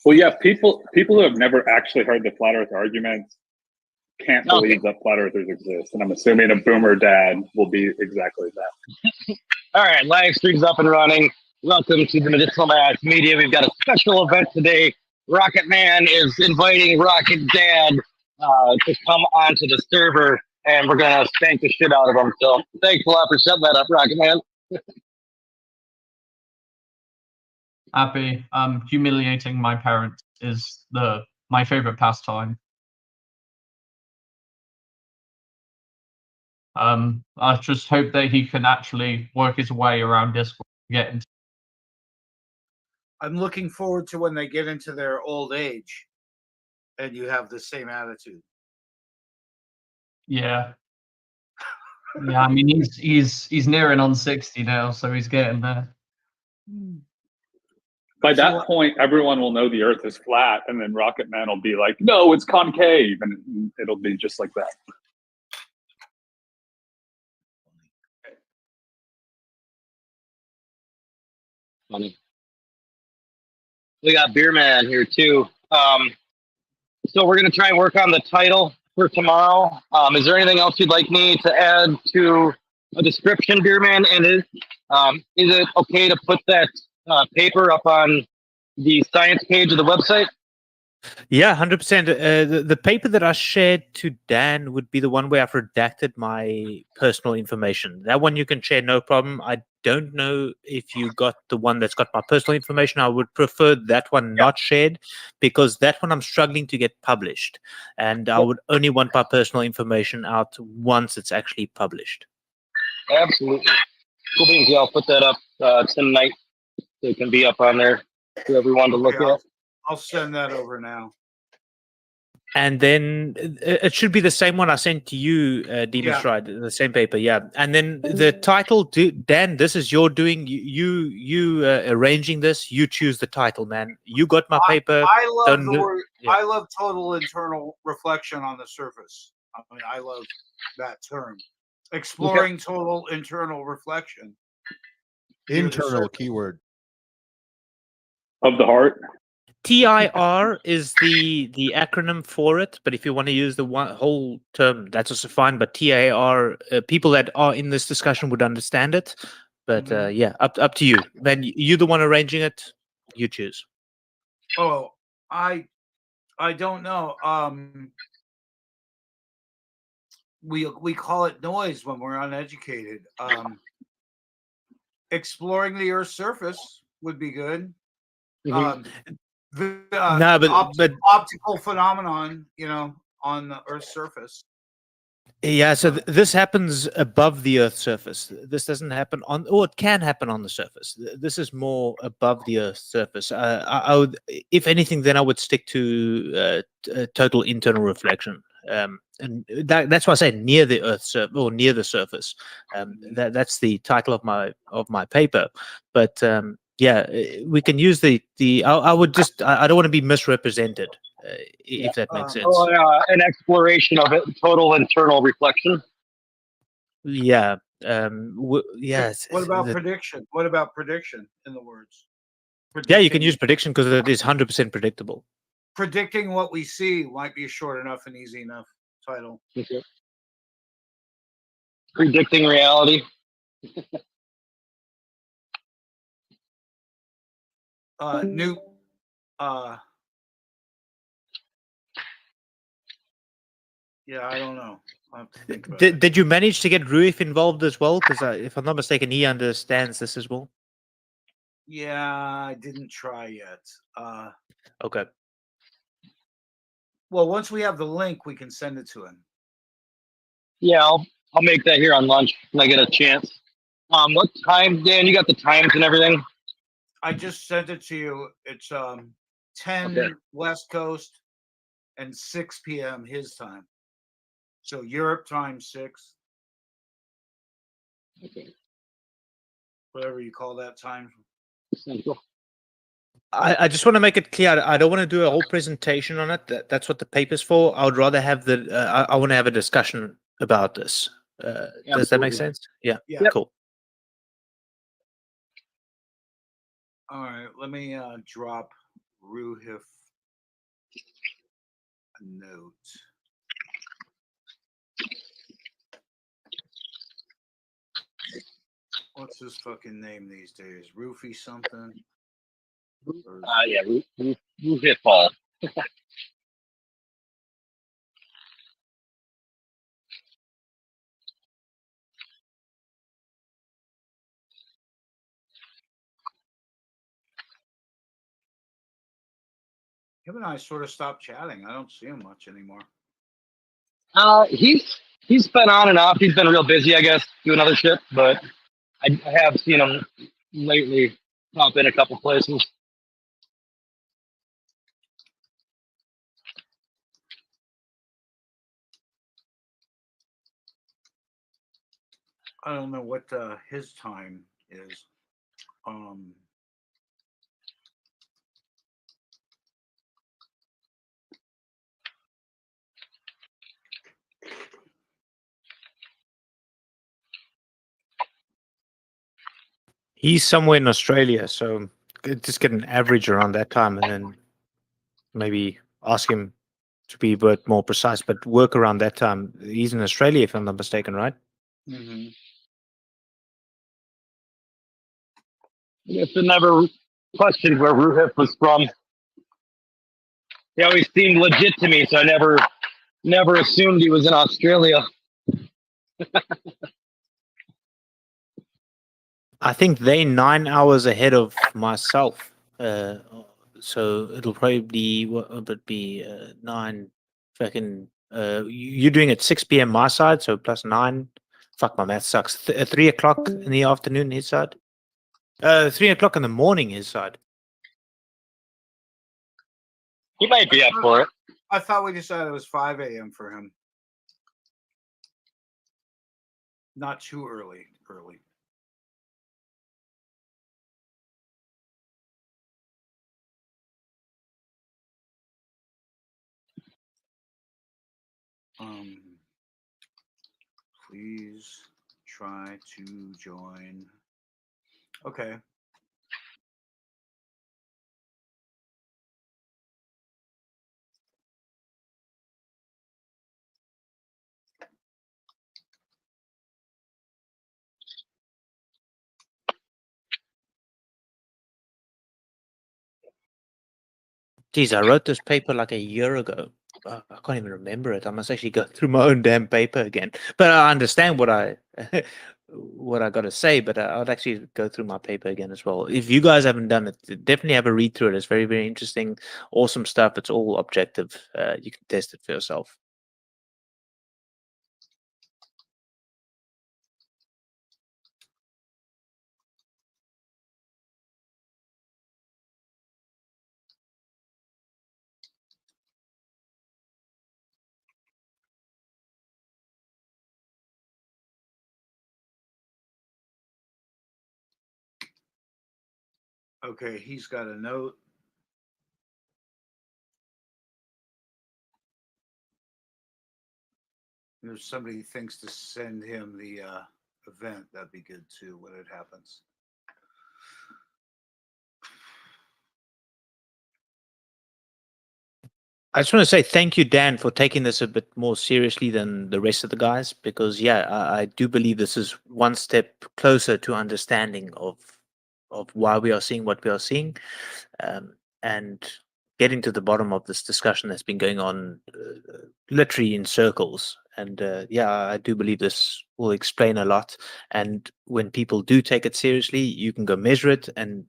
Well, yeah, people who have never actually heard the flat Earth arguments can't believe that flat Earthers exist, and I'm assuming a boomer dad will be exactly that. All right, live stream's up and running. Welcome to the Medicinal Media. We've got a special event today. Rocket Man is inviting Rocket Dad to come onto the server, and we're gonna spank the shit out of him. So thanks a lot for setting that up, Rocket Man. Happy. Humiliating my parents is my favorite pastime. I just hope that he can actually work his way around Discord and get into. I'm looking forward to when they get into their old age and you have the same attitude. Yeah. Yeah, I mean he's nearing on 60 now, so he's getting there. By that point, everyone will know the Earth is flat, and then Rocket Man will be like, "No, it's concave," and it'll be just like that. Funny. We got Beer Man here too. So we're gonna try and work on the title for tomorrow. Is there anything else you'd like me to add to a description, Beer Man? And is it okay to put that paper up on the science page of the website? Yeah, 100%. The paper that I shared to Dan would be the one where I've redacted my personal information. That one you can share, no problem. I don't know if you got the one that's got my personal information. I would prefer that one not shared, because that one I'm struggling to get published. And I would only want my personal information out once it's actually published. Absolutely. Cool beans. Yeah, I'll put that up tonight so it can be up on there for everyone to look at. I'll send that over now. And then it should be the same one I sent to you, Demon Stride, the same paper, yeah. And then the title, Dan, this is your doing. You arranging this. You choose the title, man. You got my paper. I love the word. Yeah. I love total internal reflection on the surface. I mean, I love that term. Exploring total internal reflection. Internal keyword. Of the heart. TIR is the acronym for it, but if you want to use the whole term, that's also fine. But TIR, people that are in this discussion would understand it. But yeah, up to you. Then you're the one arranging it. You choose. Oh, I don't know. We call it noise when we're uneducated. Exploring the Earth's surface would be good. But optical phenomenon, on the Earth's surface. Yeah, so this happens above the Earth's surface. This doesn't happen on, or it can happen on the surface. This is more above the Earth's surface. I would, if anything, then I would stick to total internal reflection. And that's why I say near the Earth's surface or near the surface. That's the title of my paper. But yeah, we can use the. I would just. I don't want to be misrepresented, if that makes sense. An exploration of it, total internal reflection. Yeah. Yes. What about prediction? What about prediction in the words? Yeah, you can use prediction because it is 100% predictable. Predicting what we see might be a short enough and easy enough title. Okay. Predicting reality. New. Yeah, I don't know. Did you manage to get Ruif involved as well? Because if I'm not mistaken, he understands this as well. Yeah, I didn't try yet. Okay. Well, once we have the link, we can send it to him. Yeah, I'll make that here on lunch when I get a chance. What time, Dan? You got the times and everything? I just sent it to you. It's 10 West Coast and 6 p.m. his time. So Europe time 6. Okay. Whatever you call that time. Central. I just want to make it clear. I don't want to do a whole presentation on it. That's what the paper's for. I would rather have I want to have a discussion about this. Does that make sense? Yeah. Cool. All right. Let me drop Ruhif a note. What's his fucking name these days? Roofy something? Yeah, Roof hit ball. Him and I sort of stopped chatting. I don't see him much anymore. He's been on and off. He's been real busy, I guess, doing other shit. But I have seen him lately pop in a couple places. I don't know what his time is. He's somewhere in Australia, so just get an average around that time, and then maybe ask him to be a bit more precise. But work around that time. He's in Australia, if I'm not mistaken, right? Mm-hmm. I guess I never questioned where Ruhif was from. He always seemed legit to me, so I never assumed he was in Australia. I think they 9 hours ahead of myself. So it'll probably be what would it be 9 fucking you're doing it 6 p.m. my side, so plus 9. Fuck, my math sucks. 3 o'clock in the afternoon his side. 3 o'clock in the morning his side. He might be up for it. I thought we decided it was 5 a.m. for him. Not too early. Please try to join. Okay. Geez, I wrote this paper like a year ago. I can't even remember it. I must actually go through my own damn paper again. But I understand what I what I got to say. But I'd actually go through my paper again as well. If you guys haven't done it, definitely have a read through it. It's very, very interesting, awesome stuff. It's all objective. You can test it for yourself. Okay, he's got a note. If somebody thinks to send him the event, that'd be good too when it happens. I just want to say thank you, Dan, for taking this a bit more seriously than the rest of the guys, because yeah, I do believe this is one step closer to understanding of why we are seeing what we are seeing, and getting to the bottom of this discussion that's been going on literally in circles. And yeah, I do believe this will explain a lot. And when people do take it seriously, you can go measure it, and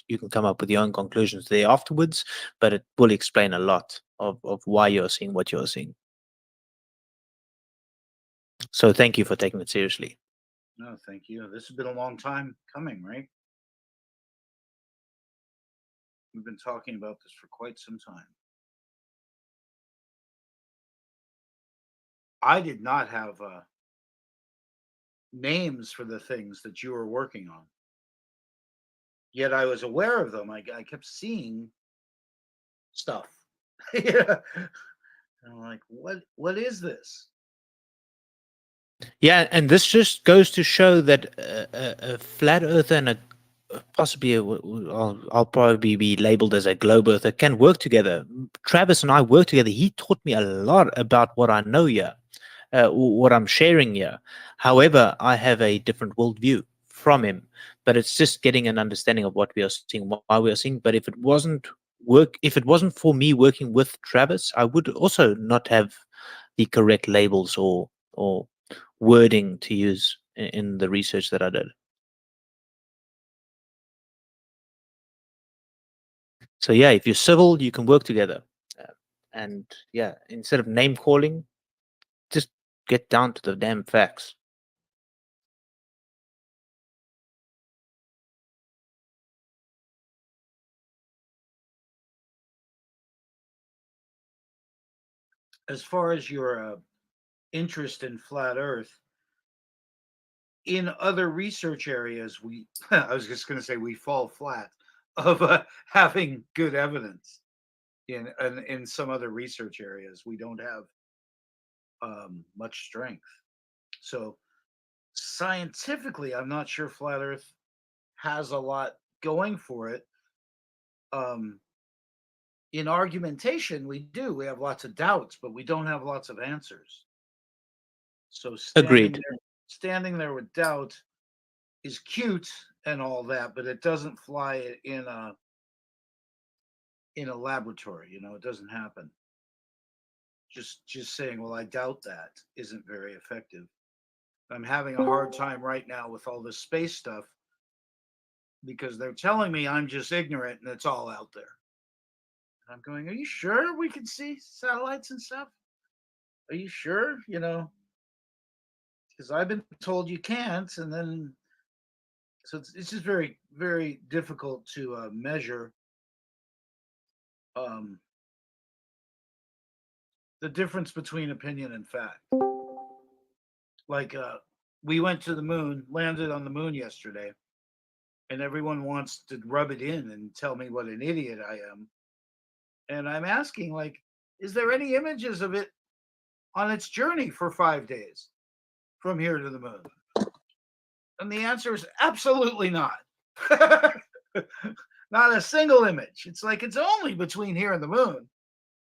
you can come up with your own conclusions there afterwards. But it will explain a lot of why you're seeing what you're seeing. So thank you for taking it seriously. No, thank you. This has been a long time coming, right? We've been talking about this for quite some time. I did not have names for the things that you were working on. Yet I was aware of them. I kept seeing stuff. Yeah. And I'm like, what is this? Yeah, and this just goes to show that a flat earther and a possibly I'll probably be labeled as a globe earther, can work together. Travis and I work together. He taught me a lot about what I know here, what I'm sharing here. However, I have a different worldview from him, but it's just getting an understanding of what we are seeing, why we are seeing. But if it wasn't for me working with Travis, I would also not have the correct labels or wording to use in the research that I did. So yeah, if you're civil, you can work together. And yeah, instead of name calling, just get down to the damn facts. As far as your interest in flat Earth, in other research areas, we I was just going to say we fall flat of having good evidence. In some other research areas, we don't have much strength. So scientifically, I'm not sure flat Earth has a lot going for it. In argumentation, we do. We have lots of doubts, but we don't have lots of answers. So Agreed. standing there with doubt is cute and all that, but it doesn't fly in a laboratory. It doesn't happen. Just saying, well, I doubt that isn't very effective. I'm having a hard time right now with all this space stuff because they're telling me I'm just ignorant and it's all out there. And I'm going, are you sure we can see satellites and stuff? Are you sure? Because I've been told you can't, and then so it's just very, very difficult to measure the difference between opinion and fact. Like we went to the moon, landed on the moon yesterday, and everyone wants to rub it in and tell me what an idiot I am. And I'm asking, like, is there any images of it on its journey for 5 days from here to the moon? And the answer is absolutely not. Not a single image. It's like it's only between here and the moon.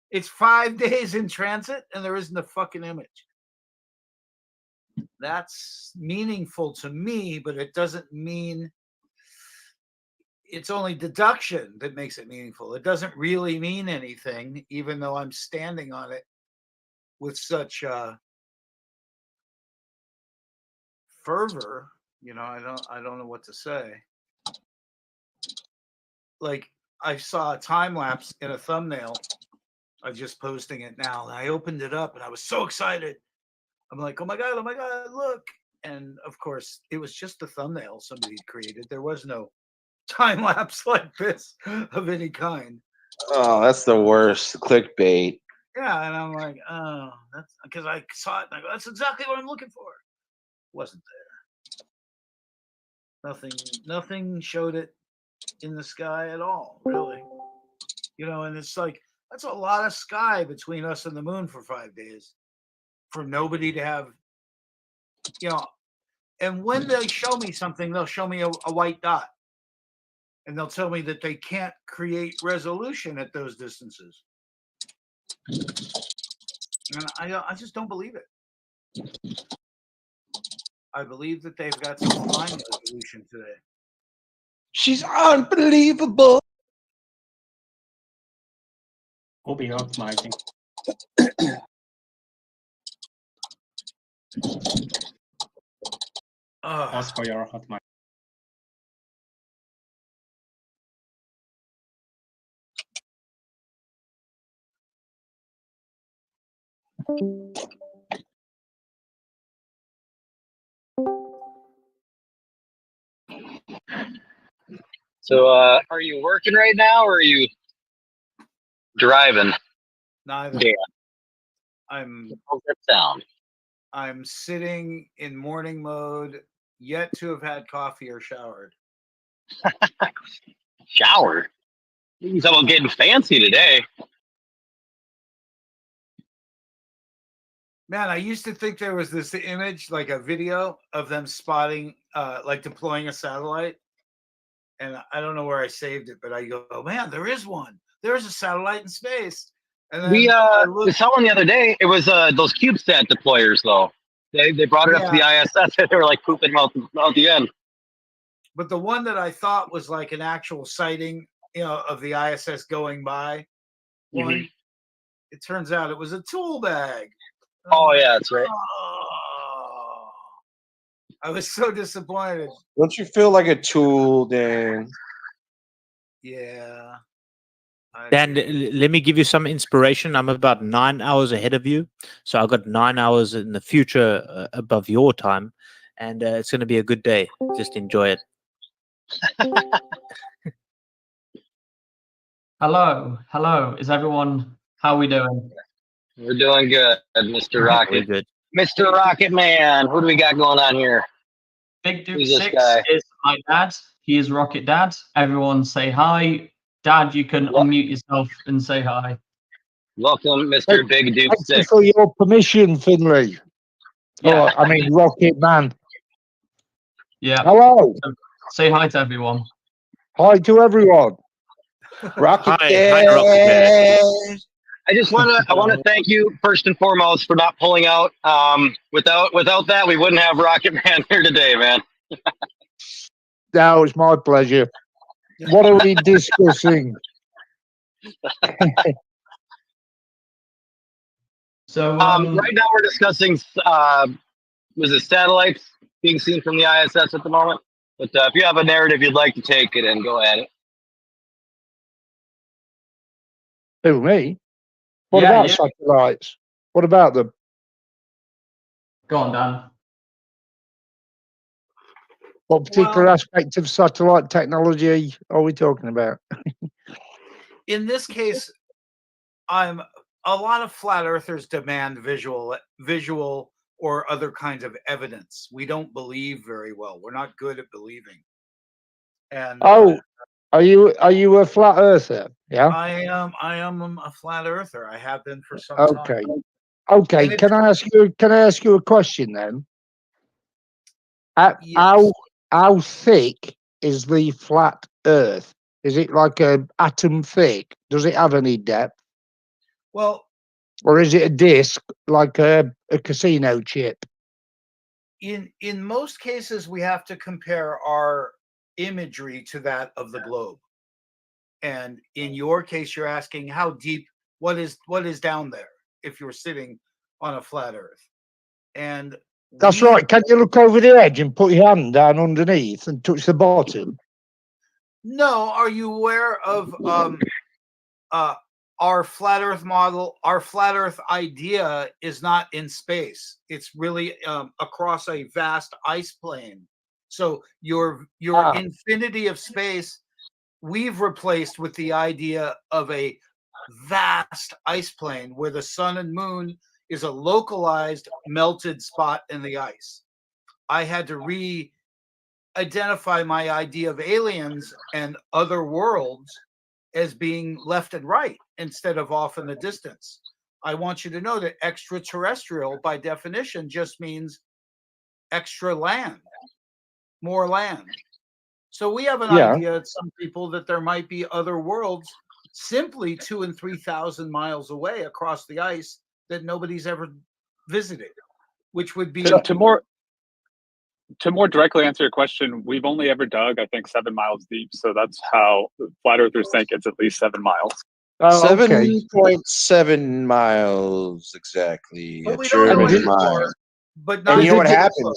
It's 5 days in transit and there isn't a fucking image. That's meaningful to me, but it doesn't mean it's only deduction that makes it meaningful. It doesn't really mean anything, even though I'm standing on it with such fervor. I don't know what to say. Like I saw a time lapse in a thumbnail. I'm just posting it now. And I opened it up and I was so excited. I'm like, oh my God, look. And of course, it was just a thumbnail somebody created. There was no time lapse like this of any kind. Oh, that's the worst. Clickbait. Yeah. And I'm like, oh, that's because I saw it and I go, that's exactly what I'm looking for. Wasn't there. Nothing showed it in the sky at all, really. And it's like, that's a lot of sky between us and the moon for 5 days for nobody to have, and when they show me something, they'll show me a white dot and they'll tell me that they can't create resolution at those distances. And I just don't believe it. I believe that they've got some fine resolution today. She's unbelievable. We'll be optimizing. Ask for your hot mic. So, are you working right now, or are you driving? Neither. Yeah. How's that sound? I'm sitting in morning mode, yet to have had coffee or showered. Shower? You talking about getting fancy today? Man, I used to think there was this image, like a video of them spotting, like deploying a satellite. and I don't know where I saved it, but I go, oh man, there is one. There's a satellite in space. And then We I we looked, saw one the other day. It was those CubeSat deployers though. They brought it up to the ISS and they were like pooping out the end. but the one that I thought was like an actual sighting, of the ISS going by one, it turns out it was a tool bag. Oh yeah, that's right. Oh, I was so disappointed. Don't you feel like a tool, Dan? Yeah. Dan, let me give you some inspiration. I'm about 9 hours ahead of you, so I've got 9 hours in the future above your time, and it's going to be a good day. Just enjoy it. Hello. Is everyone? How are we doing? We're doing good, Mr. Rocket. Very good. Mr. Rocket Man, who do we got going on here? Big Duke Who's this 6 guy? is my dad. He is Rocket Dad. Everyone say hi. Dad, you can unmute yourself and say hi. Welcome, Mr. Big Duke Thank you 6. for your permission, Finley. Yeah. Oh, I mean, Rocket Man. Yeah. Hello. Say hi to everyone. Hi to everyone. Rocket Hi, Rocket Dad. I want to thank you first and foremost for not pulling out. Without that, we wouldn't have Rocket Man here today, man. No, it's my pleasure. What are we discussing? So right now we're discussing was it satellites being seen from the ISS at the moment? But if you have a narrative you'd like to take it and go at it. Who, me? What Yeah, about yeah. satellites? What about them? Go on, Dan. What particular Well, aspect of satellite technology are we talking about? in this case, a lot of flat earthers demand visual or other kinds of evidence. We don't believe very well. We're not good at believing. And Oh, are you a flat earther? Yeah. I am a flat earther. I have been for some Okay. time. Okay. And Can I ask you a question then? yes. How thick is the flat Earth? Is it like a atom thick? Does it have any depth, Well, or is it a disc like a casino chip? in most cases, we have to compare our imagery to that of the globe. And in your case, you're asking how deep, what is down there if you're sitting on a flat Earth. And That's we right. Can you look over the edge and put your hand down underneath and touch the bottom? No, are you aware of our flat Earth model? Our flat Earth idea is not in space. It's really across a vast ice plane. So your infinity of space, we've replaced with the idea of a vast ice plane where the sun and moon is a localized melted spot in the ice. I had to identify my idea of aliens and other worlds as being left and right instead of off in the distance. I want you to know that extraterrestrial, by definition, just means extra land, more land. So we have an idea, some people, that there might be other worlds simply 2,000 and 3,000 miles away across the ice that nobody's ever visited, which would be to more directly answer your question, we've only ever dug, I think, 7 miles deep. So that's how flat earthers think it's at least 7 miles. Oh, okay. 7.7 miles exactly. But A we don't know German any mile. more. But And not you know what the happens? globe.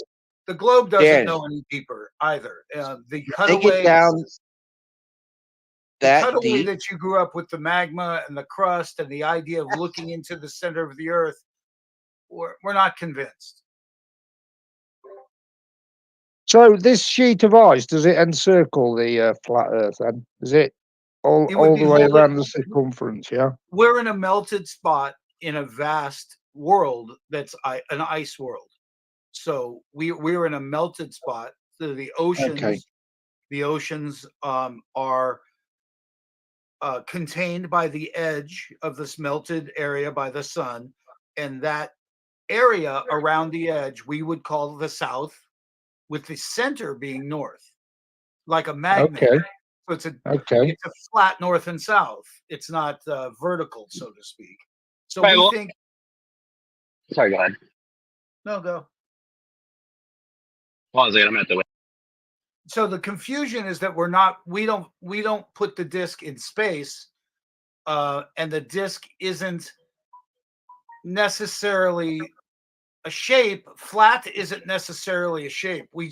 The globe doesn't Dan, know any deeper either. The They get cutaway, down the that cutaway deep. that you grew up with, the magma and the crust and the idea of looking into the center of the earth, we're not convinced. So this sheet of ice, does it encircle the flat Earth? Then is it all It would the be way holding. around the circumference? Yeah. We're in a melted spot in a vast world that's an ice world. So we're in a melted spot. So the oceans, Okay. the oceans are contained by the edge of this melted area by the sun, and that area around the edge we would call the south, with the center being north, like a magnet. Okay. So it's Okay. a flat north and south. It's not vertical, so to speak. So Right, we well- think. Sorry, go ahead. No, go. Pause it. I'm at the way. So the confusion is that we don't put the disc in space, and the disc isn't necessarily a shape. Flat isn't necessarily a shape. We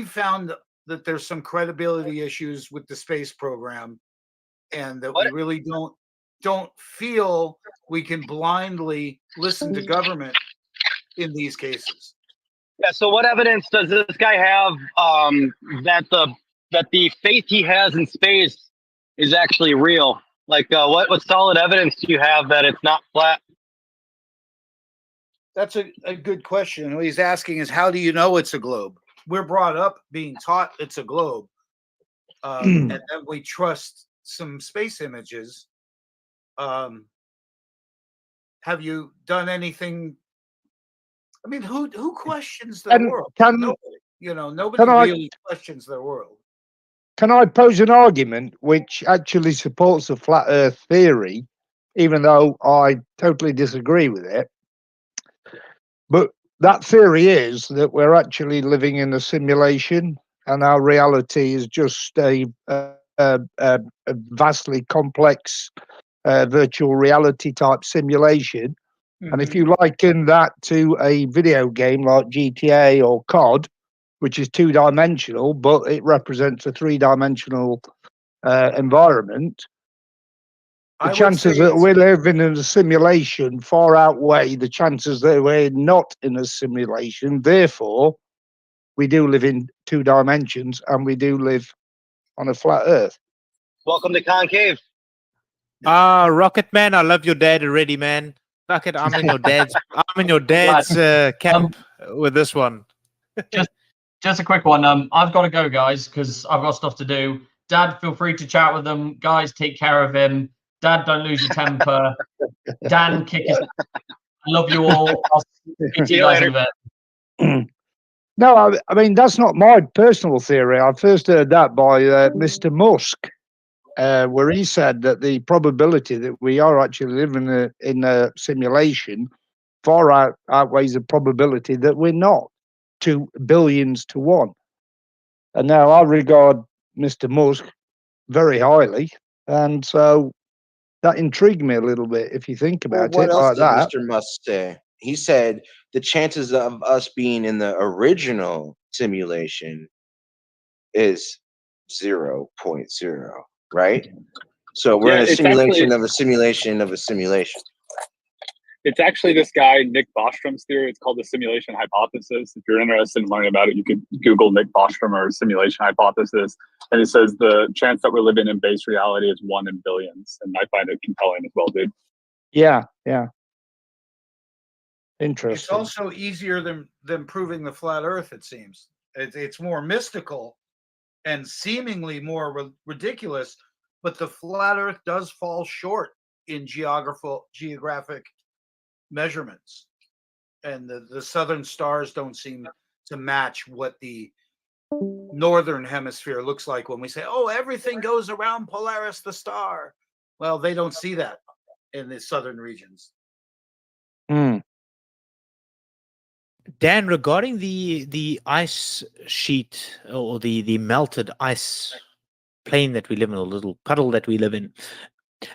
found that there's some credibility issues with the space program, and that we really don't feel we can blindly listen to government in these cases. Yeah. So, what evidence does this guy have that the faith he has in space is actually real? Like, what solid evidence do you have that it's not flat? That's a good question. What he's asking is, how do you know it's a globe? We're brought up being taught it's a globe, and then we trust some space images. Have you done anything? I mean, who questions the And world? can- Nobody. Nobody can I- really questions their world. Can I pose an argument which actually supports the flat Earth theory, even though I totally disagree with it? But that theory is that we're actually living in a simulation, and our reality is just a vastly complex virtual reality type simulation. And if you liken that to a video game like GTA or COD, which is 2-dimensional, but it represents a 3-dimensional environment, the chances that we live in a simulation far outweigh the chances that we're not in a simulation. Therefore, we do live in 2 dimensions, and we do live on a flat Earth. Welcome to Concave. Rocket Man, I love your dad already, man. Fuck it, I'm in your dad's camp with this one. Just a quick one. I've got to go, guys, because I've got stuff to do. Dad, feel free to chat with them. Guys, take care of him. Dad, don't lose your temper. Dan, kick his. I love you all. I'll see you guys in a bit. No, I mean, that's not my personal theory. I first heard that by Mr. Musk, where he said that the probability that we are actually living in a simulation far outweighs the probability that we're not, 2 billions to 1. And now I regard Mr. Musk very highly, and so that intrigued me a little bit if you think about What it else like did that. Mr. Musk say? He said the chances of us being in the original simulation is 0.0, right? So we're Yeah, in a it's simulation actually- of a simulation of a simulation. It's actually this guy, Nick Bostrom's theory. It's called the simulation hypothesis. If you're interested in learning about it, you can Google Nick Bostrom or simulation hypothesis. And it says the chance that we're living in base reality is 1 in billions. And I find it compelling as well, dude. Yeah. It's Interesting. also easier than proving the flat Earth. It seems it's more mystical and seemingly more ridiculous, but the flat Earth does fall short in geographic measurements, and the southern stars don't seem to match what the northern hemisphere looks like when we say, oh, everything goes around Polaris the star. Well, they don't see that in the southern regions. Dan, regarding the ice sheet or the melted ice plane that we live in, or little puddle that we live in,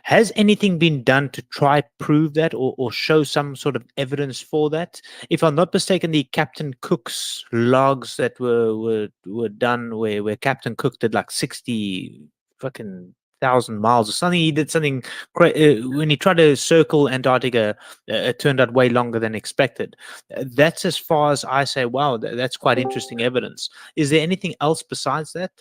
has anything been done to try prove that or show some sort of evidence for that? If I'm not mistaken, the Captain Cook's logs that were done where Captain Cook did like 60 fucking thousand miles or something. He did something when he tried to circle Antarctica. It turned out way longer than expected. That's as far as I say. Wow, that's quite interesting evidence. Is there anything else besides that?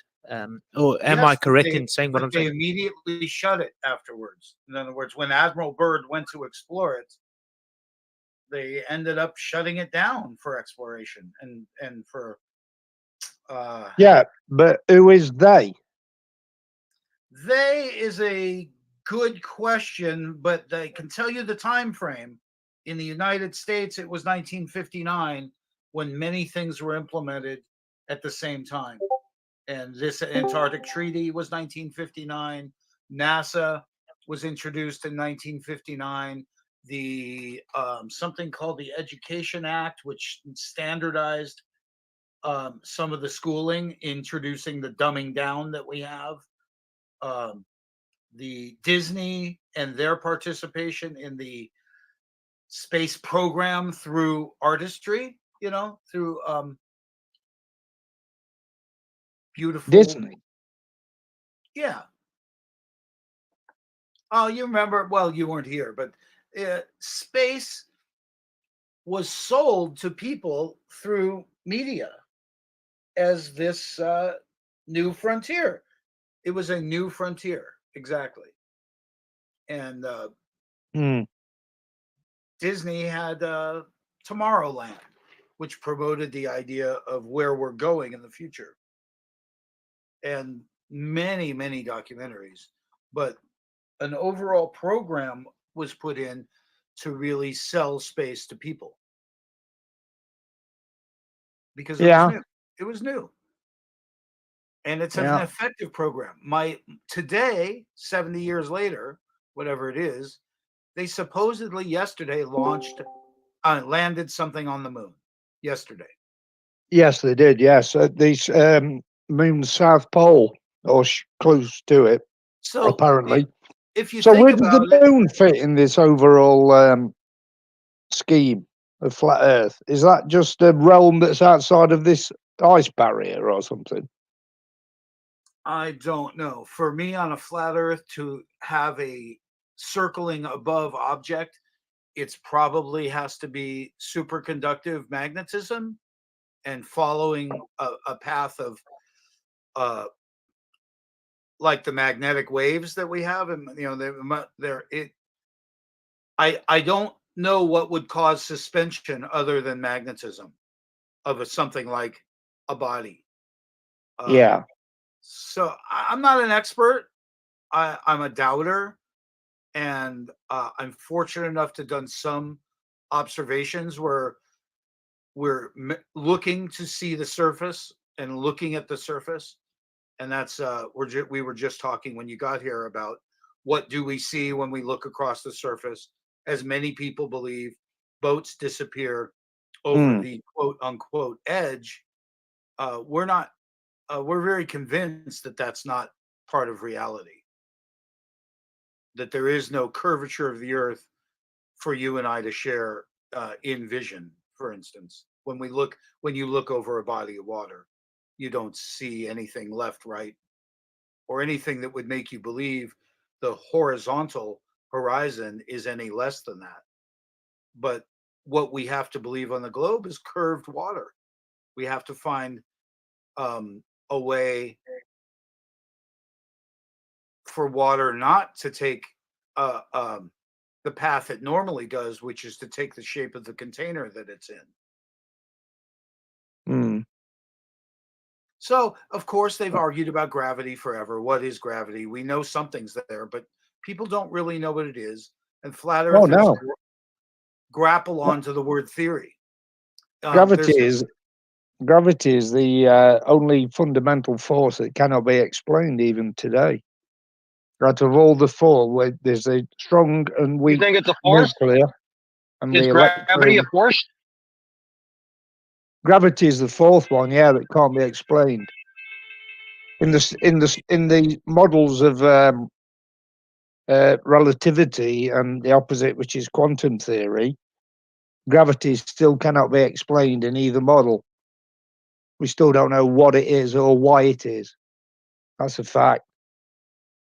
Or am I correct in saying what I'm They saying? immediately shut it afterwards. In other words, when Admiral Byrd went to explore it, they ended up shutting it down for exploration and for. Yeah, but who is they? They is a good question, but they can tell you the time frame. In the United States, it was 1959 when many things were implemented at the same time. And this Antarctic Treaty was 1959. NASA was introduced in 1959. The something called the Education Act, which standardized some of the schooling, introducing the dumbing down that we have. The Disney and their participation in the space program through artistry, through beautiful Disney. Yeah. Oh, you remember? Well, you weren't here, but space was sold to people through media as this new frontier. It was a new frontier, exactly. And Disney had Tomorrowland, which promoted the idea of where we're going in the future. And many, many documentaries, but an overall program was put in to really sell space to people because it was new. It was new. And it's an effective program. Today, 70 years later, whatever it is, they supposedly yesterday landed something on the moon yesterday. Yes, they did. Yes, the moon's south pole or close to it. So apparently, if you so think where does about the moon fit in this overall scheme of flat Earth? Is that just a realm that's outside of this ice barrier or something? I don't know. For me, on a flat Earth, to have a circling above object, it's probably has to be superconductive magnetism and following a path of like the magnetic waves that we have, and I don't know what would cause suspension other than magnetism of something like a body. Yeah. So I'm not an expert. I'm a doubter, and I'm fortunate enough to have done some observations where we're looking to see the surface and looking at the surface, and that's we were just talking when you got here about what do we see when we look across the surface. As many people believe, boats disappear over the quote unquote edge. We're not. We're very convinced that that's not part of reality. That there is no curvature of the earth for you and I to share in vision. For instance, when you look over a body of water, you don't see anything left, right, or anything that would make you believe the horizontal horizon is any less than that. But what we have to believe on the globe is curved water. We have to find a way for water not to take the path it normally does, which is to take the shape of the container that it's in. So, of course, they've argued about gravity forever. What is gravity? We know something's there, but people don't really know what it is. And flat earthers grapple onto the word theory. Gravity is the only fundamental force that cannot be explained even today. Out of all the four, there's a strong and weak You think it's a force? nuclear and Is the gravity a force? Gravity is the fourth one, that can't be explained. In the models of relativity and the opposite, which is quantum theory, gravity still cannot be explained in either model. We still don't know what it is or why it is. That's a fact.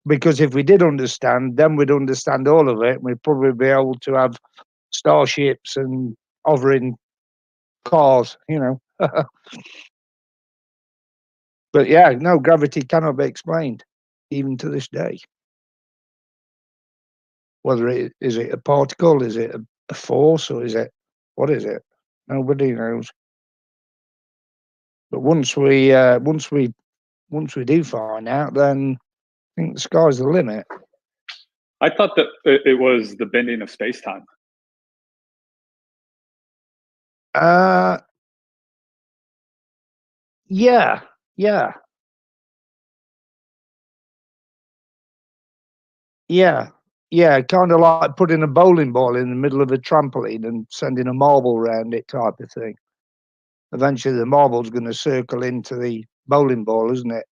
Because if we did understand, then we'd understand all of it, and we'd probably be able to have starships and hovering cars, But no, gravity cannot be explained, even to this day. Whether is it a particle, is it a force, or what is it? Nobody knows. But once we do find out, then I think the sky's the limit. I thought that it was the bending of space-time. Yeah. Yeah, yeah, kind of like putting a bowling ball in the middle of a trampoline and sending a marble around it, type of thing. Eventually, the marble's going to circle into the bowling ball, isn't it?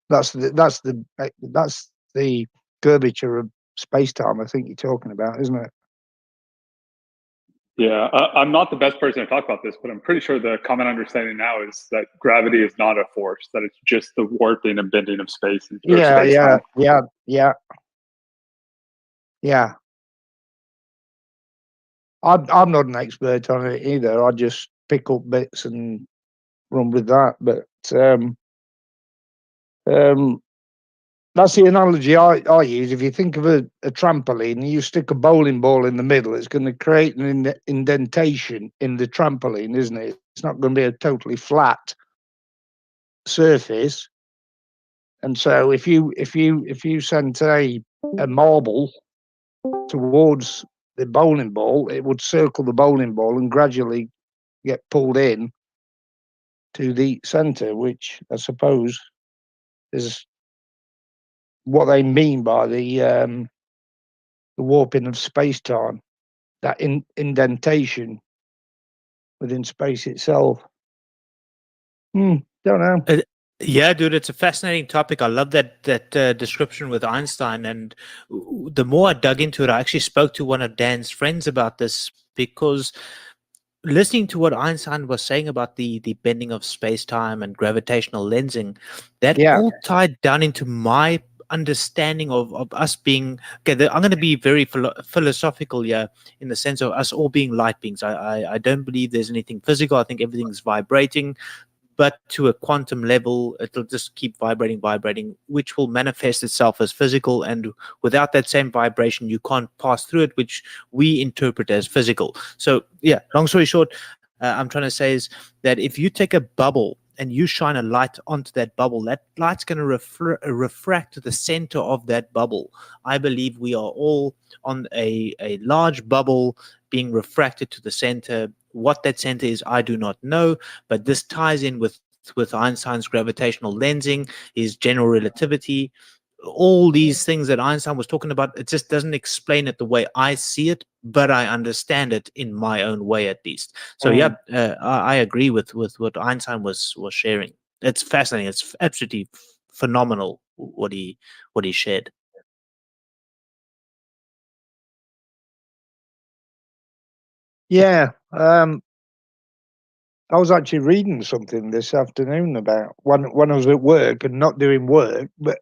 That's the curvature of space time. I think you're talking about, isn't it? Yeah, I'm not the best person to talk about this, but I'm pretty sure the common understanding now is that gravity is not a force; that it's just the warping and bending of space or Yeah, space yeah, time. yeah, yeah, yeah. I'm not an expert on it either. I just pick up bits and run with that. But um, that's the analogy I use. If you think of a trampoline and you stick a bowling ball in the middle, it's going to create an indentation in the trampoline, isn't it? It's not going to be a totally flat surface. And so if you sent a marble towards the bowling ball, it would circle the bowling ball and gradually get pulled in to the center, which I suppose is what they mean by the warping of space time, that indentation within space itself. Don't know. Yeah, dude, it's a fascinating topic. I love that description with Einstein. And the more I dug into it, I actually spoke to one of Dan's friends about this, because listening to what Einstein was saying about the bending of space time and gravitational lensing, that Yeah. all tied down into my understanding of us being okay. I'm going to be very philosophical here, in the sense of us all being light beings. I don't believe there's anything physical. I think everything's vibrating, but to a quantum level, it'll just keep vibrating, which will manifest itself as physical. And without that same vibration, you can't pass through it, which we interpret as physical. So, yeah, long story short, I'm trying to say is that if you take a bubble and you shine a light onto that bubble, that light's going to refract to the center of that bubble. I believe we are all on a large bubble being refracted to the center. What that center is, I do not know, but this ties in with Einstein's gravitational lensing, his general relativity, all these things that Einstein was talking about. It just doesn't explain it the way I see it, but I understand it in my own way, at least. So yeah, I agree with what Einstein was sharing. It's fascinating. It's absolutely phenomenal what he shared. Yeah. I was actually reading something this afternoon about when I was at work and not doing work, but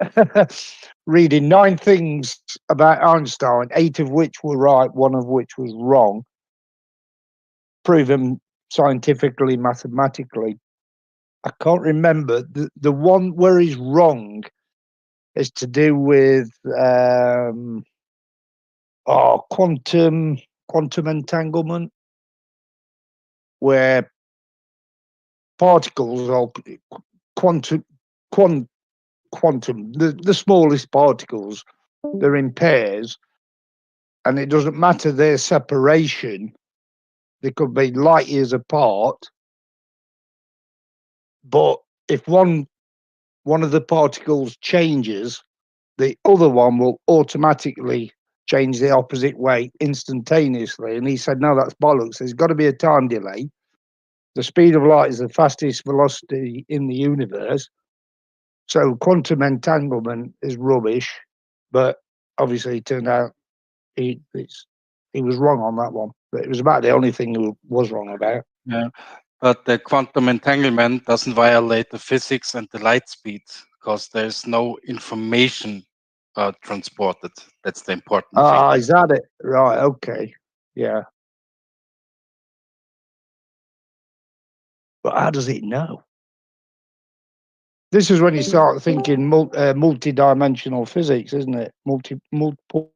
reading 9 things about Einstein, 8 of which were right, 1 of which was wrong, proven scientifically, mathematically. I can't remember. The one where he's wrong is to do with quantum entanglement, where particles are quantum the smallest particles, they're in pairs, and it doesn't matter their separation. They could be light years apart, but if one of the particles changes, the other one will automatically change the opposite way instantaneously. And he said, no, that's bollocks. There's got to be a time delay. The speed of light is the fastest velocity in the universe. So quantum entanglement is rubbish. But obviously, it turned out he was wrong on that one. But it was about the only thing he was wrong about. Yeah, but the quantum entanglement doesn't violate the physics and the light speed, because there's no information transported. That's the important thing. Ah, is that it? Right. Okay. Yeah. But how does it know? This is when you start thinking multi-dimensional physics, isn't it? Multiple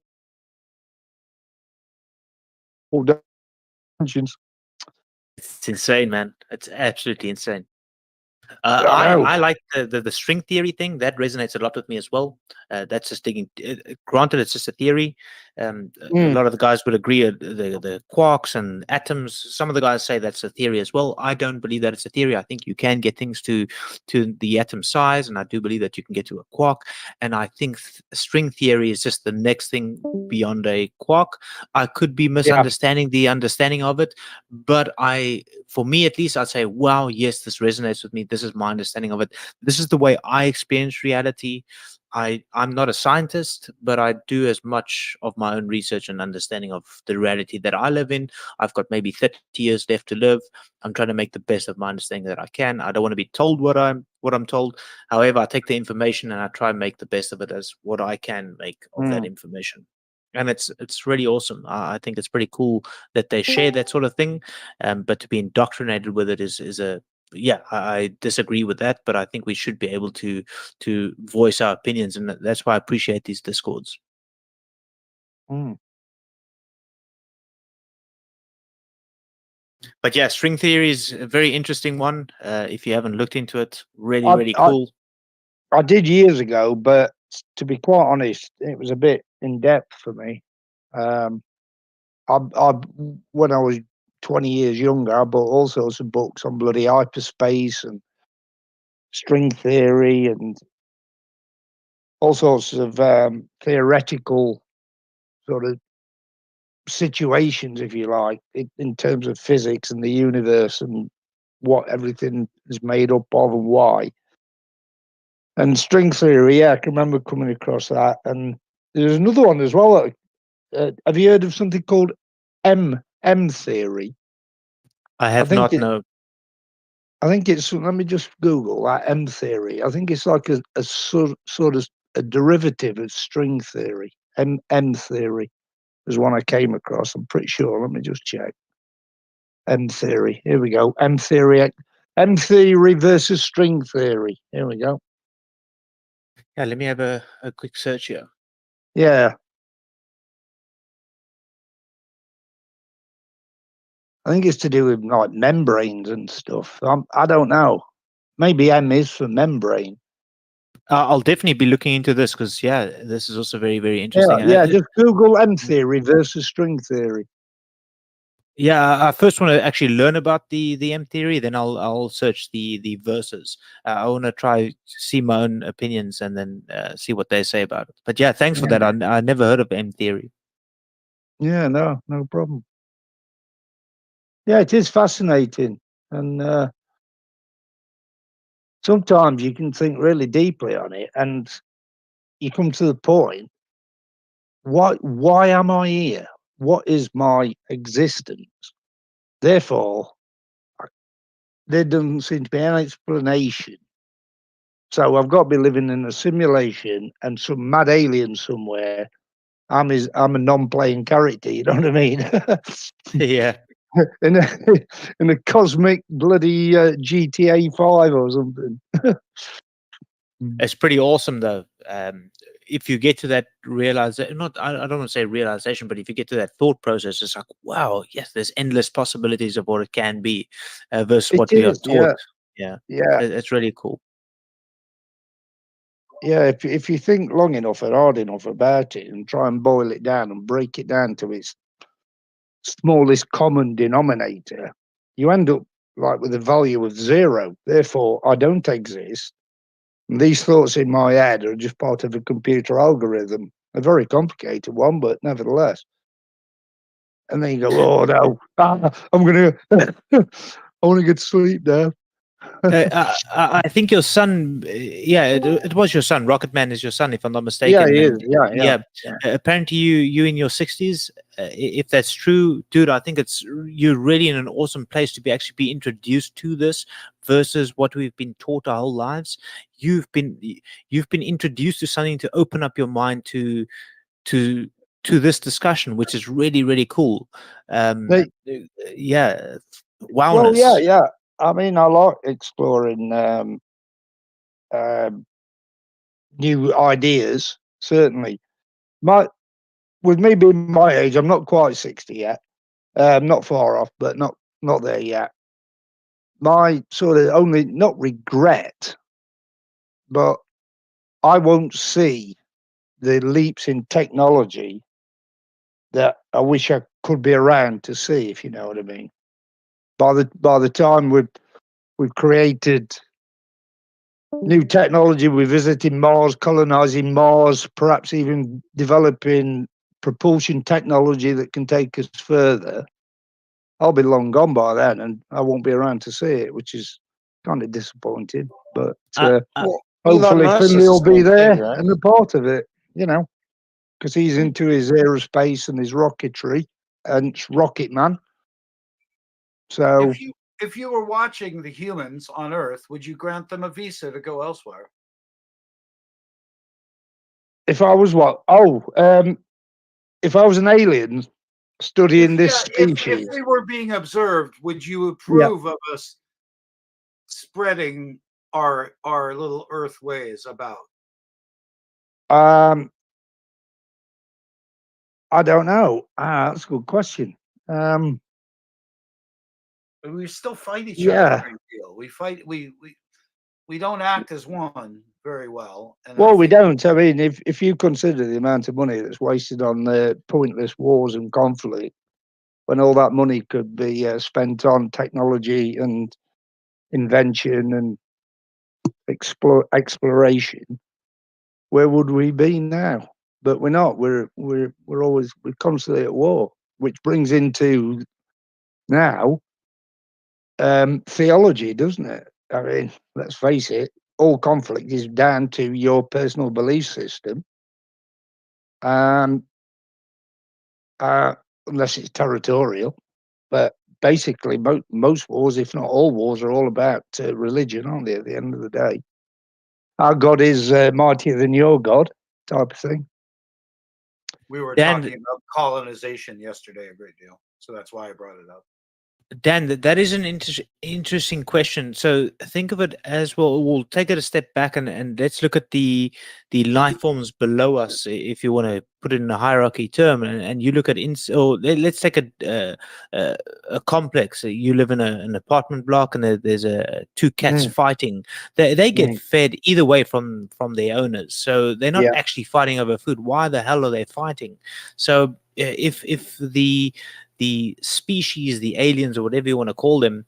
dimensions. It's insane, man. It's absolutely insane. I know. I like the string theory thing. That resonates a lot with me as well. That's just digging. Granted, it's just a theory, A lot of the guys would agree the quarks and atoms. Some of the guys say that's a theory as well. I don't believe that it's a theory. I think you can get things to the atom size, and I do believe that you can get to a quark. And I think string theory is just the next thing beyond a quark. I could be misunderstanding the understanding of it, but for me at least, I'd say, wow, yes, this resonates with me. This is my understanding of it. This is the way I experience reality. I'm not a scientist, but I do as much of my own research and understanding of the reality that I live in. I've got maybe 30 years left to live. I'm trying to make the best of my understanding that I can. I don't want to be told what I'm told. However, I take the information and I try and make the best of it as what I can make of that information. And it's really awesome. I think it's pretty cool that they share that sort of thing. But to be indoctrinated with it is a I disagree with that, but I think we should be able to voice our opinions, and that's why I appreciate these discords. But yeah, string theory is a very interesting one. If you haven't looked into it, really cool. I did years ago, but to be quite honest, it was a bit in depth for me. I when I was 20 years younger, I bought all sorts of books on bloody hyperspace and string theory and all sorts of theoretical sort of situations, if you like, in terms of physics and the universe and what everything is made up of and why. And string theory, I can remember coming across that. And there's another one as well. Have you heard of something called M theory? I have not. No. I think it's. Let me just Google that M theory. I think it's like a sort of a derivative of string theory. M theory is one I came across. I'm pretty sure. Let me just check. M theory. Here we go. M theory versus string theory. Here we go. Yeah, let me have a quick search here. Yeah. I think it's to do with like membranes and stuff. I don't know. Maybe M is for membrane. I'll definitely be looking into this because this is also very, very interesting. Yeah, just Google M theory versus string theory. Yeah, I first want to actually learn about the M theory, then I'll search the verses. I want to try to see my own opinions and then see what they say about it. But yeah, thanks for that. I never heard of M theory. Yeah, no problem. Yeah, it is fascinating, and sometimes you can think really deeply on it, and you come to the point: why am I here? What is my existence? Therefore, there doesn't seem to be any explanation. So I've got to be living in a simulation, and some mad alien somewhere. I'm a non-playing character. You know what I mean? Yeah. in a cosmic bloody GTA 5 or something. It's pretty awesome though. If you get to that realization, I don't want to say realization, but if you get to that thought process, it's like, wow, yes, there's endless possibilities of what it can be versus what we are taught. Yeah, it's really cool. Yeah, if you think long enough and hard enough about it and try and boil it down and break it down to its smallest common denominator, you end up like with a value of 0. Therefore, I don't exist. And these thoughts in my head are just part of a computer algorithm, a very complicated one, but nevertheless. And then you go, oh no, I'm gonna, I want to get to sleep now. I think your son, it was your son. Rocketman is your son, if I'm not mistaken. Yeah, he is. Yeah. Apparently, you in your 60s. If that's true, dude, I think you're really in an awesome place to be introduced to this versus what we've been taught our whole lives. You've been introduced to something to open up your mind to this discussion, which is really, really cool. Wildness. Well, yeah. I mean, I like exploring new ideas. Certainly, with me being my age, I'm not quite 60 yet. Not far off, but not there yet. My sort of only not regret, but I won't see the leaps in technology that I wish I could be around to see, if you know what I mean. By the time we've created new technology, we're visiting Mars, colonizing Mars, perhaps even developing propulsion technology that can take us further, I'll be long gone by then, and I won't be around to see it, which is kind of disappointing. But Well, Elon hopefully Musk Finley is the will be same there thing, right? and a part of it, you know, because he's into his aerospace and his rocketry and it's Rocket Man. So If you were watching the humans on Earth, would you grant them a visa to go elsewhere? if I was if I was an alien studying this If species, we were being observed, would you yeah, approve of us spreading our little Earth ways about? I don't know. That's a good question. We still fight each other a Yeah. great deal. We fight. We don't act as one very well. And Well, we don't. I mean, if you consider the amount of money that's wasted on pointless wars and conflict, when all that money could be spent on technology and invention and exploration, where would we be now? But we're not. We're constantly at war, which brings into now theology, doesn't it? I mean, let's face it, all conflict is down to your personal belief system. Unless it's territorial, but basically most wars, if not all wars, are all about religion, aren't they? At the end of the day, our God is mightier than your God, type of thing. We were Dan, talking about colonization yesterday a great deal, so that's why I brought it up. Dan, that is an interesting question. So think of it as well. We'll take it a step back and let's look at the life forms below us, if you want to put it in a hierarchy term. And you look at or let's take a complex. You live in an apartment block, and there's two cats fighting. They get fed either way from their owners, so they're not actually fighting over food. Why the hell are they fighting? So if the species, the aliens, or whatever you want to call them,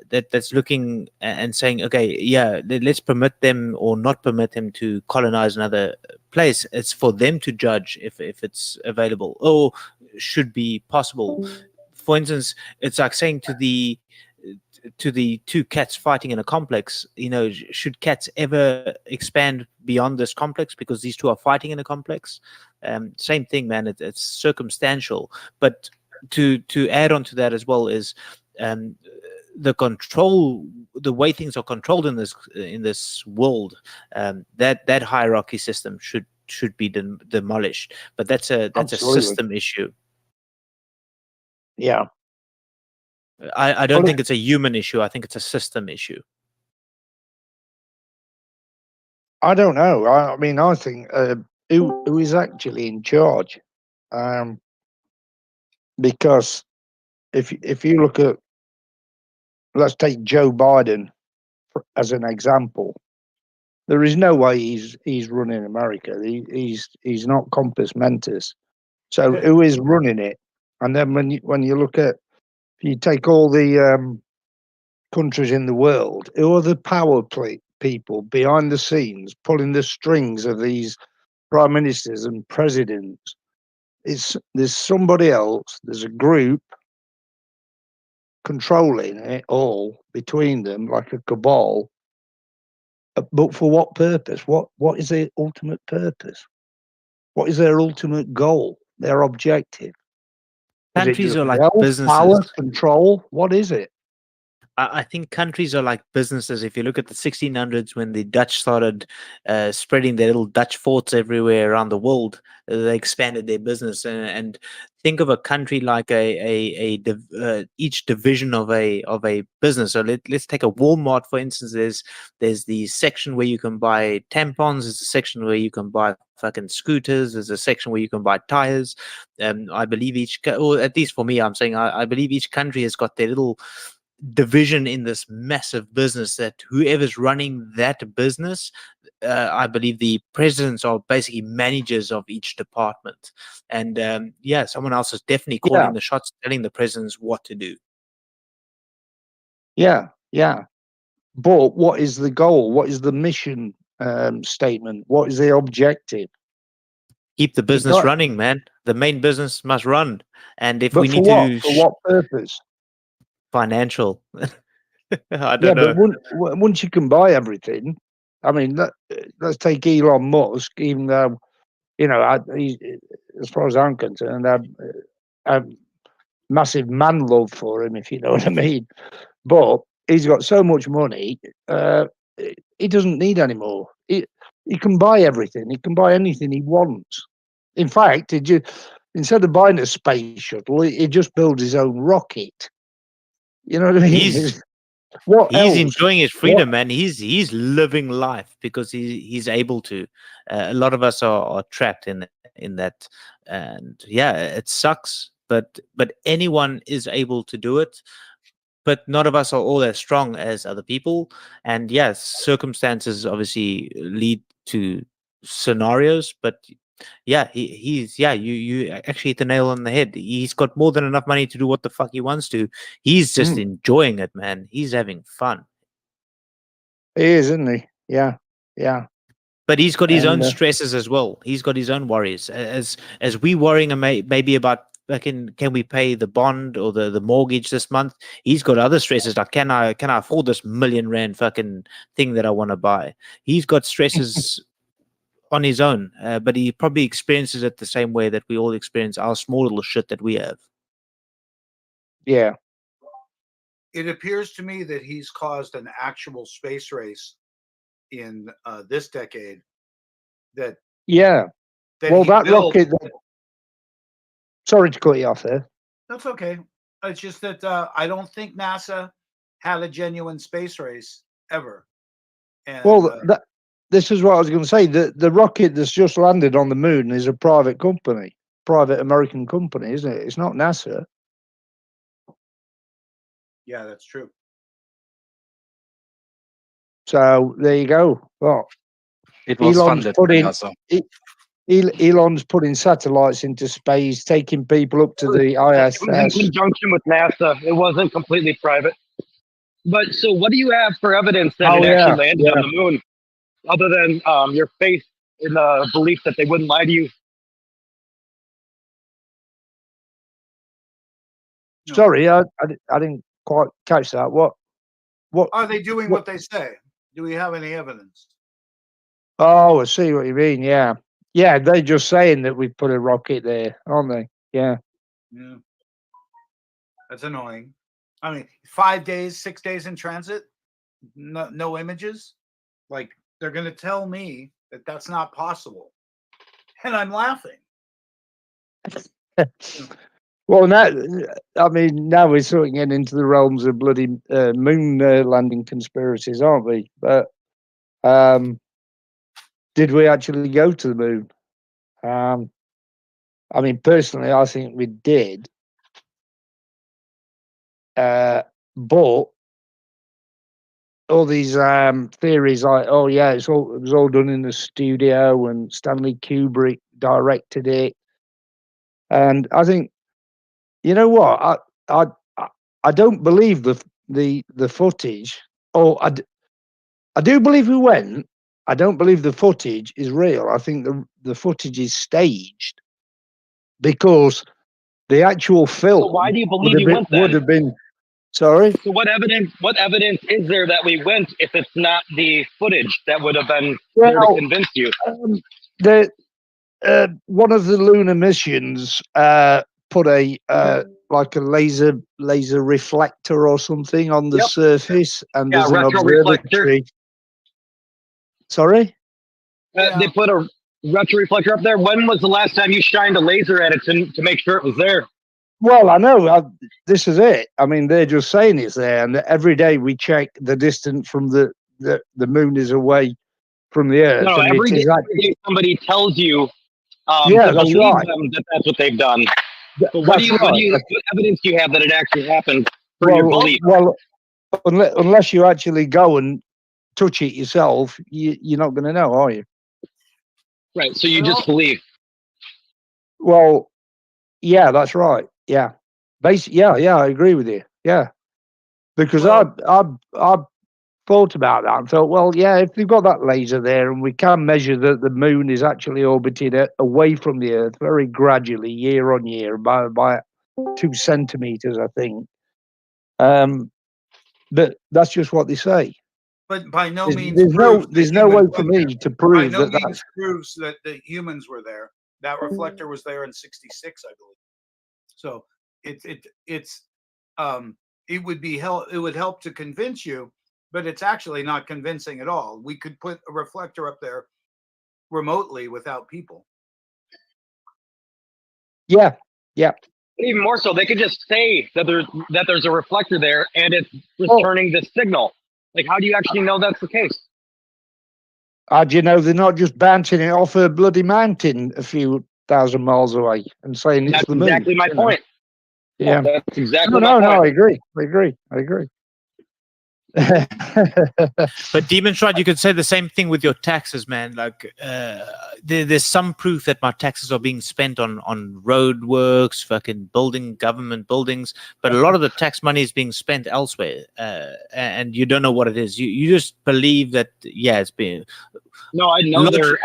that's looking and saying, okay, yeah, let's permit them or not permit them to colonize another place. It's for them to judge if it's available or should be possible. For instance, it's like saying to the two cats fighting in a complex, should cats ever expand beyond this complex because these two are fighting in a complex? Same thing, man. It's circumstantial. But to add on to that as well is the way things are controlled in this world. That hierarchy system should be demolished. But that's a Absolutely. system issue. Yeah. I don't think it's a human issue. I think it's a system issue. I don't know. I mean, I think who is actually in charge? Because if you look at, let's take Joe Biden as an example, there is no way he's running America. He's not compos mentis. So who is running it? And then when you look at, if you take all the countries in the world, who are the power people behind the scenes pulling the strings of these prime ministers and presidents? There's somebody else. There's a group controlling it all between them, like a cabal. But for what purpose? What is their ultimate purpose? What is their ultimate goal? Their objective? Countries are like wealth, businesses. power, control? What is it? I think countries are like businesses. If you look at the 1600s, when the Dutch started spreading their little Dutch forts everywhere around the world, they expanded their business. And think of a country like each division of a business. So let's take a Walmart, for instance. There's the section where you can buy tampons. There's a section where you can buy fucking scooters. There's a section where you can buy tires. I believe or at least for me, I'm saying I believe each country has got their little division in this massive business that whoever's running that business, I believe the presidents are basically managers of each department. And yeah, someone else is definitely calling the shots, telling the presidents what to do. Yeah, yeah. But what is the goal? What is the mission statement? What is the objective? Keep the business running, man. The main business must run. And if But we for need what? to For what purpose? financial, I don't Yeah, know. but once you can buy everything, I mean, let's take Elon Musk. Even though, you know, as far as I'm concerned, I massive man love for him, if you know what I mean. But he's got so much money, he doesn't need any more. He can buy everything. He can buy anything he wants. In fact, instead of buying a space shuttle, he just builds his own rocket. You know what I mean? What He's else? enjoying his freedom, man. He's living life because he's able to. A lot of us are trapped in that, and yeah, it sucks. But anyone is able to do it. But none of us are all as strong as other people. And yes, circumstances obviously lead to scenarios. But yeah, he's you actually hit the nail on the head. He's got more than enough money to do what the fuck he wants to. He's just enjoying it, man. He's having fun. He is, isn't he? Yeah, yeah. But he's got his own stresses as well. He's got his own worries. As we worrying maybe about can we pay the bond or the mortgage this month? He's got other stresses like can I afford this R1,000,000 fucking thing that I want to buy? He's got stresses on his own, but he probably experiences it the same way that we all experience our small little shit that we have. Yeah. It appears to me that he's caused an actual space race in this decade. That well, that rocket. Sorry to cut you off there. That's okay. It's just that I don't think NASA had a genuine space race ever. And, well, this is what I was going to say. The rocket that's just landed on the moon is a private company, private American company, isn't it? It's not NASA. Yeah, that's true. So there you go. Well, it was funded by NASA. Elon's putting satellites into space, taking people up to the ISS. In conjunction with NASA, it wasn't completely private. But so, what do you have for evidence that it actually landed on the moon, other than your faith in the belief that they wouldn't lie to you? Sorry, I didn't quite catch that. What are they doing? What they say? Do we have any evidence? Oh, I see what you mean. Yeah. Yeah, they're just saying that we put a rocket there, aren't they? Yeah. Yeah. That's annoying. I mean, 5 days, 6 days in transit, no images. Like they're going to tell me that that's not possible, and I'm laughing. Well, now, I mean, now we're sort of getting into the realms of bloody moon landing conspiracies, aren't we? But did we actually go to the moon? I mean, personally, I think we did. But all these theories like, oh yeah, it was all done in the studio and Stanley Kubrick directed it. And I think, you know what, I don't believe the footage. Oh, I do believe we went. I don't believe the footage is real. I think the footage is staged because the actual film. So why do you believe you went then? Would have been. Sorry. So what evidence is there that we went if it's not the footage that would have been there to convince you? One of the lunar missions put a like a laser reflector or something on the surface, and there's an observatory. Sorry? They put a retroreflector up there. When was the last time you shined a laser at it to make sure it was there? Well, I know. This is it. I mean, they're just saying it's there, and every day we check the distance from the moon is away from the Earth. No, every day somebody tells you to believe them that that's what they've done. But what evidence do you have that it actually happened for your belief? Well, unless you actually go and touch it yourself, you're not going to know, are you? Right. So you just believe. Well, yeah, that's right. Yeah, yeah, I agree with you. Yeah, because Well- I thought about that and thought, well, yeah, if they've got that laser there and we can measure that the moon is actually orbiting away from the Earth very gradually, year on year, by 2 centimeters, I think. But that's just what they say. But by no There's, means there's no proves there's that no way humans for went there. me to By prove no that means that's proves that the humans were there. That reflector was there in '66, I believe. So it would be it would help to convince you, but it's actually not convincing at all. We could put a reflector up there remotely without people. yeah. Even more so, they could just say that there's a reflector there and it's returning the signal. Like, how do you actually know that's the case? How do you know they're not just bouncing it off a bloody mountain a few thousand miles away and saying it's That's the moon? exactly my point. Yeah. That's exactly No, my point. I agree. But Demon Shroud, you could say the same thing with your taxes, man. Like, there's some proof that my taxes are being spent on road works, fucking building government buildings, but a lot of the tax money is being spent elsewhere, and you don't know what it is. You just believe that, yeah, it's being. No, I know they're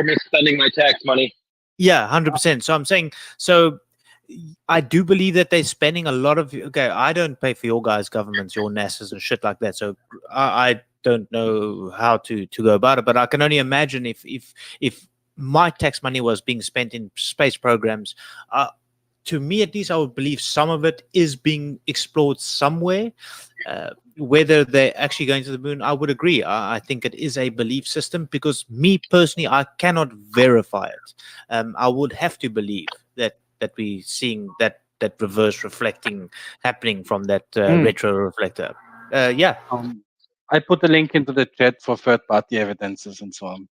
misspending my tax money. Yeah, 100%. So I'm saying, so I do believe that they're spending a lot of. Okay, I don't pay for your guys' governments, your NASA's and shit like that. So I don't know how to go about it. But I can only imagine if my tax money was being spent in space programs. To me, at least, I would believe some of it is being explored somewhere. Whether they're actually going to the moon, I would agree. I think it is a belief system because me personally, I cannot verify it. I would have to believe that we seeing that reverse reflecting happening from that retro reflector. Yeah. I put a link into the chat for third-party evidences and so on.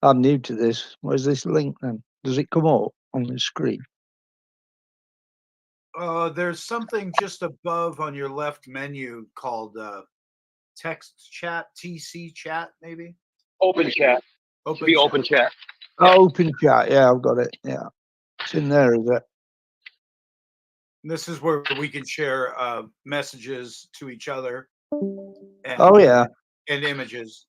I'm new to this. Where's this link then? Does it come up on the screen? There's something just above on your left menu called text chat, TC chat, maybe. Open chat. Open Be chat. open chat. Oh, open chat. Yeah, I've got it. Yeah, it's in there, is it? This is where we can share messages to each other. And, Oh yeah. And images.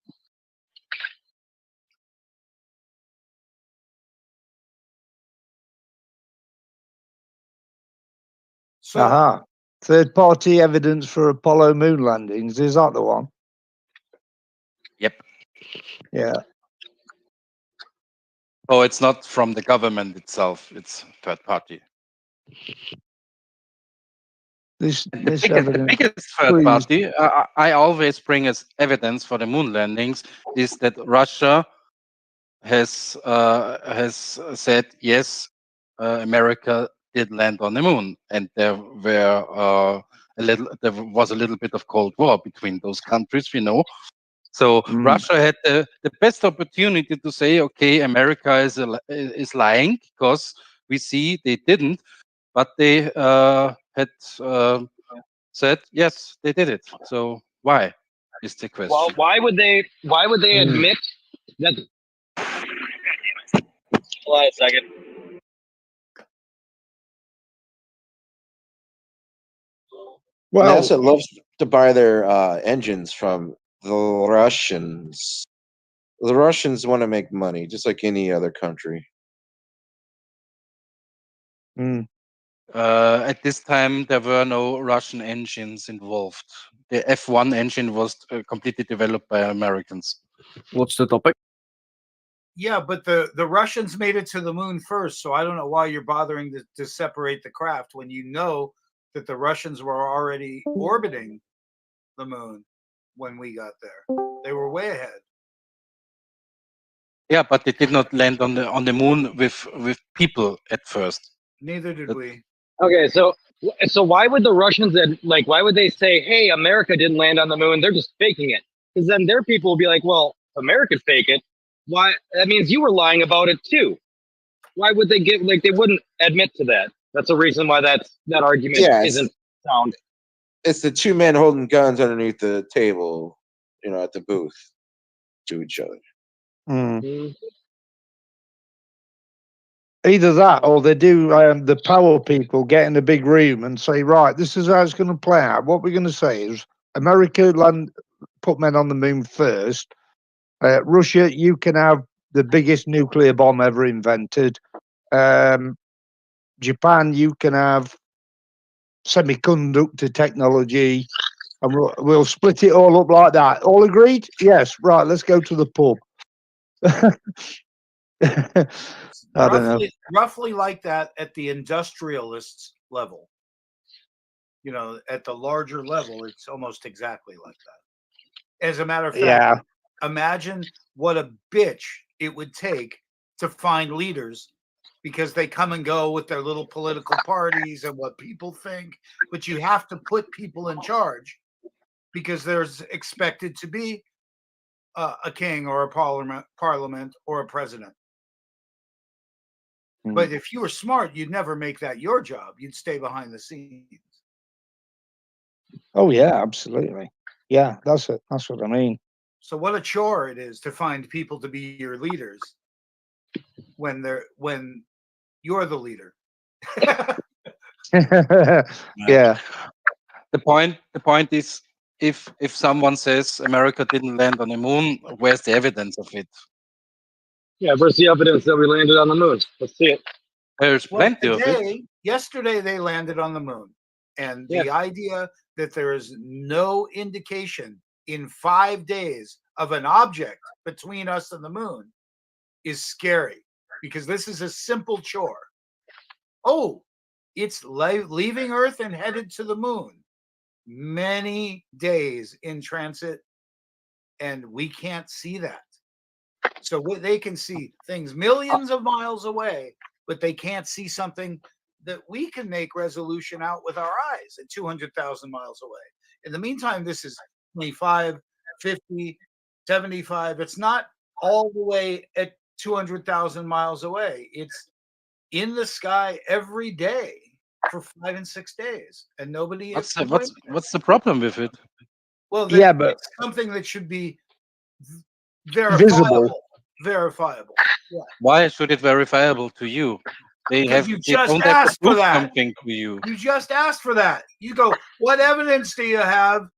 So, Aha. Third-party evidence for Apollo moon landings. Is that the one? Yep. Yeah. Oh, it's not from the government itself. It's third party. This The evidence. biggest third party I always bring as evidence for the moon landings is that Russia has said yes, America did land on the moon, and there was a little bit of Cold War between those countries, we know. So Russia had the best opportunity to say, okay, America is lying because we see they didn't, but they had said yes, they did it. So why is the question? Well, why would they admit that? Hold on a second. Well, NASA loves to buy their engines from the Russians. The Russians want to make money, just like any other country. At this time, there were no Russian engines involved. The F1 engine was completely developed by Americans. What's the topic? yeah, but the Russians made it to the moon first, so I don't know why you're bothering to separate the craft when you know that the Russians were already orbiting the moon when we got there. They were way ahead. Yeah, but they did not land on the moon with people at first. Neither did we. Okay, so why would the Russians why would they say, "Hey, America didn't land on the moon; they're just faking it"? Because then their people will be like, "Well, America fake it. Why? That means you were lying about it too. Why would they they wouldn't admit to that? That's a reason why that argument Yes. isn't sound." it's the two men holding guns underneath the table, at the booth to each other. Mm. Either that, or they do the power people get in a big room and say, right, this is how it's going to play out. What we're going to say is America put men on the moon first. Russia, you can have the biggest nuclear bomb ever invented. Japan, you can have semiconductor technology, and we'll split it all up like that. All agreed? Yes. Right. Let's go to the pub. I don't know. Roughly like that at the industrialists level. At the larger level, it's almost exactly like that. As a matter of fact, imagine what a bitch it would take to find leaders, because they come and go with their little political parties and what people think, but you have to put people in charge because there's expected to be a king or a parliament or a president. But if you were smart, you'd never make that your job. You'd stay behind the scenes. Oh yeah, absolutely. Yeah, that's it. That's what I mean. So what a chore it is to find people to be your leaders when you're the leader. Yeah. The point is, if someone says America didn't land on the moon, where's the evidence of it? Yeah, where's the evidence that we landed on the moon? Let's see it. There's plenty of it. Yesterday they landed on the moon, and the idea that there is no indication in 5 days of an object between us and the moon is scary, because this is a simple chore. Oh, it's leaving Earth and headed to the moon. Many days in transit, and we can't see that. So they can see things millions of miles away, but they can't see something that we can make resolution out with our eyes at 200,000 miles away. In the meantime, this is 25, 50, 75. It's not all the way at 200,000 miles away. It's in the sky every day for 5 and 6 days, and nobody. What's the problem with it? Well, but it's something that should be verifiable. Verifiable. Yeah. Why should it verifiable to you? They don't have to prove something to you. You just asked for that. You go, what evidence do you have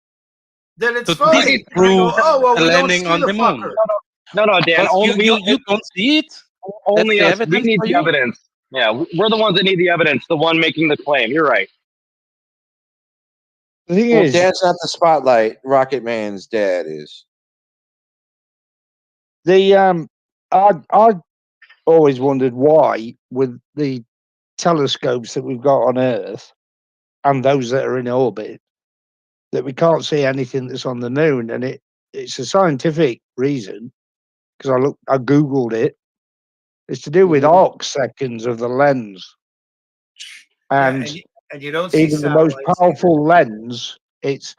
that it's to fake? Prove we landing on the moon. No, Dan. You don't see it. Only us. We need the evidence. Yeah, we're the ones that need the evidence. The one making the claim. You're right. The thing is, Dad's not the spotlight. Rocket Man's dad is. I always wondered why, with the telescopes that we've got on Earth and those that are in orbit, that we can't see anything that's on the moon, and it's a scientific reason, because I googled it. It's to do with arc seconds of the lens, and you don't see even the most powerful lens, its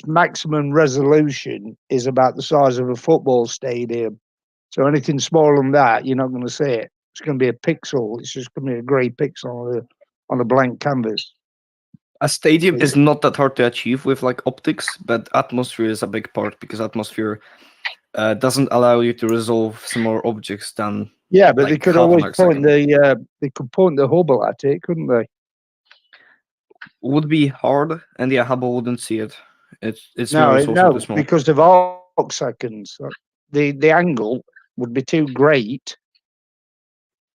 maximum resolution is about the size of a football stadium. So anything smaller than that, you're not going to see it. It's going to be a pixel. It's just going to be a grey pixel on a blank canvas. A stadium is not that hard to achieve with like optics, but atmosphere is a big part, because atmosphere doesn't allow you to resolve some more objects than. Yeah, but like they could always point they could point the Hubble at it, couldn't they? Would be hard, and yeah, Hubble wouldn't see it. It's no, very too small. Because of arc seconds. The angle would be too great.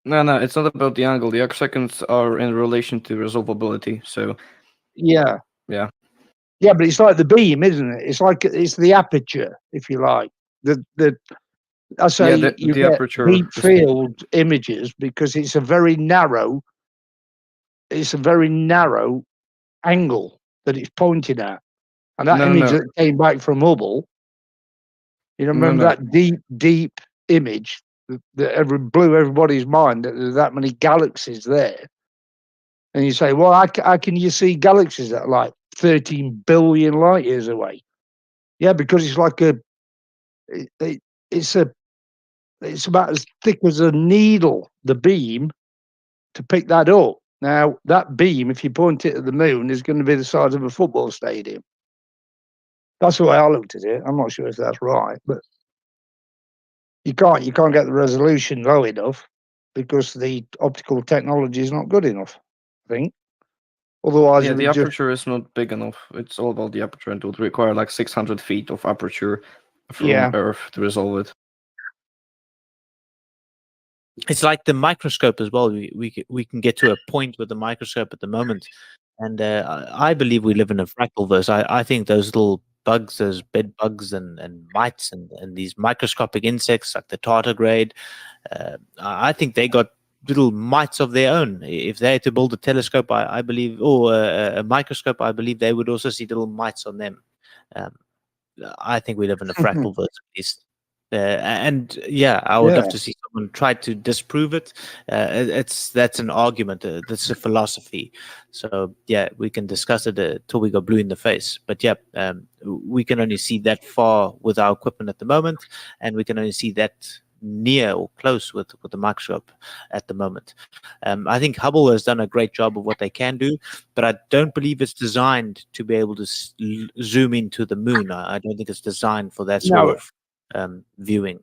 No, it's not about the angle. The arc seconds are in relation to resolvability. So yeah, but it's like the beam, isn't it? It's the aperture, if you like. I say you get aperture, deep field images because it's a very narrow angle that it's pointing at, and that image that came back from Hubble. You remember that deep image that blew everybody's mind, that there's that many galaxies there. And you say, well, how can you see galaxies that are like 13 billion light years away? Yeah, because it's like it's about as thick as a needle, the beam, to pick that up. Now, that beam, if you point it at the moon, is going to be the size of a football stadium. That's the way I looked at it. I'm not sure if that's right, but you can't get the resolution low enough because the optical technology is not good enough, I think. Otherwise, Yeah, it the would just aperture is not big enough. It's all about the aperture, and it would require like 600 feet of aperture from Yeah. Earth to resolve it. It's like the microscope as well. We can get to a point with the microscope at the moment, and I believe we live in a fractal verse. I think those little bugs, those bed bugs and mites and these microscopic insects like the tardigrade, I think they got little mites of their own. If they had to build a telescope, I believe, or a microscope, I believe they would also see little mites on them. I think we live in a fractal verse at least. And yeah, I would love Yeah. to see someone try to disprove it. That's an argument. That's a philosophy. So yeah, we can discuss it till we go blue in the face. But yeah, we can only see that far with our equipment at the moment, and we can only see that near or close with the microscope at the moment. I think Hubble has done a great job of what they can do, but I don't believe it's designed to be able to zoom into the moon. I don't think it's designed for that sort No. of viewing.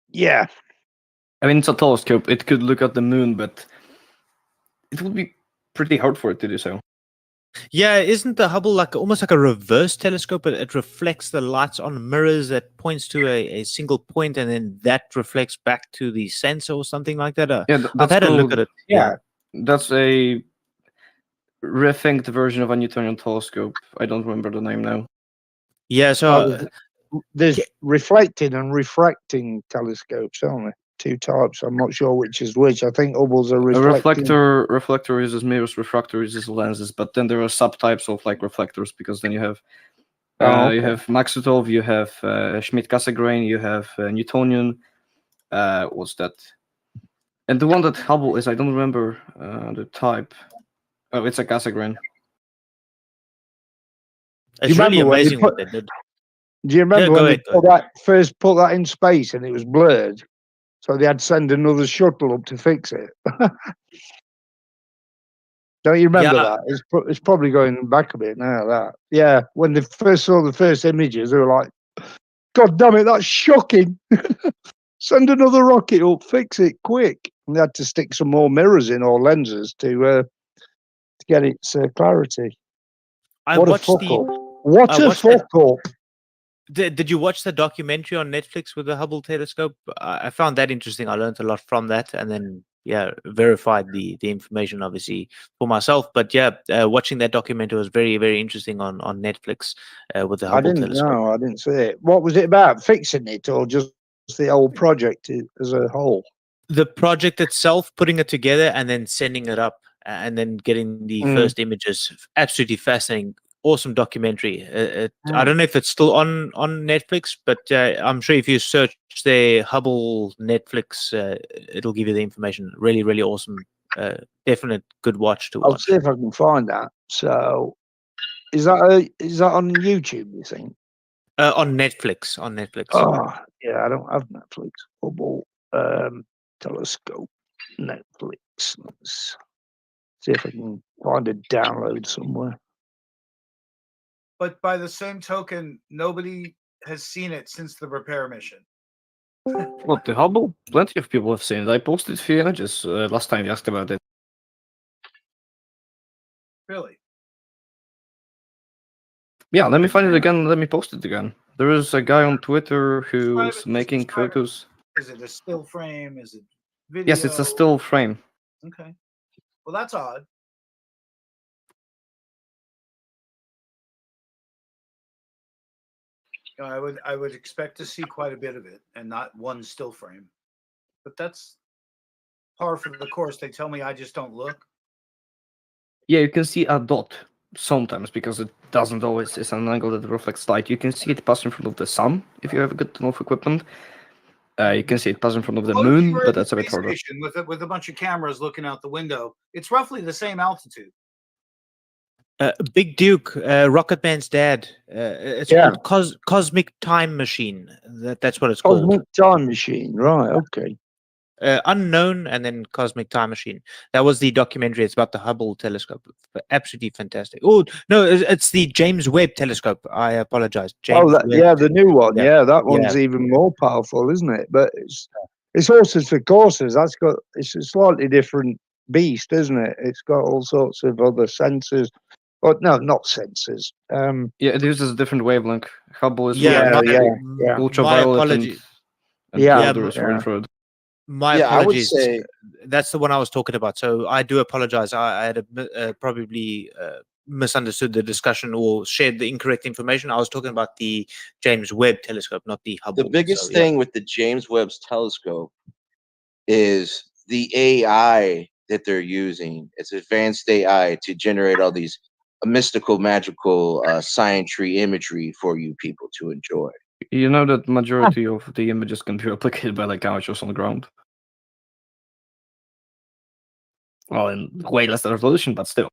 Yeah. I mean, it's a telescope. It could look at the moon, but it would be pretty hard for it to do so. Yeah, isn't the Hubble like almost like a reverse telescope? It reflects the lights on mirrors that points to a single point, and then that reflects back to the sensor or something like that. Yeah, I've that's had a look called. at it. Yeah, that's a rethinked version of a Newtonian telescope. I don't remember the name now. Yeah. So there's reflecting and refracting telescopes, aren't there? Two types. I'm not sure which is which. I think Hubble's a A reflecting. reflector uses mirrors, refractor uses lenses, but then there are subtypes of like reflectors, because then you have you have Maxutov, you have Schmidt-Cassegrain, you have Newtonian. What's that? And the one that Hubble is, I don't remember the type. Oh, it's a Cassegrain. it's really amazing what they did. Do you remember go when ahead, they first put that in space and it was blurred? So they had to send another shuttle up to fix it. Don't you remember that? It's probably going back a bit now. That yeah, when they first saw the first images, they were like, "God damn it, that's shocking! Send another rocket up, fix it quick." And they had to stick some more mirrors in or lenses to get its clarity. What a fuck up! What a fuck up! Did you watch the documentary on Netflix with the Hubble telescope? I found that interesting. I learned a lot from that, and then verified the information obviously for myself. But watching that documentary was very, very interesting on Netflix with the Hubble telescope. No, I didn't see it. What was it about? Fixing it or just the whole project as a whole? The project itself, putting it together and then sending it up and then getting the first images. Absolutely fascinating. Awesome documentary. I don't know if it's still on Netflix, but I'm sure if you search the Hubble Netflix, it'll give you the information. Really, really awesome. Definite good watch to watch. I'll see if I can find that. So, is that on YouTube? You think? On Netflix. On Netflix. Oh, yeah. I don't have Netflix. Hubble telescope Netflix. Let's see if I can find a download somewhere. But by the same token, nobody has seen it since the repair mission. What, the Hubble? Plenty of people have seen it. I posted a few images last time you asked about it. Really? Yeah, let me find it again. Let me post it again. There is a guy on Twitter who's making photos. Is it a still frame? Is it video? Yes, it's a still frame. Okay. Well, that's odd. I would expect to see quite a bit of it and not one still frame. But that's par for the course. They tell me I just don't look. Yeah, you can see a dot sometimes because it doesn't always is an angle that reflects light. You can see it pass in front of the sun if you have good enough equipment. You can see it pass in front of the moon, but that's a bit harder. With a bunch of cameras looking out the window, it's roughly the same altitude. Big Duke, Rocketman's dad. It's called Cosmic Time Machine. That's what it's called. Cosmic Time Machine, right? Okay. Unknown, and then Cosmic Time Machine. That was the documentary. It's about the Hubble telescope. Absolutely fantastic. Oh no, it's the James Webb telescope. I apologize. James Webb. Yeah, the new one. Yeah. Yeah, that one's even more powerful, isn't it? But it's horses for courses. It's a slightly different beast, isn't it? It's got all sorts of other sensors. But no, not sensors. Yeah, it uses a different wavelength. Hubble is Yeah, for ultraviolet, and the other is for infrared. My Yeah, I would apologies. say- That's the one I was talking about. So I do apologize. I had probably misunderstood the discussion or shared the incorrect information. I was talking about the James Webb telescope, not the Hubble. The biggest thing with the James Webb's telescope is the AI that they're using. It's advanced AI to generate all these mystical, magical science tree imagery for you people to enjoy. You know that majority of the images can be replicated by like amateurs on the ground. Well, in way less resolution, but still.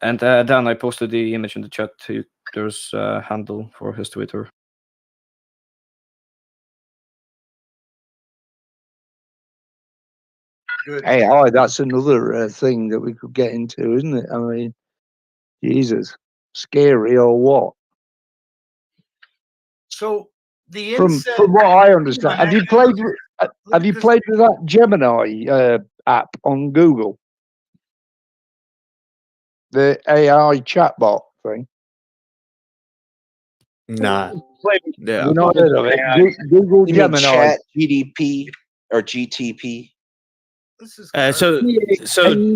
And Dan, I posted the image in the chat. There's a handle for his Twitter. Good. AI, that's another thing that we could get into, isn't it? I mean, Jesus, scary or what? So the From inset, what I understand, have you played with that Gemini app on Google? The AI chatbot thing. No. Yeah. You not heard of it? Google You mean Gemini. Chat GDP or GTP? So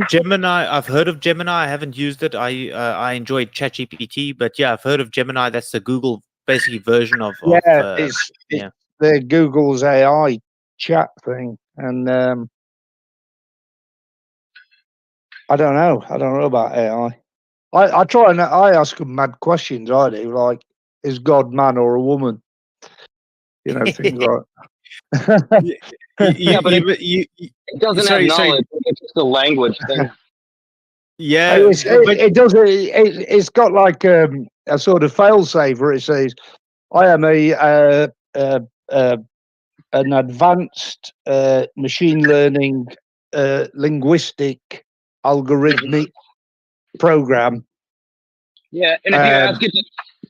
Gemini, I've heard of Gemini. I haven't used it. I enjoyed ChatGPT, but yeah, I've heard of Gemini. That's the Google basically version of It's the Google's AI chat thing, and I don't know about AI. I try and I ask them mad questions. I do, like, is God man or a woman? You know, things like. Yeah, but it doesn't have knowledge. It's just a language thing. Yeah, it does. It's got like a sort of fail-safe where it says, "I am an advanced machine learning linguistic algorithmic program." Yeah, and if you ask it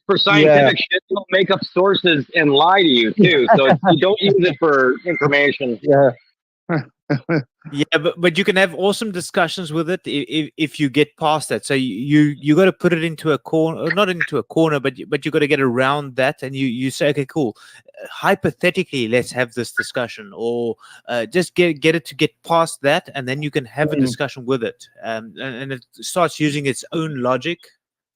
for scientific shit, it'll make up sources and lie to you too. So you don't use it for information. Yeah. Yeah, but you can have awesome discussions with it if you get past that. So you got to put it into a corner, or not into a corner, but you got to get around that, and you say, okay, cool. Hypothetically, let's have this discussion, or just get it to get past that, and then you can have a discussion with it, and it starts using its own logic.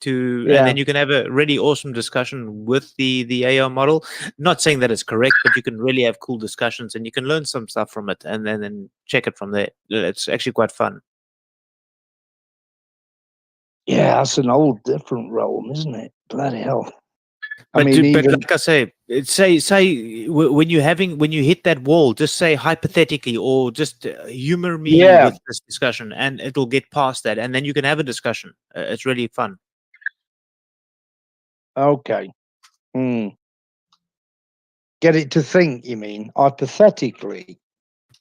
And then you can have a really awesome discussion with the AI model. Not saying that it's correct, but you can really have cool discussions, and you can learn some stuff from it, and then check it from there. It's actually quite fun. Yeah, that's an old different realm, isn't it? Bloody hell. But like I say when you hit that wall, just say hypothetically, or just humor me with this discussion, and it'll get past that, and then you can have a discussion. It's really fun. Okay. Get it to think, you mean, hypothetically.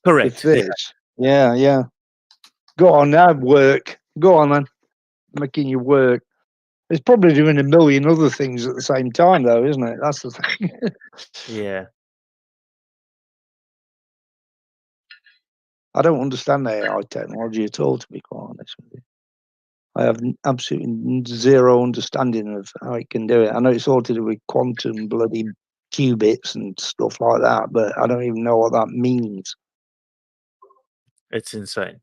Correct. If this. Yeah. Go on now, work. Go on, then. Making you work. It's probably doing a million other things at the same time, though, isn't it? That's the thing. Yeah. I don't understand AI technology at all, to be quite honest with you. I have absolutely zero understanding of how it can do it. I know it's all to do with quantum bloody qubits and stuff like that, but I don't even know what that means. It's insane.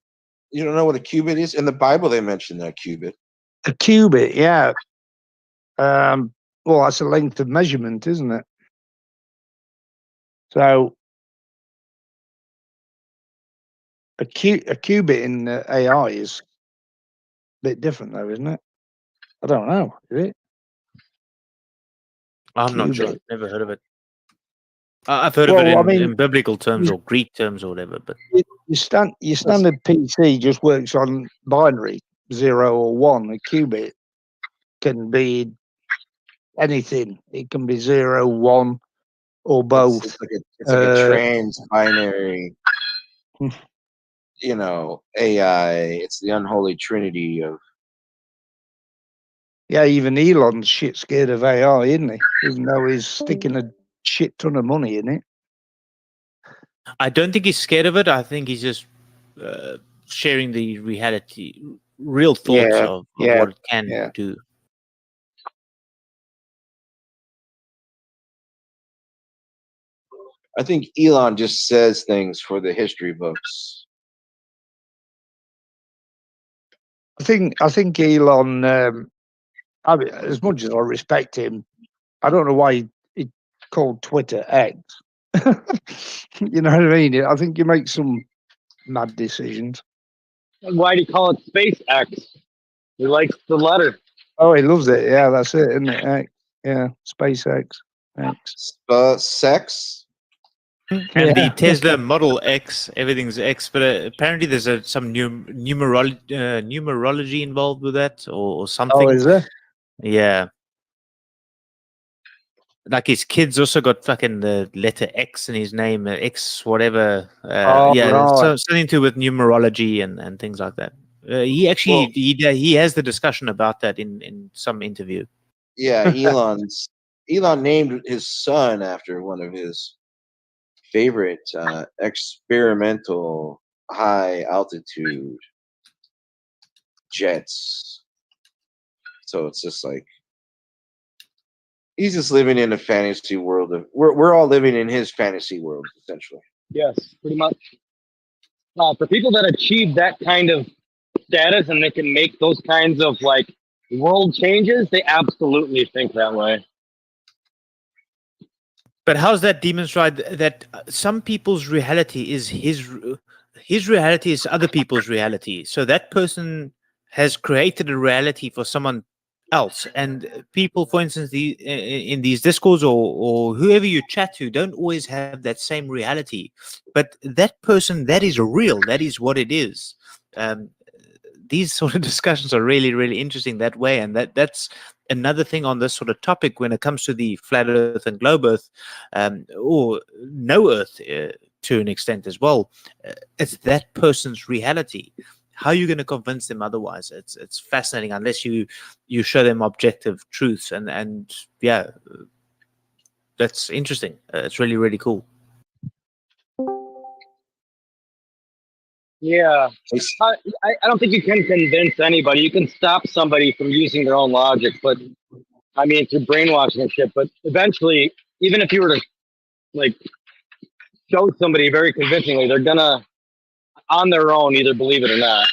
You don't know what a qubit is? In the Bible, they mention that qubit. A qubit, yeah. Well, that's a length of measurement, isn't it? So a qubit in AI is a bit different, though, isn't it? I don't know. Is it? I'm not sure. Never heard of it. I've heard of it in biblical terms or Greek terms or whatever. But your standard PC just works on binary, 0 or 1. A qubit can be anything. It can be 0, 1, or both. It's like a trans binary. you know, AI. It's the unholy trinity of. Yeah, even Elon's shit scared of AI, isn't he? Even though he's sticking a shit ton of money in it. I don't think he's scared of it. I think he's just sharing the reality, real thoughts Yeah, of yeah, what it can yeah. do. I think Elon just says things for the history books. I think Elon. I mean, as much as I respect him, I don't know why he called Twitter X. You know what I mean? I think he makes some mad decisions. Why do you call it SpaceX? He likes the letter. Oh, he loves it. Yeah, that's it, isn't it? X. Yeah, SpaceX. X. Sex. And the Yeah. Tesla Model X, everything's X, but apparently there's some numerology involved with that, or Oh, something. is there? Yeah. Like his kids also got fucking the letter X in his name, X whatever. Oh, Yeah, right. so something to do with numerology and things like that. He actually Well, he has the discussion about that in some interview. yeah, Elon named his son after one of his favorite experimental high altitude jets. So it's just like he's just living in a fantasy world of we're all living in his fantasy world essentially. Yes, pretty much. For people that achieve that kind of status and they can make those kinds of like world changes, they absolutely think that way. But how's that demonstrate that some people's reality is his reality is other people's reality? So that person has created a reality for someone else, and people, for instance, in these discords or whoever you chat to, don't always have that same reality. But that person, that is real. That is what it is. Um, these sort of discussions are really, really interesting that way, and that's another thing on this sort of topic when it comes to the flat Earth and globe Earth, or no Earth to an extent as well. It's that person's reality. How are you going to convince them otherwise? It's fascinating unless you show them objective truths, and yeah, that's interesting. It's really, really cool. Yeah. I don't think you can convince anybody. You can stop somebody from using their own logic, but I mean, through brainwashing and shit. But eventually, even if you were to like show somebody very convincingly, they're gonna, on their own, either believe it or not.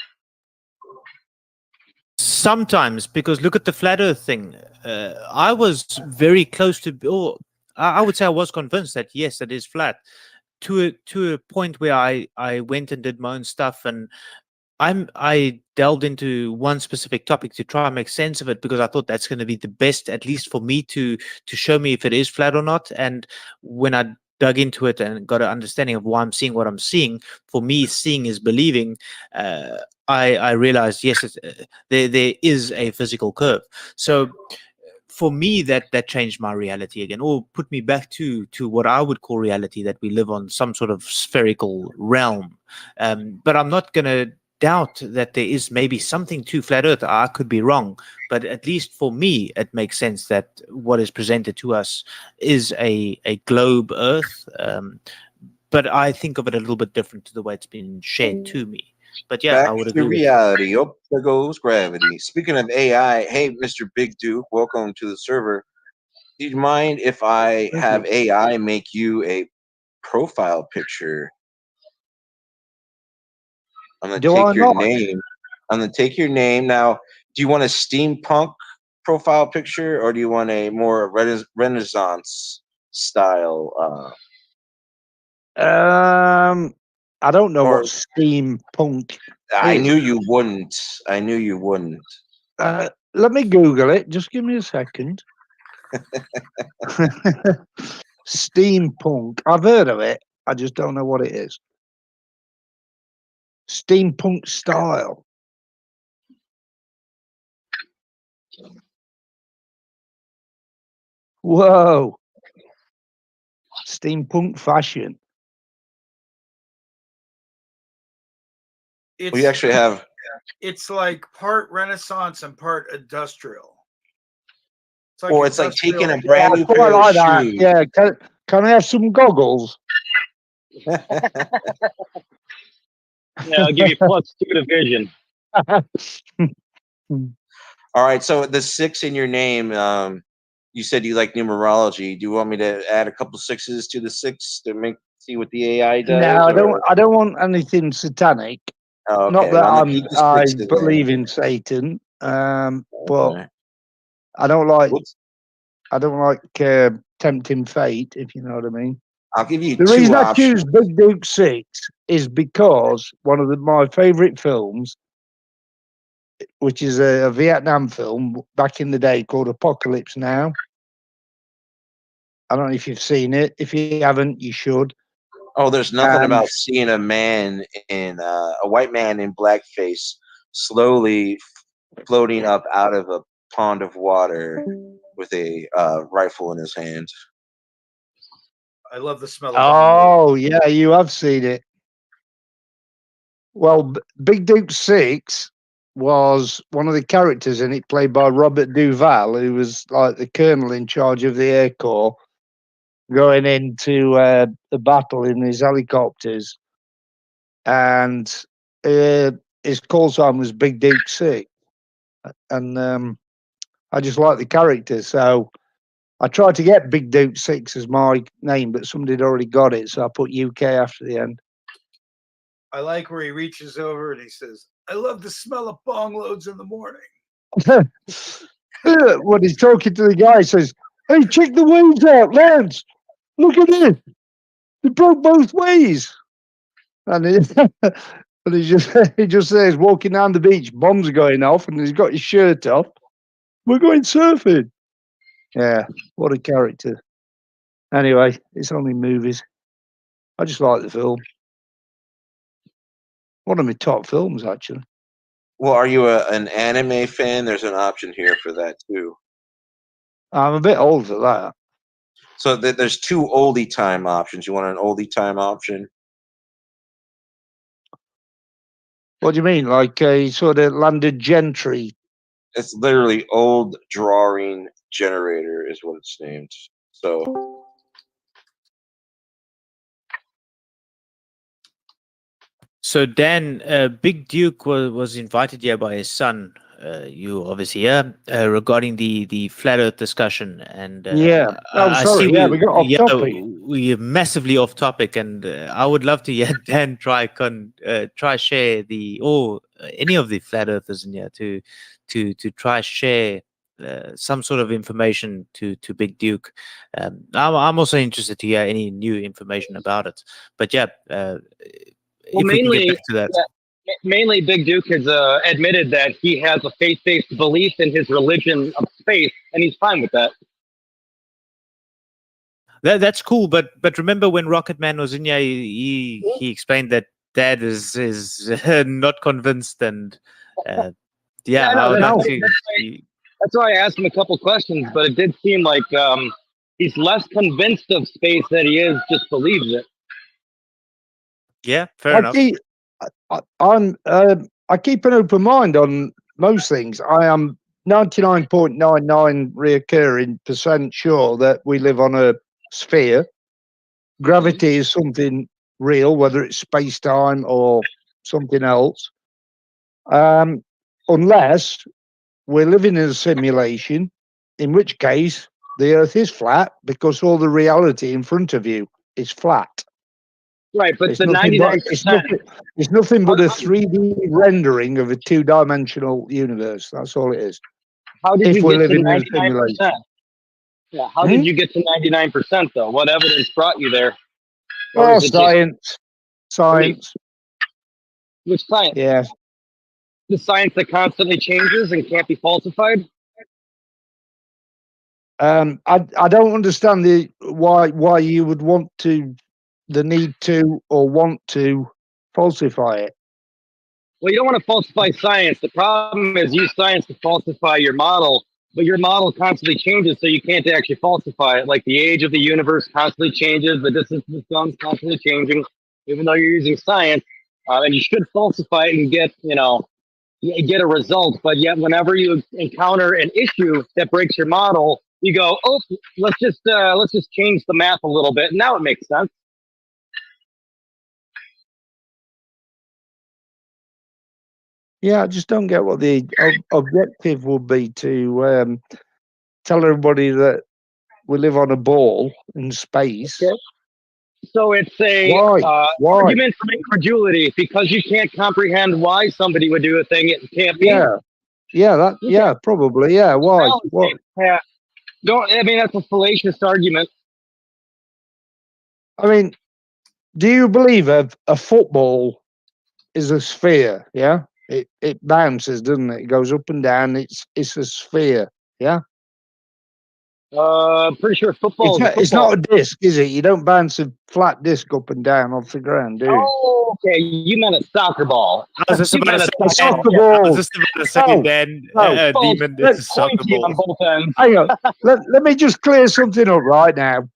Sometimes, because look at the flat Earth thing. I was very close to, or I would say I was convinced that yes, it is flat. To a point where I went and did my own stuff, and I delved into one specific topic to try and make sense of it because I thought that's going to be the best, at least for me to show me if it is flat or not. And when I dug into it and got an understanding of why I'm seeing what I'm seeing, for me, seeing is believing. I realized yes, there is a physical curve. So for me, that changed my reality again, or put me back to what I would call reality, that we live on some sort of spherical realm. But I'm not going to doubt that there is maybe something to flat Earth. I could be wrong, but at least for me, it makes sense that what is presented to us is a globe Earth. But I think of it a little bit different to the way it's been shared to me. But yeah, I Back would to agree with you. reality. Oh, there goes gravity. Speaking of AI, hey, Mr. Big Duke, welcome to the server. Do you mind if I have AI make you a profile picture? I'm gonna Do I take your not? name. I'm gonna take your name. Now, do you want a steampunk profile picture or do you want a more Renaissance style? I don't know Or what steampunk I is. knew you wouldn't. I knew you wouldn't. Let me Google it. Just give me a second. Steampunk. I've heard of it. I just don't know what it is. Steampunk style. Whoa. Steampunk fashion. It's We actually have. it's like part Renaissance and part industrial. Or it's like taking a industrial- brand new I quite pair of like that. shoes. Yeah, can I have some goggles? Yeah, I'll give you +2 to vision. All right, so the 6 in your name, you said you like numerology. Do you want me to add a couple 6s to the 6 to see what the AI does? No, I don't. or- I don't want anything satanic. Oh, Not okay, that well, I'm gonna keep the I 6 in there. believe in Satan, but Okay. I don't like. Whoops. I don't like tempting fate, if you know what I mean. I'll give you The 2 reason I options. choose Big Duke 6 is because one of my favorite films, which is a Vietnam film back in the day called Apocalypse Now. I don't know if you've seen it. If you haven't, you should. Oh, there's nothing And- about seeing a man in a white man in blackface slowly floating up out of a pond of water with a rifle in his hand. I love the smell of Oh, yeah, you have seen it. Well, Big Duke 6 was one of the characters in it, played by Robert Duvall, who was like the colonel in charge of the Air Corps, going into the battle in his helicopters. And his call sign was Big Duke 6. And I just like the character. So I tried to get Big Duke 6 as my name, but somebody had already got it. So I put UK after the end. I like where he reaches over and he says, "I love the smell of bong loads in the morning." When he's talking to the guy, he says, "Hey, check the waves out, lads. Look at this. They broke both ways." And he just says, walking down the beach, bombs are going off, and he's got his shirt off. "We're going surfing." Yeah, what a character. Anyway, it's only movies. I just like the film. One of my top films, actually. Well, are you an anime fan? There's an option here for that too. I'm a bit old for that. So there's 2 oldie time options. You want an oldie time option? What do you mean? Like a sort of landed gentry? It's literally old drawing generator is what it's named. So So Dan, Big Duke was invited here by his son. You obviously here regarding the flat Earth discussion, and Yeah. Oh, I sorry. see Yeah, we got off topic. we're massively off topic, and I would love to hear Dan try share any of the flat earthers in here to try share some sort of information to Big Duke. I'm also interested to hear any new information about it. But yeah. Well, if we can get mainly, back to that. mainly Big Duke has admitted that he has a faith-based belief in his religion of space, and he's fine with that. That's cool, but remember when Rocket Man was in here, he explained that Dad is not convinced, and Yeah, I know, I would that's like why- to. That's why I asked him a couple questions, but it did seem like he's less convinced of space than he is just believes it. Yeah, fair enough. I keep an open mind on most things. I am 99.99 reoccurring % sure that we live on a sphere. Gravity is something real, whether it's space time or something else. Unless we're living in a simulation, in which case the Earth is flat because all the reality in front of you is flat. Right, but It's the nothing 99%. it's nothing but a 3D rendering of a 2-dimensional universe. That's all it is. How did If you we're get to living in a 99%? simulation. Yeah, how did you get to 99% though? What evidence brought you there? Or Oh, is it just science. which science? Yeah. The science that constantly changes and can't be falsified? I don't understand why you would want to, the need to or want to falsify it. Well, you don't want to falsify science. The problem is use science to falsify your model, but your model constantly changes, so you can't actually falsify it. Like the age of the universe constantly changes, the distance of the sun's constantly changing. Even though you're using science, and you should falsify it and get get a result. But yet, whenever you encounter an issue that breaks your model, you go, "Oh, let's just change the math a little bit." Now it makes sense. Yeah, I just don't get what the objective would be to tell everybody that we live on a ball in space. Okay. So it's a Why? argument from incredulity because you can't comprehend why somebody would do a thing it can't be. Yeah, probably. Yeah, why? What? Yeah. I mean, that's a fallacious argument. I mean, do you believe a football is a sphere? Yeah, it bounces, doesn't it? It goes up and down. It's a sphere. Yeah. I'm pretty sure football It's not a disc, is it? You don't bounce a flat disc up and down off the ground, do you? Oh, okay. You meant a soccer ball. I was just You about meant to say, A soccer I ball. was just about to say, Dan, Demon, it's a soccer Pointy on ball. both ends. Hang on. Let me just clear something up right now.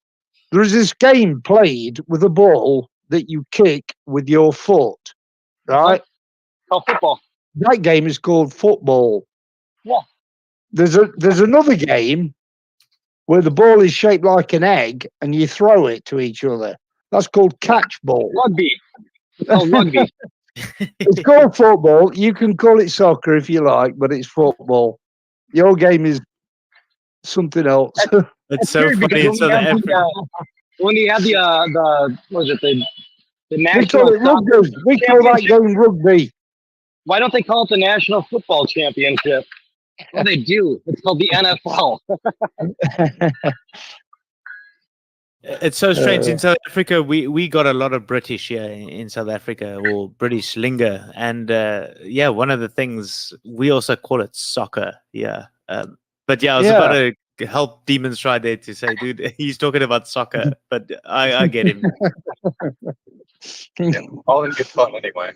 There is this game played with a ball that you kick with your foot, right? Called football. That game is called football. Yeah. There's another game where the ball is shaped like an egg and you throw it to each other. That's called catch ball. Rugby. It's called rugby. It's called football. You can call it soccer if you like, but it's football. Your game is something else. It's so funny in South Africa. When you have the what was it the We national call it rugby. We call that game rugby. Why don't they call it the National Football Championship? Well, they do. It's called the NFL. It's so strange in South Africa. We got a lot of British here in South Africa, or British lingo, and yeah, one of the things we also call it soccer. Yeah, but yeah, I was about to help Demons try there to say, dude, he's talking about soccer, but I get him. Yeah, all in good fun anyway.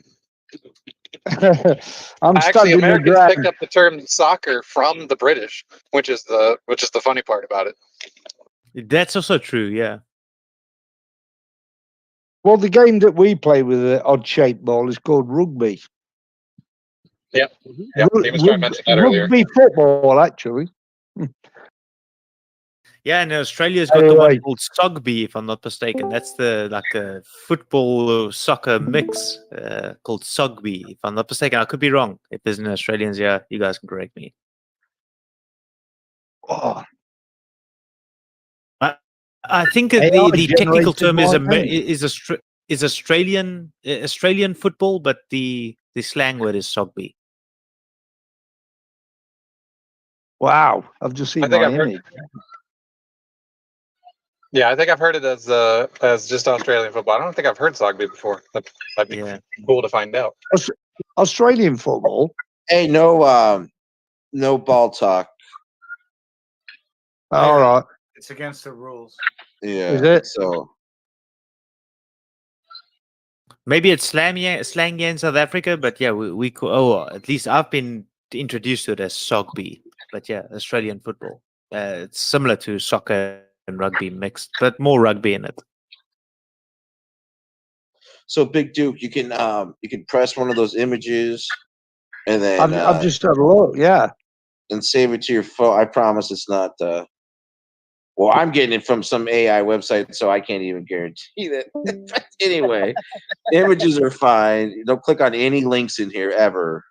I'm Actually, stuck in the Americans ground. picked up the term soccer from the British, which is the funny part about it. That's also true. Yeah. Well, the game that we play with the odd-shaped ball is called rugby. Yep. Yep. Demons tried to mention that earlier. Rugby football, actually. Yeah, and Australia's got the one called Sogby, if I'm not mistaken. That's the a football or soccer mix called Sogby, if I'm not mistaken. I could be wrong. If there's any Australians, yeah, you guys can correct me. Oh. I think the technical term is Australian football, but the slang word is Sogby. Wow, I've just seen my image. Yeah, I think I've heard it as just Australian football. I don't think I've heard Sogby before. That'd be cool to find out. Australian football. Hey, no ball talk. All right. It's against the rules. Yeah. Is it? So maybe it's slang in South Africa, but yeah, we at least I've been introduced to it as Sogby. But yeah, Australian football. It's similar to soccer and rugby mixed, but more rugby in it. So Big Duke, you can press one of those images, and then I've just had a look, yeah, and save it to your phone. I promise it's not. Well, I'm getting it from some AI website, so I can't even guarantee that. But anyway, images are fine. Don't click on any links in here ever,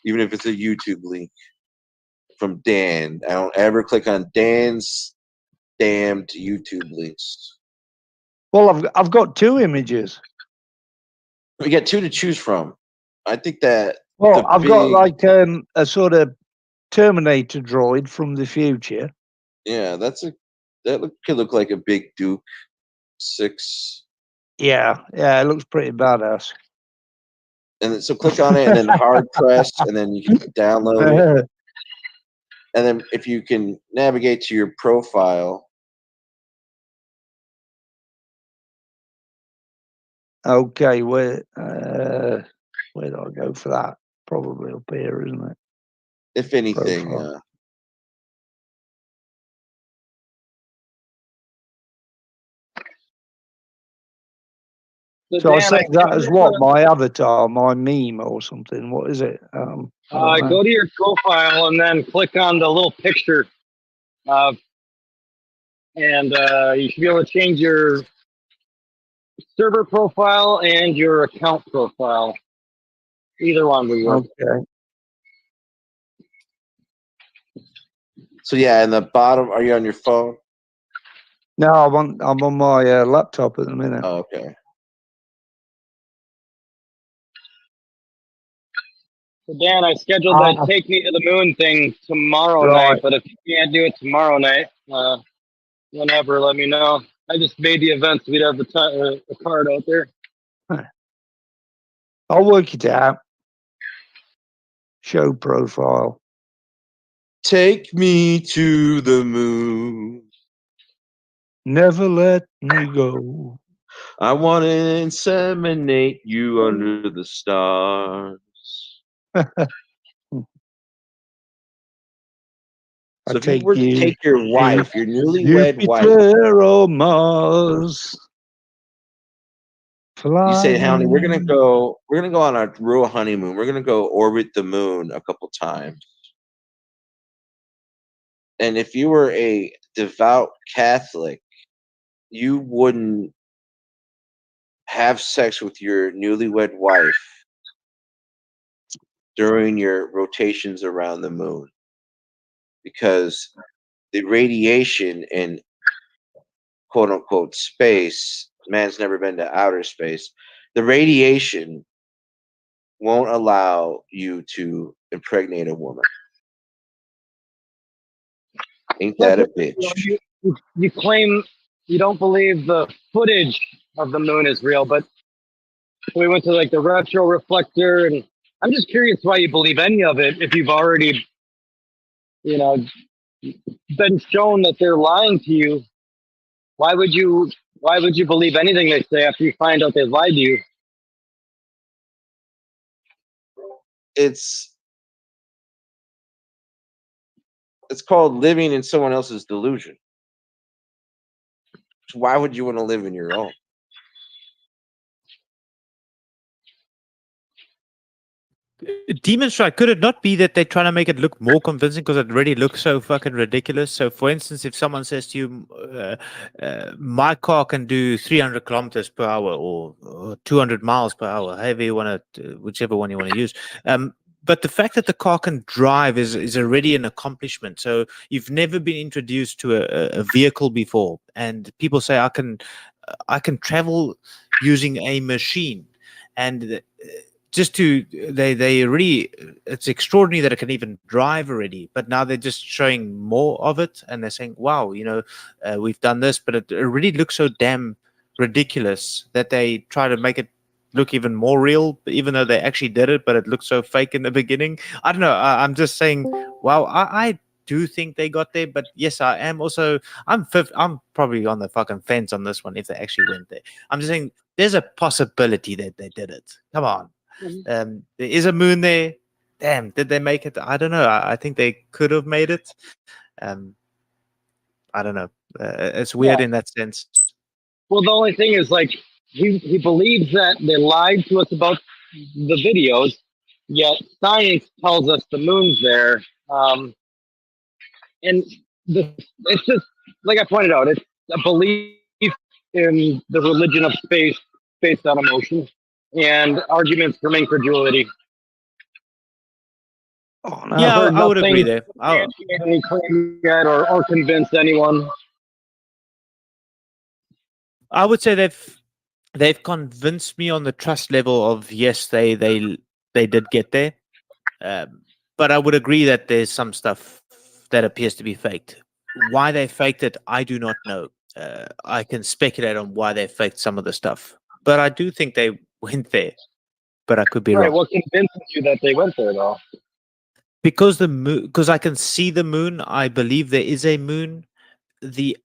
even if it's a YouTube link from Dan. I don't ever click on Dan's damned YouTube links. Well, I've got two images. We got two to choose from. I think that. Well, I've got like a sort of Terminator droid from the future. Yeah, could look like a Big Duke 6. Yeah, it looks pretty badass. And then, so click on it and then hard press, and then you can download it. And then if you can navigate to your profile. Okay, where do I go for that? Probably up here, isn't it? If anything, So I Dan, say that as what? scheduled My avatar, my meme or something. What is it? I don't know. go to your profile and then click on the little picture. And you should be able to change your server profile and your account profile. Either one would work. Okay. So yeah, in the bottom, are you on your phone? No, I'm on my laptop at the minute. Oh, okay. So Dan, I scheduled that Take Me to the Moon thing tomorrow night, but if you can't do it tomorrow night, whenever, let me know. I just made the event so we'd have the card out there. I'll work it out. Show profile. Take me to the moon. Never let me go. I want to inseminate you under the stars. So if you were to take your wife, your newlywed wife, Jupiter or Mars. you say, honey, we're gonna go on our real honeymoon. We're gonna go orbit the moon a couple times. And if you were a devout Catholic, you wouldn't have sex with your newlywed wife during your rotations around the moon, because the radiation in quote unquote space, man's never been to outer space, the radiation won't allow you to impregnate a woman. Ain't that a bitch? You claim you don't believe the footage of the moon is real, but we went to like the retro reflector, and I'm just curious why you believe any of it if you've already, been shown that they're lying to you. Why would you believe anything they say after you find out they lied to you? It's called living in someone else's delusion. So why would you want to live in your own? Demon Strike, could it not be that they're trying to make it look more convincing because it already looks so fucking ridiculous? So, for instance, if someone says to you, my car can do 300 kilometers per hour or 200 miles per hour, however you want to, whichever one you want to use. But the fact that the car can drive is already an accomplishment. So you've never been introduced to a vehicle before, and people say, I can travel using a machine. And they really, it's extraordinary that it can even drive already, but now they're just showing more of it, and they're saying, wow, we've done this, but it really looks so damn ridiculous that they try to make it look even more real, even though they actually did it, but it looked so fake in the beginning. I don't know. I'm just saying, wow, I do think they got there, but yes, I am also, I'm probably on the fucking fence on this one if they actually went there. I'm just saying there's a possibility that they did it. Come on. There is a moon there. Damn, did they make it? I don't know. I think they could have made it. I don't know. It's weird in that sense. Well, the only thing is, like, he believes that they lied to us about the videos, yet science tells us the moon's there. And it's just, like I pointed out, it's a belief in the religion of space based on emotion and arguments from incredulity. Oh, no. Yeah, I would agree there. Any claim yet or convince anyone. I would say they've convinced me on the trust level of yes, they did get there, but I would agree that there's some stuff that appears to be faked. Why they faked it, I do not know. I can speculate on why they faked some of the stuff, but I do think they went there. But I could be wrong. What convinces you that they went there, though? Because because I can see the moon. I believe there is a moon. The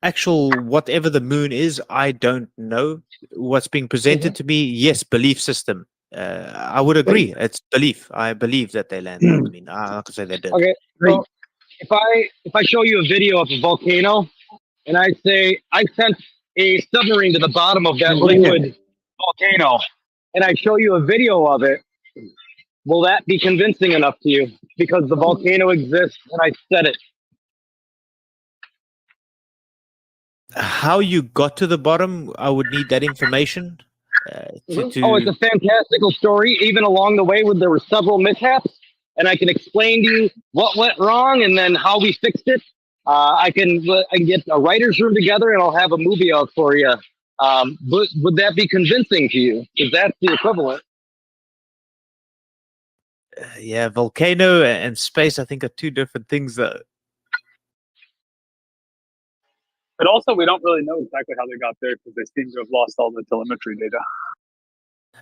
actual whatever the moon is, I don't know. What's being presented to me, yes, belief system. I would agree. It's belief. I believe that they landed on the moon. I could say they did. Okay, so if I show you a video of a volcano and I say I sense a submarine to the bottom of that Oh, yeah. liquid volcano, and I show you a video of it, will that be convincing enough to you? Because the volcano exists and I said it. How you got to the bottom, I would need that information. Oh, it's a fantastical story. Even along the way, there were several mishaps, and I can explain to you what went wrong and then how we fixed it. I can get a writer's room together, and I'll have a movie out for you. But would that be convincing to you? Because that's the equivalent. Yeah, volcano and space, I think, are two different things. That But also, we don't really know exactly how they got there because they seem to have lost all the telemetry data.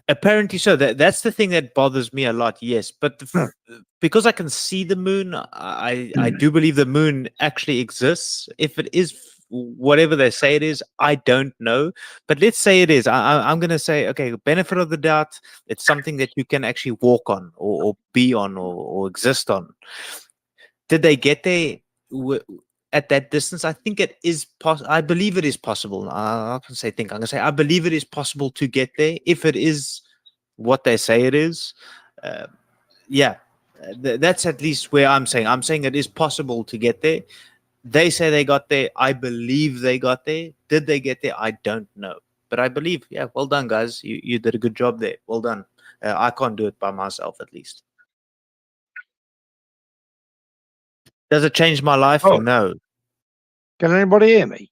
apparently so. That's the thing that bothers me a lot. Yes, but because I can see the moon, I do believe the moon actually exists. If it is whatever they say it is, I don't know. But let's say it is. I'm going to say, okay, benefit of the doubt. It's something that you can actually walk on or be on or exist on. Did they get there at that distance? I think it is possible. I believe it is possible. I'm going to say think. I'm going to say I believe it is possible to get there if it is what they say it is. Yeah, that's at least where I'm saying. I'm saying it is possible to get there. They say they got there. I believe they got there. Did they get there? I don't know. But I believe, yeah, well done, guys. You did a good job there. Well done. I can't do it by myself, at least. Does it change my life? Oh. No. Can anybody hear me?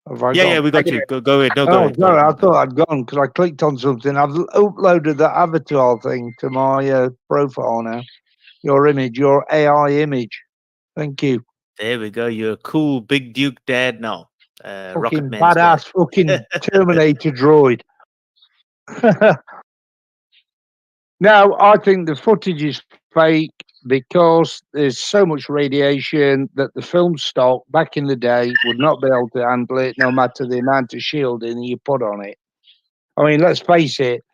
Have I Yeah, gone? we got you. Go ahead. No, go Oh, ahead. sorry, I thought I'd gone because I clicked on something. I've uploaded that avatar thing to my profile now. Your image, your AI image. Thank you. There we go. You're a cool big Duke dad now. Rocket Fucking Man's badass dad. fucking Terminator droid. Now, I think the footage is fake because there's so much radiation that the film stock back in the day would not be able to handle it, no matter the amount of shielding you put on it. I mean, let's face it,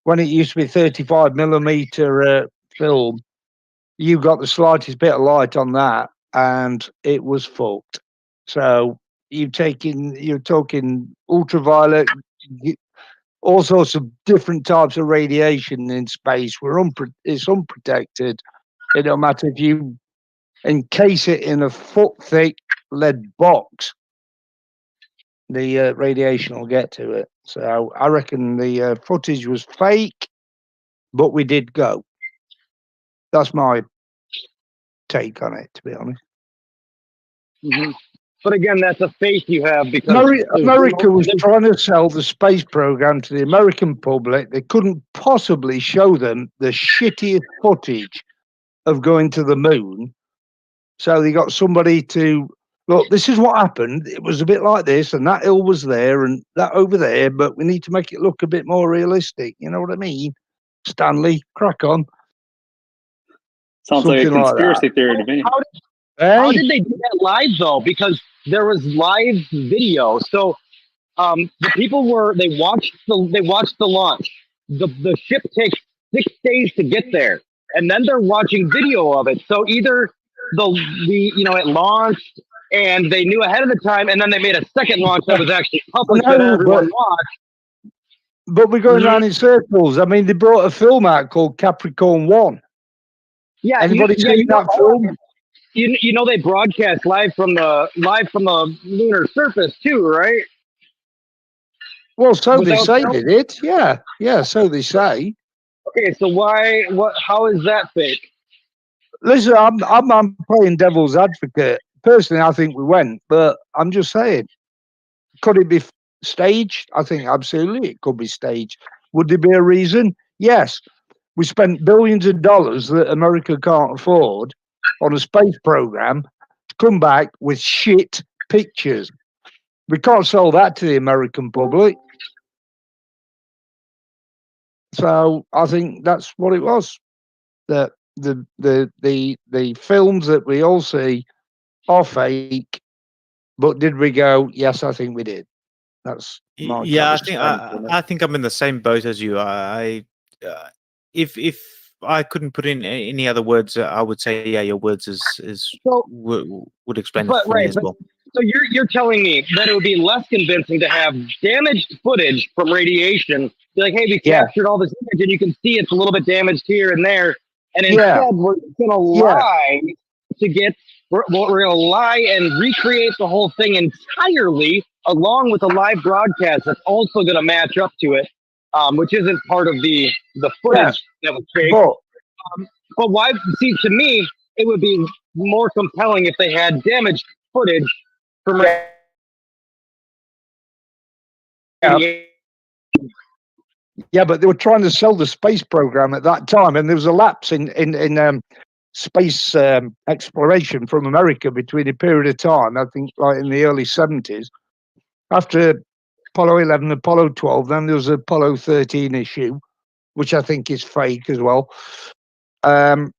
when it used to be 35mm film, you got the slightest bit of light on that and it was fucked. So you're talking ultraviolet, all sorts of different types of radiation in space. It's unprotected. It don't matter if you encase it in a foot thick lead box, the radiation will get to it. So I reckon the footage was fake, but we did go. That's my take on it, to be honest. Mm-hmm. But again, that's a faith you have because America was trying to sell the space program to the American public. They couldn't possibly show them the shittiest footage of going to the moon. So they got somebody to look, this is what happened. It was a bit like this, and that hill was there and that over there, but we need to make it look a bit more realistic. You know what I mean? Stanley, crack on. Sounds Something like a conspiracy like theory to me. How did they do that live though? Because there was live video. So the people they watched the launch. The ship takes 6 days to get there, and then they're watching video of it. So either it launched and they knew ahead of the time, and then they made a second launch that was actually public that everyone watched. But we're going around in circles. I mean, they brought a film out called Capricorn 1. Yeah, anybody seen that film? You know they broadcast live from the lunar surface too, right? Well, so they say they did. Yeah, so they say. Okay, so how is that fake? Listen, I'm playing devil's advocate. Personally, I think we went, but I'm just saying, could it be staged? I think absolutely it could be staged. Would there be a reason? Yes. We spent billions of dollars that America can't afford on a space program to come back with shit pictures. We can't sell that to the American public. So I think that's what it was. That the films that we all see are fake, but did we go? Yes, I think we did. That's my I think I'm in the same boat as you. If I couldn't put in any other words, I would say your words would explain it for me as well. So you're telling me that it would be less convincing to have damaged footage from radiation? Be like, hey, we Yeah. captured all this image, and you can see it's a little bit damaged here and there, and Yeah. instead we're going to Yeah. lie to get. We're going to lie and recreate the whole thing entirely, along with a live broadcast that's also going to match up to it, which isn't part of the footage that was fake. But But why? See, to me, it would be more compelling if they had damaged footage from radiation. yeah, but they were trying to sell the space program at that time, and there was a lapse in space exploration from America between a period of time. I think like in the early 70s, after Apollo 11, Apollo 12, then there was Apollo 13 issue, which I think is fake as well. And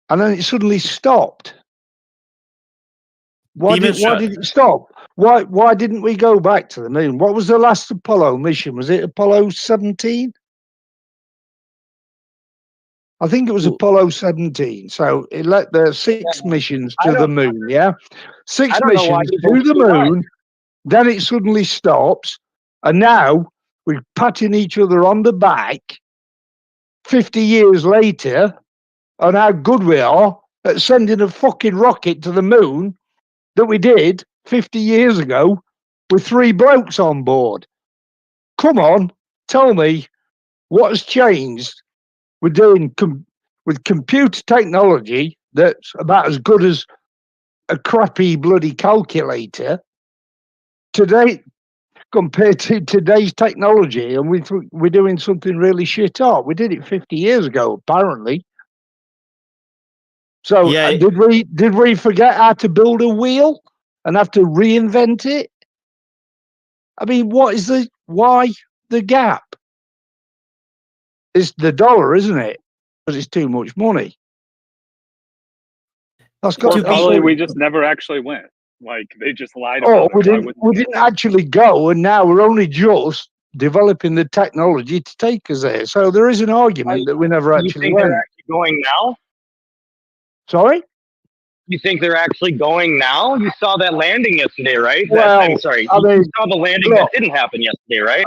then it suddenly stopped. Why did it stop? Why didn't we go back to the moon? What was the last Apollo mission? Was it Apollo 17? I think it was Apollo 17. So it let the 6 missions to the moon, yeah? 6 missions to the moon, then it suddenly stops, and now we're patting each other on the back 50 years later on how good we are at sending a fucking rocket to the moon that we did 50 years ago with 3 blokes on board. Come on, tell me what has changed with doing with computer technology that's about as good as a crappy bloody calculator today compared to today's technology, and we're doing something really shit up. We did it 50 years ago, apparently. So did we forget how to build a wheel and have to reinvent it? I mean, why the gap? It's the dollar, isn't it? Because it's too much money. Probably we just never actually went. Like they just lied about Oh, it. we didn't actually go, and now we're only just developing the technology to take us there. So there is an argument that we never actually went. They're actually going now? Sorry? You think they're actually going now? You saw that landing yesterday, right? Well, I'm sorry. I mean, you saw the landing that didn't happen yesterday, right?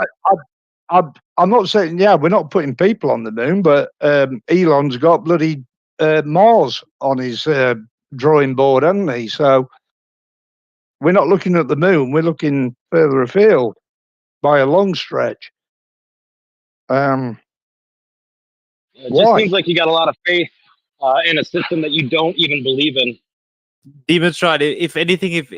I'm not saying, we're not putting people on the moon, but Elon's got bloody Mars on his drawing board, hasn't he? So we're not looking at the moon, we're looking further afield by a long stretch. It just seems like you got a lot of faith in a system that you don't even believe in. Demon's right. If anything, if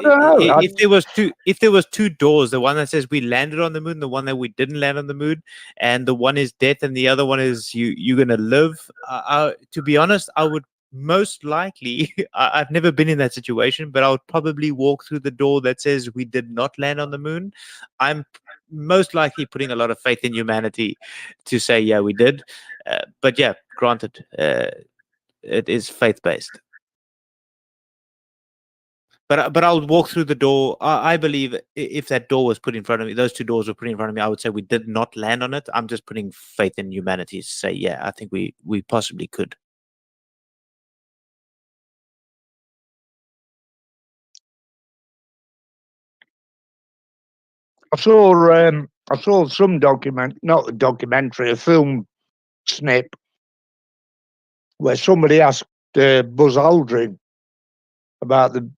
there was two doors, the one that says we landed on the moon, the one that we didn't land on the moon, and the one is death, and the other one is you're gonna live. To be honest, I would most likely. I've never been in that situation, but I would probably walk through the door that says we did not land on the moon. I'm most likely putting a lot of faith in humanity to say, yeah, we did. But yeah, granted, it is faith based. But I'll walk through the door. I believe if that door was put in front of me, those 2 doors were put in front of me, I would say we did not land on it. I'm just putting faith in humanity to say, yeah, I think we possibly could. I saw some not a documentary, a film snip where somebody asked Buzz Aldrin about the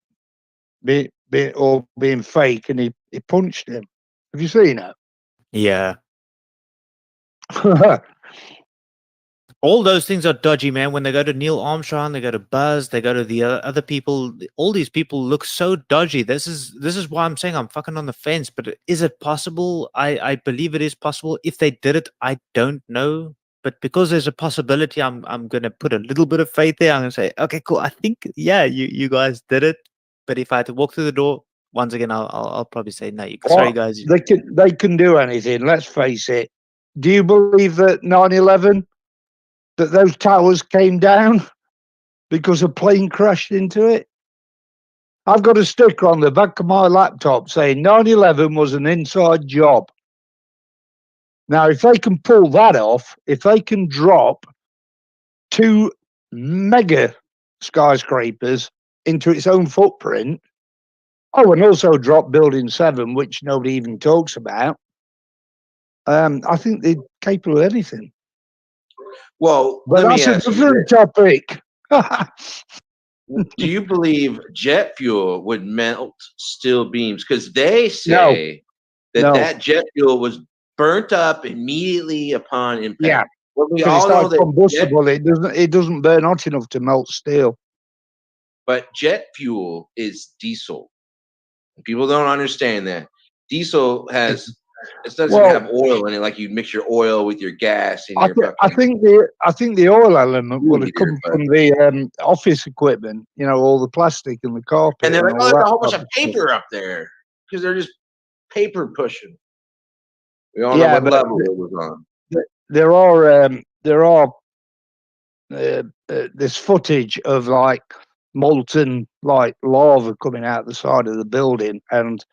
being fake, and he punched him. Have you seen it? Yeah. All those things are dodgy, man. When they go to Neil Armstrong, they go to Buzz, they go to the other people. All these people look so dodgy. This is why I'm saying I'm fucking on the fence. But is it possible? I believe it is possible. If they did it, I don't know. But because there's a possibility, I'm gonna put a little bit of faith there. I'm gonna say, okay, cool. I think, yeah, you guys did it. But if I had to walk through the door once again, I'll probably say no. Sorry, guys. They can do anything. Let's face it. Do you believe that 9/11? That those towers came down because a plane crashed into it? I've got a sticker on the back of my laptop saying 9/11 was an inside job. Now, if they can pull that off, if they can drop 2 mega skyscrapers into its own footprint, Oh, and also drop Building 7, which nobody even talks about. I think they're capable of anything. Well, But let me that's a ask you different this. topic. Do you believe jet fuel would melt steel beams? Because they No, say that no. that jet fuel was burnt up immediately upon impact. Yeah. Well, we Because it's all know not that combustible. It doesn't burn hot enough to melt steel. but jet fuel is diesel. People don't understand that. Diesel has it doesn't Well, have oil in it like you mix your oil with your gas and your I fucking think the oil element would have meter, come but from the office equipment. You know, all the plastic and the carpet and they're and like, oh, all there's a that whole bunch type of of stuff. paper up there because they're just paper pushing. We all know Yeah, what but level it was on. there are this footage of like molten like lava coming out the side of the building, and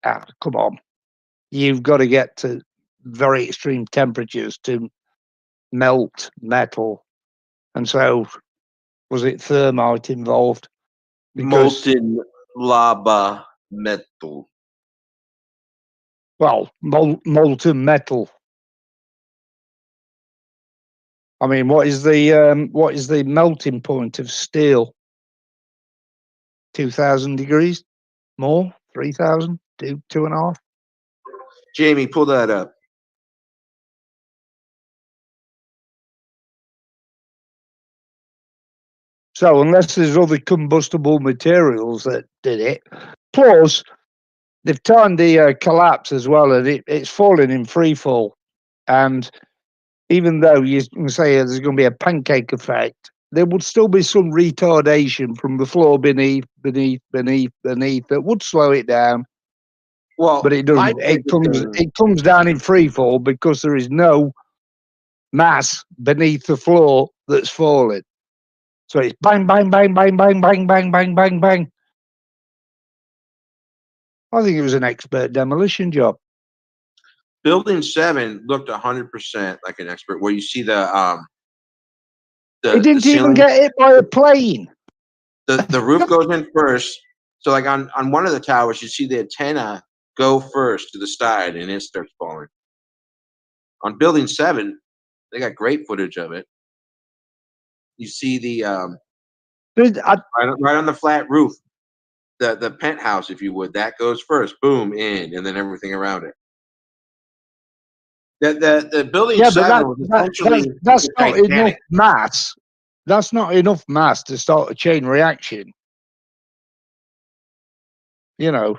come on, you've got to get to very extreme temperatures to melt metal, and so was it thermite involved? Because Molten lava metal. well, molten metal. I mean, what is the melting point of steel? 2,000 degrees? More? 3,000? 2.5? Jamie, pull that up. So unless there's other combustible materials that did it, plus they've timed the collapse as well, and it's falling in free fall. And even though you can say there's going to be a pancake effect, there would still be some retardation from the floor beneath that would slow it down. Well, But it my doesn't. biggest thing, It comes down in free fall because there is no mass beneath the floor that's falling. So it's bang, bang, bang, bang, bang, bang, bang, bang, bang, bang. I think it was an expert demolition job. Building 7 looked 100% like an expert. Where you see the It didn't even ceiling, get hit by a plane. the roof goes in first. So like on one of the towers, you see the antenna go first to the side, and it starts falling. On Building 7, they got great footage of it. You see the right on the flat roof, the penthouse, if you would, that goes first, boom, in, and then everything around it. The Building Yeah, but 7 was essentially that's the not enough Titanic. mass. That's not enough mass to start a chain reaction. You know.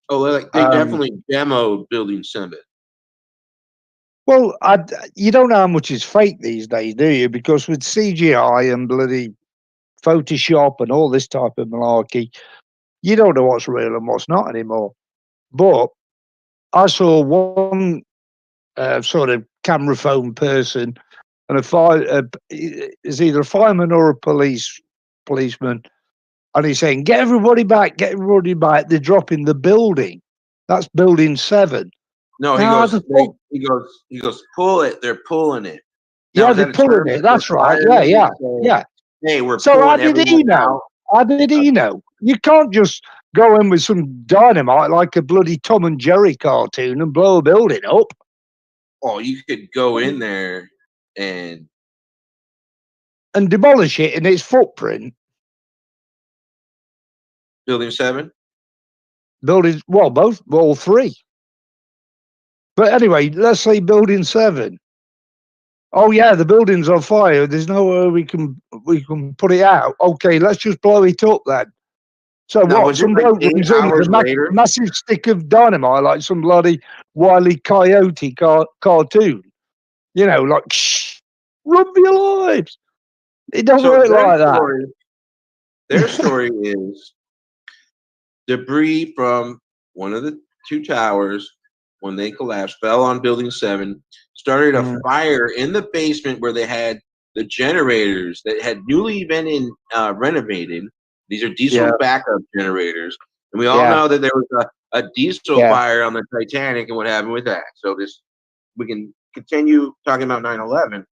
Oh, they definitely demoed Building 7. Well, you don't know how much is fake these days, do you? Because with CGI and bloody Photoshop and all this type of malarkey, you don't know what's real and what's not anymore. But I saw one sort of camera phone person and is either a fireman or a policeman, and he's saying, "Get everybody back! Get everybody back! They're dropping the building. That's Building 7." No, Now, he goes, pull it. They're pulling it. Now, yeah, is they're that a pulling term it. that the That's right. Yeah, firemen yeah, say, yeah. hey, we're So how pulling did everyone he know? out? How did he know? You can't just go in with some dynamite like a bloody Tom and Jerry cartoon and blow a building up. Oh, you could go in there and demolish it in its footprint. Building 7? Building, well, all three. But anyway, let's say Building 7. Oh yeah, the building's on fire. There's nowhere we can put it out. Okay, let's just blow it up then. So Now, what? was it Some like bloke 8 runs in with hours a later? massive stick of dynamite, like some bloody Wile E. Coyote cartoon. You know, like shh, run for your lives. It don't So work like that. their story is debris from one of the 2 towers when they collapsed fell on Building 7, started a fire in the basement where they had the generators that had newly been renovated. These are diesel backup generators, and we all know that there was a diesel fire on the Titanic and what happened with that. So we can continue talking about 9/11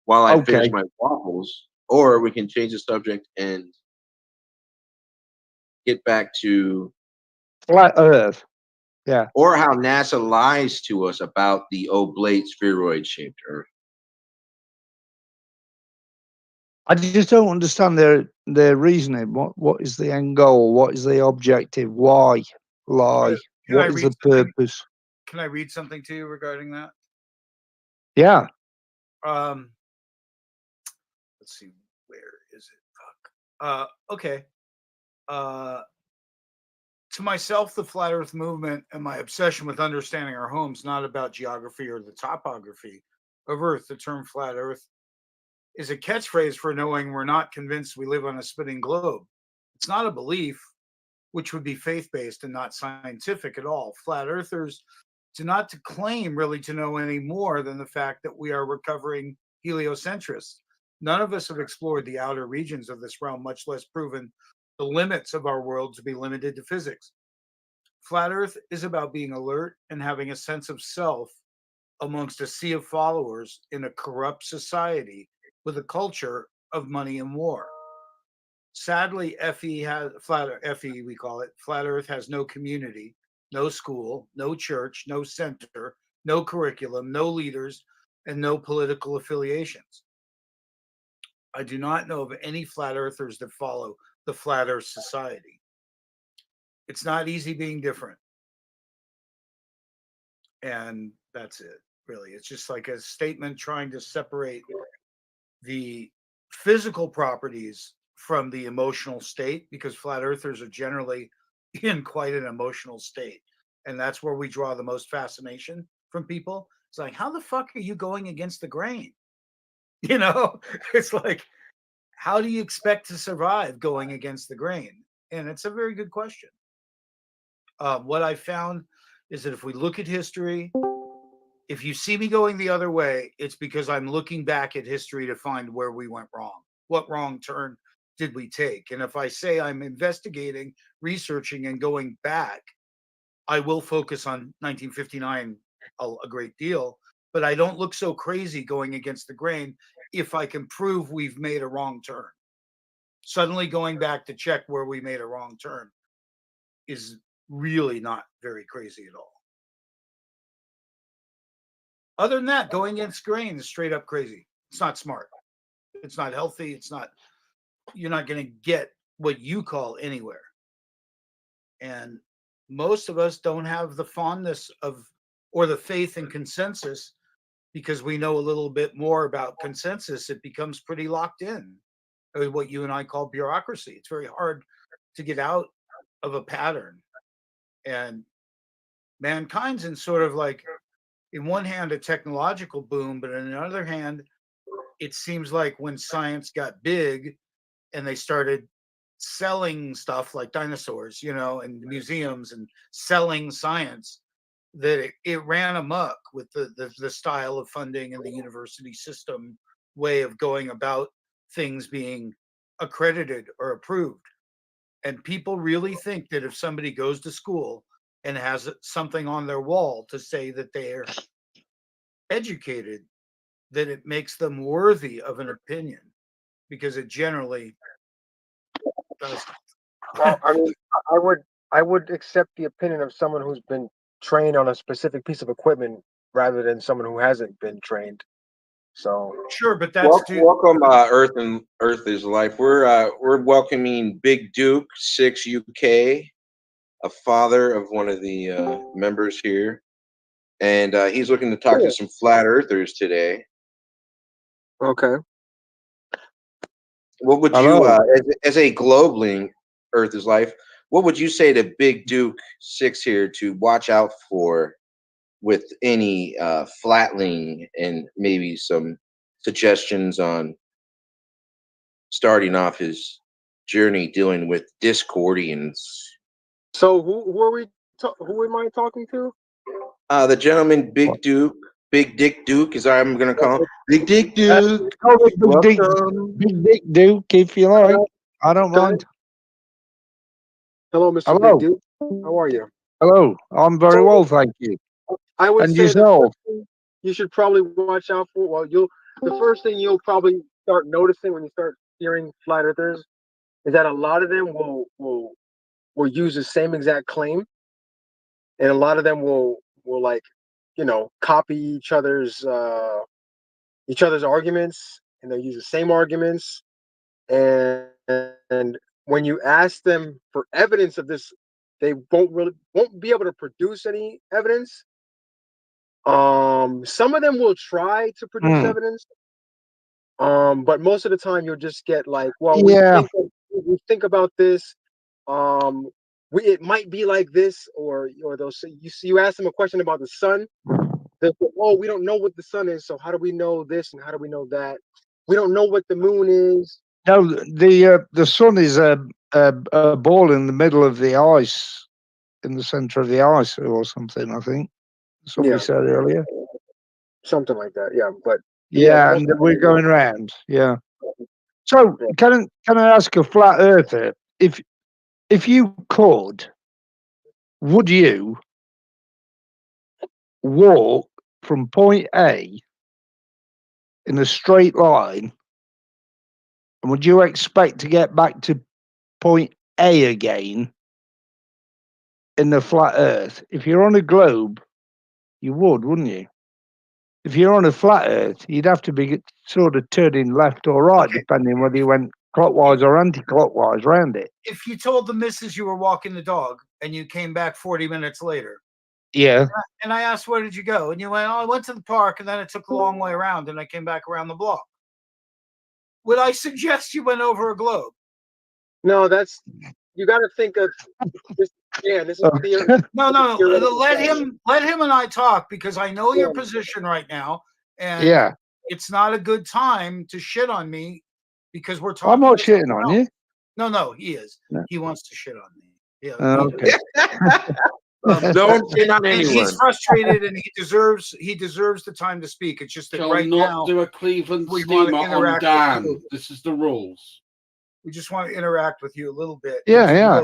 while I finish my waffles, or we can change the subject and get back to Flat Earth. Yeah. Or how NASA lies to us about the oblate spheroid-shaped Earth. I just don't understand their reasoning. What is the end goal? What is the objective? Why lie? Can I What is read the something? purpose? Can I read something to you regarding that? Yeah. Let's see, where is it? Fuck. Okay. To myself, the flat Earth movement and my obsession with understanding our homes, not about geography or the topography of Earth. The term flat Earth is a catchphrase for knowing we're not convinced we live on a spinning globe. It's not a belief, which would be faith-based and not scientific at all. Flat Earthers do not claim really to know any more than the fact that we are recovering heliocentrists. None of us have explored the outer regions of this realm, much less proven the limits of our world to be limited to physics. Flat Earth is about being alert and having a sense of self amongst a sea of followers in a corrupt society with a culture of money and war. Sadly, FE we call it, Flat Earth has no community, no school, no church, no center, no curriculum, no leaders, and no political affiliations. I do not know of any flat earthers that follow the Flat Earth Society. It's not easy being different. And that's it, really. It's just like a statement trying to separate the physical properties from the emotional state, because flat earthers are generally in quite an emotional state. And that's where we draw the most fascination from people. It's like, how the fuck are you going against the grain? You know, it's like, how do you expect to survive going against the grain? And it's a very good question. What I found is that if we look at history, if you see me going the other way, it's because I'm looking back at history to find where we went wrong. What wrong turn did we take? And if I say I'm investigating, researching, and going back, I will focus on 1959 a great deal, but I don't look so crazy going against the grain if I can prove we've made a wrong turn. Suddenly going back to check where we made a wrong turn is really not very crazy at all. Other than that, going against grain is straight up crazy. It's not smart. It's not healthy. It's not, you're not going to get what you call anywhere. And most of us don't have the fondness of, or the faith in consensus, because we know a little bit more about consensus. It becomes pretty locked in. I mean, what you and I call bureaucracy. It's very hard to get out of a pattern. And mankind's in sort of like, in one hand, a technological boom, but on the other hand, it seems like when science got big and they started selling stuff like dinosaurs, you know, and museums and selling science, that it ran amok with the style of funding and the university system way of going about things being accredited or approved. And people really think that if somebody goes to school and has something on their wall to say that they're educated, that it makes them worthy of an opinion, because it generally doesn't. Well, I mean, I would accept the opinion of someone who's been trained on a specific piece of equipment rather than someone who hasn't been trained. So Sure, but that's welcome, Earth is Life. We're welcoming Big Duke 6 UK, a father of one of the members here, and he's looking to talk to some flat earthers today. Okay. What would you, as a globeling Earth is Life, what would you say to Big Duke 6 here to watch out for with any flatling, and maybe some suggestions on starting off his journey dealing with Discordians? So who are we? Who am I talking to? The gentleman, Big Duke, Big Dick Duke, as I'm going to call him. Big Dick Duke. Big Dick Duke, if you like. I don't mind. Hello, Mr. Hello. Big Dude. How are you? Hello. I'm very well, thank you. I would And say yourself? you should probably watch out for. Well, the first thing you'll probably start noticing when you start hearing flat earthers is that a lot of them will will use the same exact claim, and a lot of them will like, copy each other's arguments, and they'll use the same arguments. And when you ask them for evidence of this, they won't be able to produce any evidence. Some of them will try to produce evidence, but most of the time you'll just get like, well, we think about this. It might be like this, or they'll say, you ask them a question about the sun. They'll say, oh, we don't know what the sun is, so how do we know this and how do we know that? We don't know what the moon is. No, the sun is a ball in the middle of the ice, in the center of the ice, or something. I think somebody said earlier. Something like that, yeah. But and we're going around. Yeah. So can I ask a flat earther, if you could, would you walk from point A in a straight line, and would you expect to get back to point A again in the flat earth? If you're on a globe, you would, wouldn't you? If you're on a flat earth, you'd have to be sort of turning left or right, depending whether you went clockwise or anti-clockwise around it. If you told the missus you were walking the dog and you came back 40 minutes later, yeah, and I asked, where did you go? And you went, oh, I went to the park, and then it took a long way around, and I came back around the block. Would I suggest you went over a globe? No, you got to think of this. Yeah, this is theory. No. Let him and I talk, because I know your position right now, and it's not a good time to shit on me, because we're talking. I'm not shitting on you. No, he is. No. He wants to shit on me. Yeah. Okay. Don't shit on anyone. He's frustrated, and he deserves the time to speak. It's just that right now do a Cleveland steamer on Dan. This is the rules. We just want to interact with you a little bit. Yeah.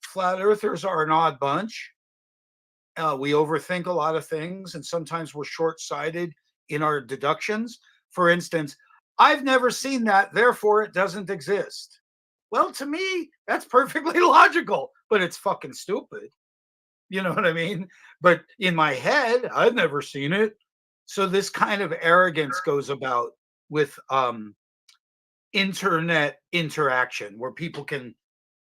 Flat earthers are an odd bunch. We overthink a lot of things, and sometimes we're short-sighted in our deductions. For instance, I've never seen that, therefore it doesn't exist. Well, to me, that's perfectly logical, but it's fucking stupid. You know what I mean? But in my head, I've never seen it. So this kind of arrogance goes about with internet interaction, where people can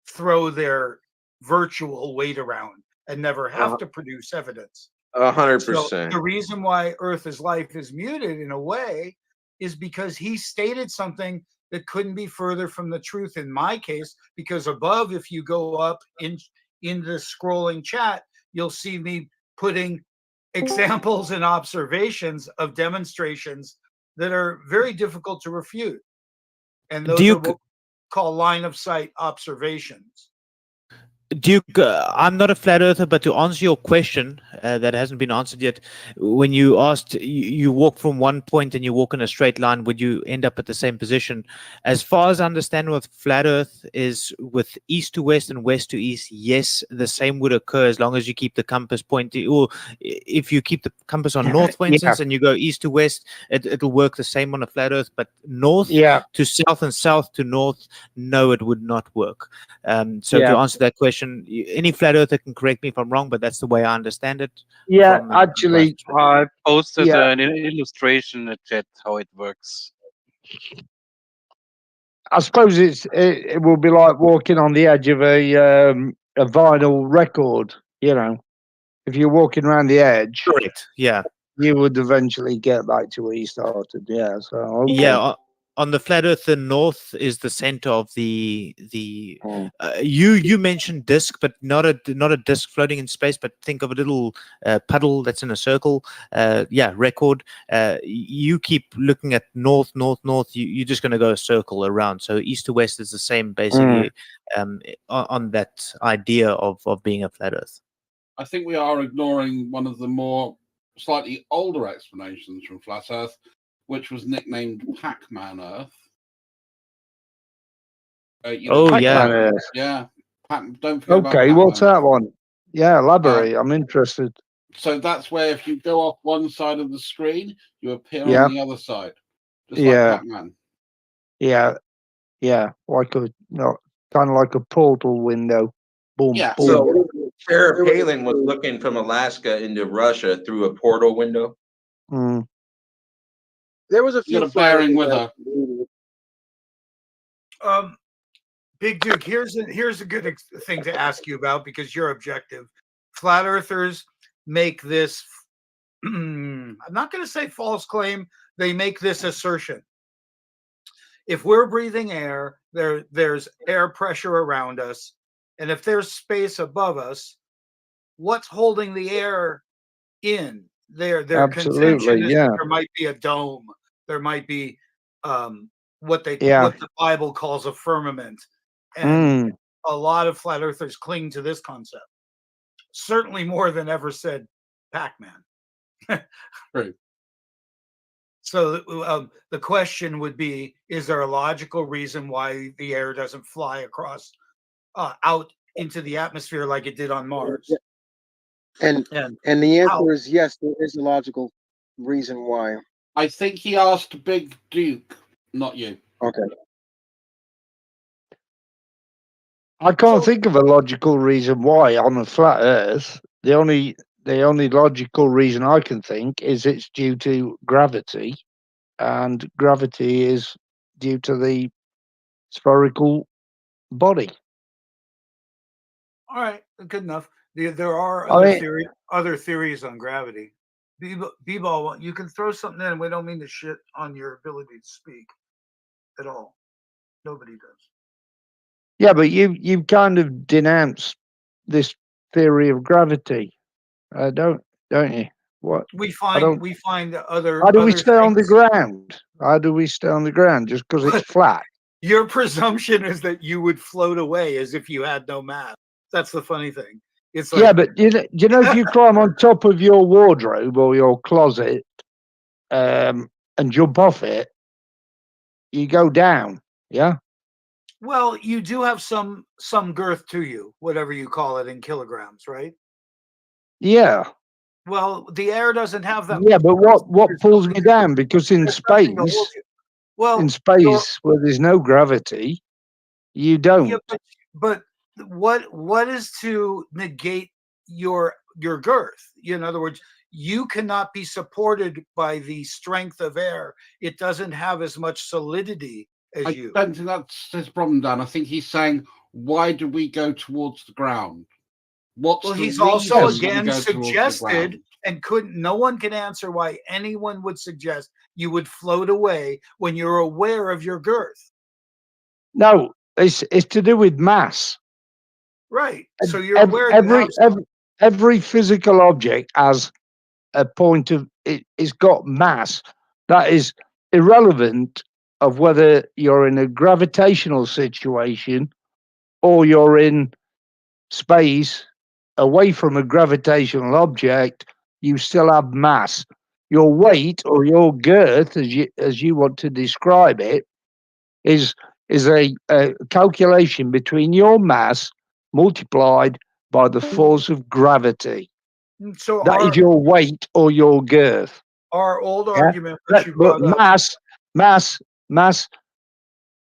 throw their virtual weight around and never have to produce evidence. 100%. So the reason why Earth's life is muted in a way is because he stated something that couldn't be further from the truth in my case, because above, if you go up in the scrolling chat, you'll see me putting examples and observations of demonstrations that are very difficult to refute. And those are what we call line of sight observations. Duke, I'm not a flat earther, but to answer your question that hasn't been answered yet, when you asked, you walk from one point and you walk in a straight line, would you end up at the same position? As far as I understand with flat earth is with east to west and west to east, yes, the same would occur as long as you keep the compass pointing, or if you keep the compass on north, for instance, and you go east to west, it'll work the same on a flat earth, but north to south and south to north, no, it would not work. So to answer that question, any flat earther can correct me if I'm wrong, but that's the way I understand it. Yeah, actually, I posted an illustration in the chat how it works. I suppose it will be like walking on the edge of a vinyl record. You know, if you're walking around the edge, correct? Yeah, you would eventually get back to where you started. Yeah, so on the flat earth, the north is the center of the you mentioned disk, but not a disk floating in space, but think of a little puddle that's in a circle. Record. You keep looking at north. You're just going to go a circle around. So east to west is the same, basically, on that idea of being a flat earth. I think we are ignoring one of the more slightly older explanations from flat earth, which was nicknamed Pac-Man Earth. Pac-Man Earth. Yeah. Don't forget about Okay, what's that one? Yeah, elaborate. I'm interested. So that's where if you go off one side of the screen, you appear on the other side. Just like Pac-Man. Yeah. Like kind of like a portal window. boom, Yeah. boom. So Sarah Palin was looking from Alaska into Russia through a portal window. There was a You few got a bearing with flat her. Big Duke, here's a good thing to ask you about because you're objective. Flat earthers make this, I'm not going to say false claim, they make this assertion. If we're breathing air, there's air pressure around us, and if there's space above us, what's holding the air in? Their contention is that there might be a dome, there might be what the Bible calls a firmament. And a lot of flat earthers cling to this concept, certainly more than ever said Pac-Man. Right. So the question would be, is there a logical reason why the air doesn't fly across out into the atmosphere like it did on Mars? And the answer is yes, there is a logical reason why. I think he asked Big Duke, not you. Okay. I can't think of a logical reason why on a flat Earth. The only logical reason I can think is it's due to gravity, and gravity is due to the spherical body. All right, good enough. There are other theories on gravity. B-ball, you can throw something in. We don't mean to shit on your ability to speak at all. Nobody does. Yeah, but you kind of denounce this theory of gravity, don't you? What we find other. How do we stay on the things. ground? How do we stay on the ground just because it's flat? Your presumption is that you would float away as if you had no mass. That's the funny thing. It's like, Yeah, but you know, if you climb on top of your wardrobe or your closet, and jump off it, you go down. Yeah. well, you do have some girth to you, whatever you call it in kilograms, right? Yeah. Well, the air doesn't have that. Yeah, but what pulls me down? Because in space, where there's no gravity, you don't. Yeah, but what is to negate your girth? In other words, you cannot be supported by the strength of air. It doesn't have as much solidity as you. I don't think that's his problem, Dan. I think he's saying, why do we go towards the ground? Well, he's also again suggested, and no one can answer why anyone would suggest you would float away when you're aware of your girth. No, it's to do with mass. Right. So you're aware every physical object has a point of it's got mass. That is irrelevant of whether you're in a gravitational situation or you're in space away from a gravitational object. You still have mass. Your weight or your girth, as you want to describe it, is a calculation between your mass multiplied by the force of gravity. So that is your weight or your girth. Our old argument, which you brought but mass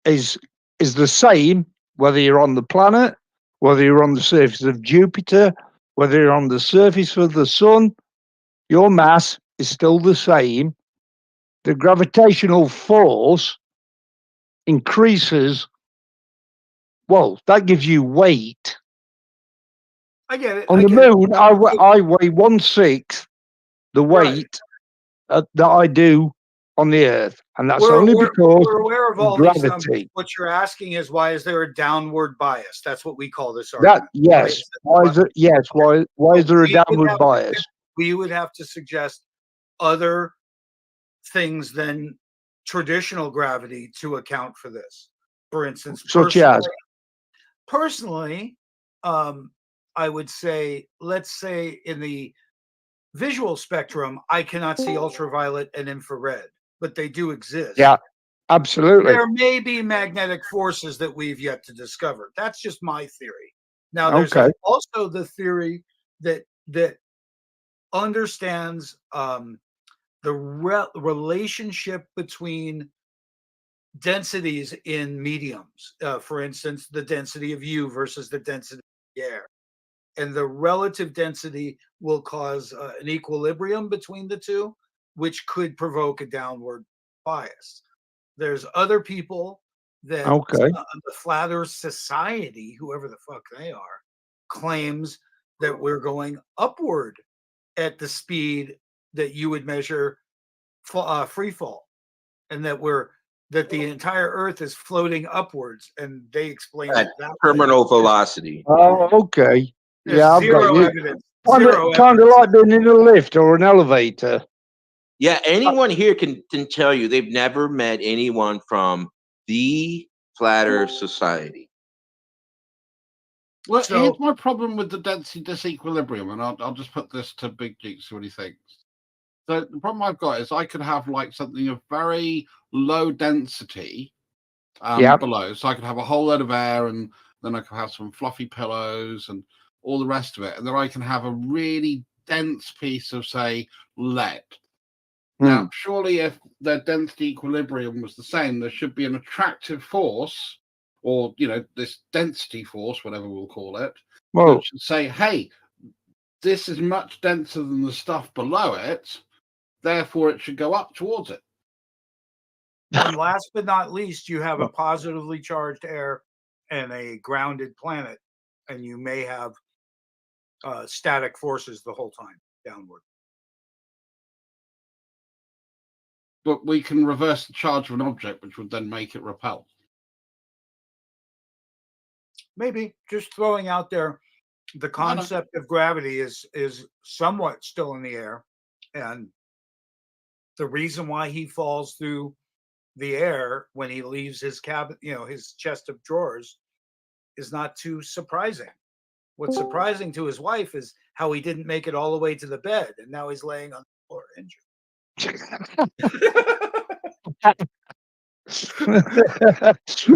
is the same whether you're on the planet, whether you're on the surface of Jupiter, whether you're on the surface of the sun. Your mass is still the same. The gravitational force increases. Well, that gives you weight. I get it. On the moon, I weigh 1/6 the weight that I do on the Earth, and that's only because we're aware of all gravity. these numbers. What you're asking is, why is there a downward bias? That's what we call this argument. Yes. Why is it? Yes. Why is there a downward bias? We would have to suggest other things than traditional gravity to account for this. For instance, personally, I would say, let's say in the visual spectrum, I cannot see ultraviolet and infrared, but they do exist. Yeah, absolutely. There may be magnetic forces that we've yet to discover. That's just my theory. Now, there's also the theory that understands the relationship between densities in mediums. For instance, the density of U versus the density the air. And the relative density will cause an equilibrium between the two, which could provoke a downward bias. There's other people that the Flat Earth Society, whoever the fuck they are, claims that we're going upward at the speed that you would measure free fall, and that the entire Earth is floating upwards, and they explain At it that terminal velocity. Oh, okay. There's Yeah, I've got zero you. evidence. Kind of like being in a lift or an elevator. Yeah, anyone here can tell you they've never met anyone from the Flat Earth Society. Well, here's my problem with the density disequilibrium, and I'll just put this to Big Duke, see what he thinks. So the problem I've got is I could have like something of very low density below. So I could have a whole load of air, and then I could have some fluffy pillows and all the rest of it. And then I can have a really dense piece of, say, lead. Now, surely if the density equilibrium was the same, there should be an attractive force, or, this density force, whatever we'll call it, that should say, hey, this is much denser than the stuff below it, therefore it should go up towards it. And last but not least, you have a positively charged air and a grounded planet, and you may have static forces the whole time downward. But we can reverse the charge of an object, which would then make it repel. Maybe. Just throwing out there, the concept of gravity is somewhat still in the air, and the reason why he falls through the air when he leaves his cabin, his chest of drawers, is not too surprising. What's surprising to his wife is how he didn't make it all the way to the bed, and now he's laying on the floor injured.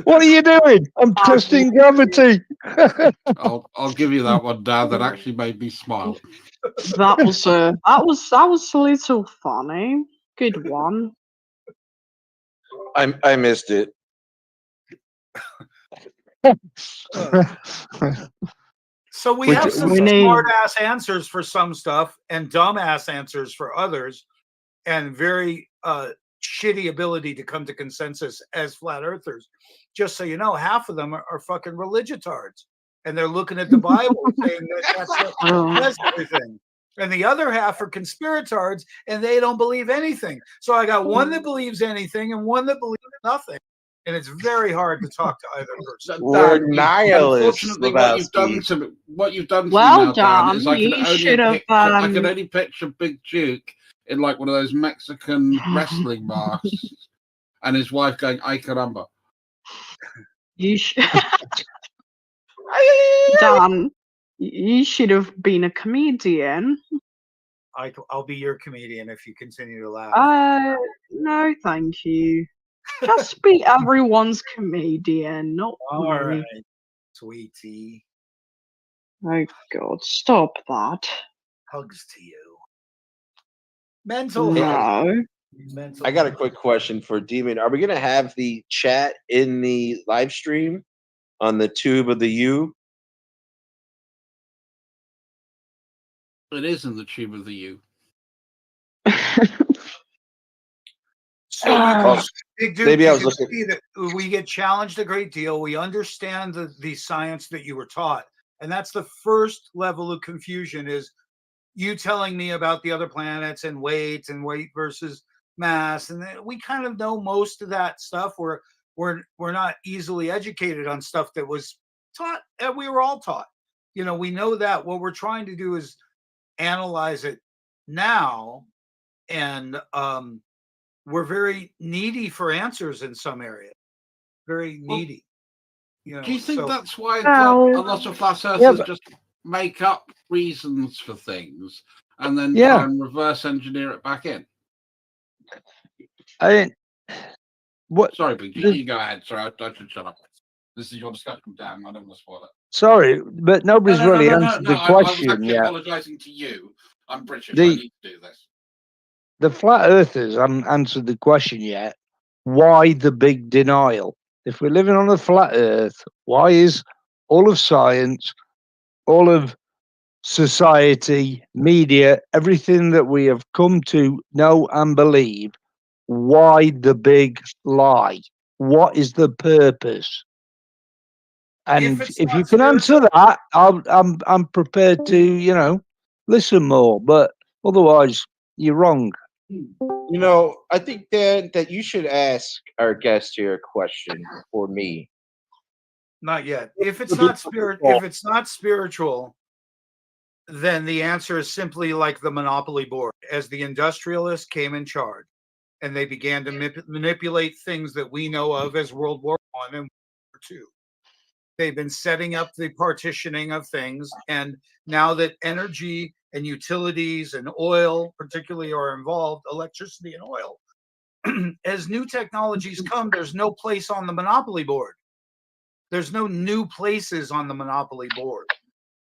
What are you doing? I'm testing gravity. I'll give you that one, Dad. That actually made me smile. That was a little funny. Good one. I missed it. So we have some smart ass answers for some stuff and dumb ass answers for others, and very shitty ability to come to consensus as flat earthers. Just so you know, half of them are fucking religiotards, and they're looking at the Bible saying that's everything. And the other half are conspiratards, and they don't believe anything. So I got one that believes anything and one that believes nothing. And it's very hard to talk to either person. We're nihilists. Unfortunately, what you've done to Well me now, Dan, done. is I can only picture Big Duke in like one of those Mexican wrestling masks, and his wife going, "Ay caramba." Dan, you should have been a comedian. I'll be your comedian if you continue to laugh. No, thank you. Just be everyone's comedian, not all me. right, sweetie. Oh God, stop that. Hugs to you. Mental health. I got a quick question for Demon. Are we going to have the chat in the live stream on the tube of the U? It is in the tube of the U. So Big Duke, maybe I was you can looking. see that we get challenged a great deal. We understand the science that you were taught, and that's the first level of confusion. Is you telling me about the other planets and weight versus mass, and we kind of know most of that stuff. We're not easily educated on stuff that was taught, and we were all taught. We know that. What we're trying to do is analyze it now, and we're very needy for answers in some areas. Very needy. Do you think that's why a lot of flat earthers just make up reasons for things and then try and reverse engineer it back in? Sorry, Big G, you go ahead. Sorry, I should shut up. This is your discussion, Dan. I don't want to spoil it. Sorry, but nobody's really answered the question I was yet. apologising to you. I'm British. I need to do this. The flat earthers haven't answered the question yet. Why the big denial? If we're living on a flat earth, why is all of science all of society, media, everything that we have come to know and believe, why the big lie? What is the purpose? And if you can answer that, I'm prepared to, listen more. But otherwise, you're wrong. I think, Dan, that you should ask our guest here a question for me. Not yet. If it's not spiritual, then the answer is simply like the Monopoly board. As the industrialists came in charge and they began to manipulate things that we know of as World War I and World War II. They've been setting up the partitioning of things. And now that energy and utilities and oil particularly are involved, electricity and oil, as new technologies come, there's no place on the Monopoly board. There's no new places on the Monopoly board.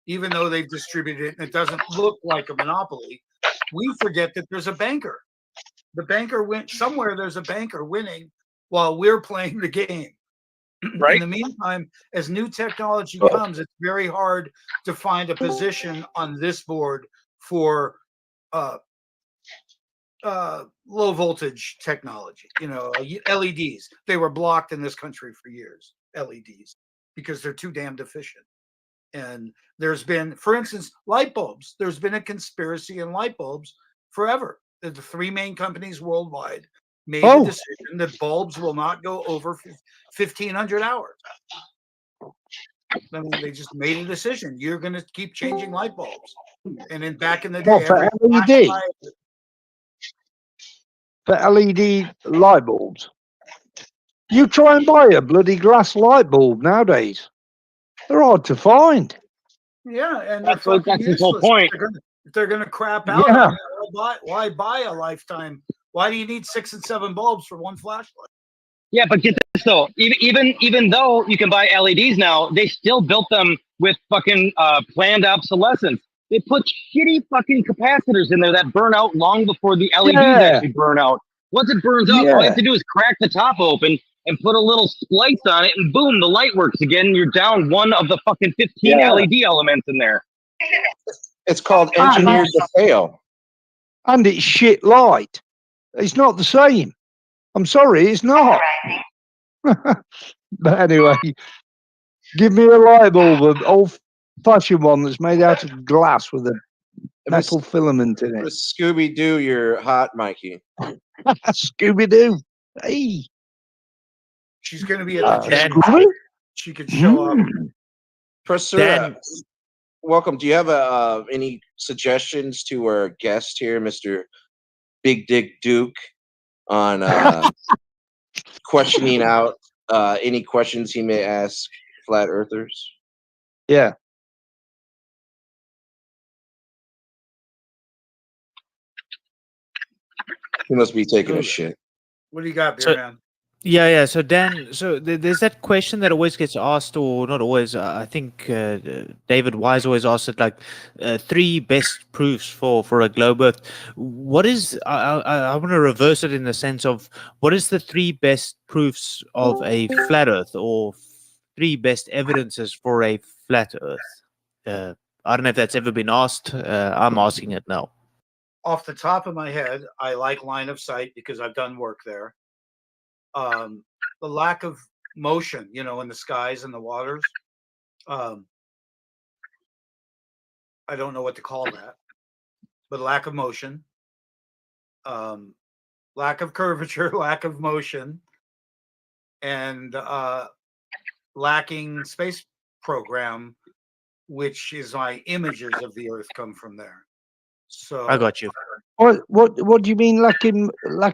Even though they've distributed it and it doesn't look like a monopoly, we forget that there's a banker. The banker went somewhere, there's a banker winning while we're playing the game. Right. In the meantime, as new technology comes, it's very hard to find a position on this board for low voltage technology. LEDs. They were blocked in this country for years, LEDs, because they're too damn deficient. And there's been, for instance, light bulbs. There's been a conspiracy in light bulbs forever. The three main companies worldwide made a decision that bulbs will not go over 1,500 hours. I mean, they just made a decision. You're going to keep changing light bulbs. And then back in the day, for LED? For LED light bulbs. You try and buy a bloody glass light bulb nowadays. They're hard to find. Yeah, and that's his whole point. If they're gonna crap out on it, why buy a lifetime? Why do you need 6 and 7 bulbs for one flashlight? Yeah, but get this though. Even though you can buy LEDs now, they still built them with fucking planned obsolescence. They put shitty fucking capacitors in there that burn out long before the LEDs actually burn out. Once it burns out, all you have to do is crack the top open and put a little splice on it, and boom, the light works again. You're down one of the fucking 15 LED elements in there. It's called engineered to fail. And it's shit light. It's not the same. I'm sorry, it's not. But anyway, give me a light bulb, an old-fashioned one that's made out of glass with a metal filament in it. Scooby-Doo, you're hot, Mikey. Scooby-Doo. Hey. She's going to be at the gym. She could show up. Professor, welcome. Do you have any suggestions to our guest here, Mr. Big Dick Duke, on questioning out any questions he may ask flat earthers? Yeah. He must be taking a shit. What do you got, Beer Man? Yeah. So Dan, there's that question that always gets asked, or not always. I think David Wise always asked it, like 3 best proofs for a globe Earth. What is? I want to reverse it in the sense of what is the 3 best proofs of a flat Earth, or 3 best evidences for a flat Earth? I don't know if that's ever been asked. I'm asking it now. Off the top of my head, I like line of sight because I've done work there. The lack of motion, in the skies and the waters. I don't know what to call that, but lack of motion, lack of curvature, lack of motion, and lacking space program, which is why images of the Earth come from there. So I got you. What do you mean lack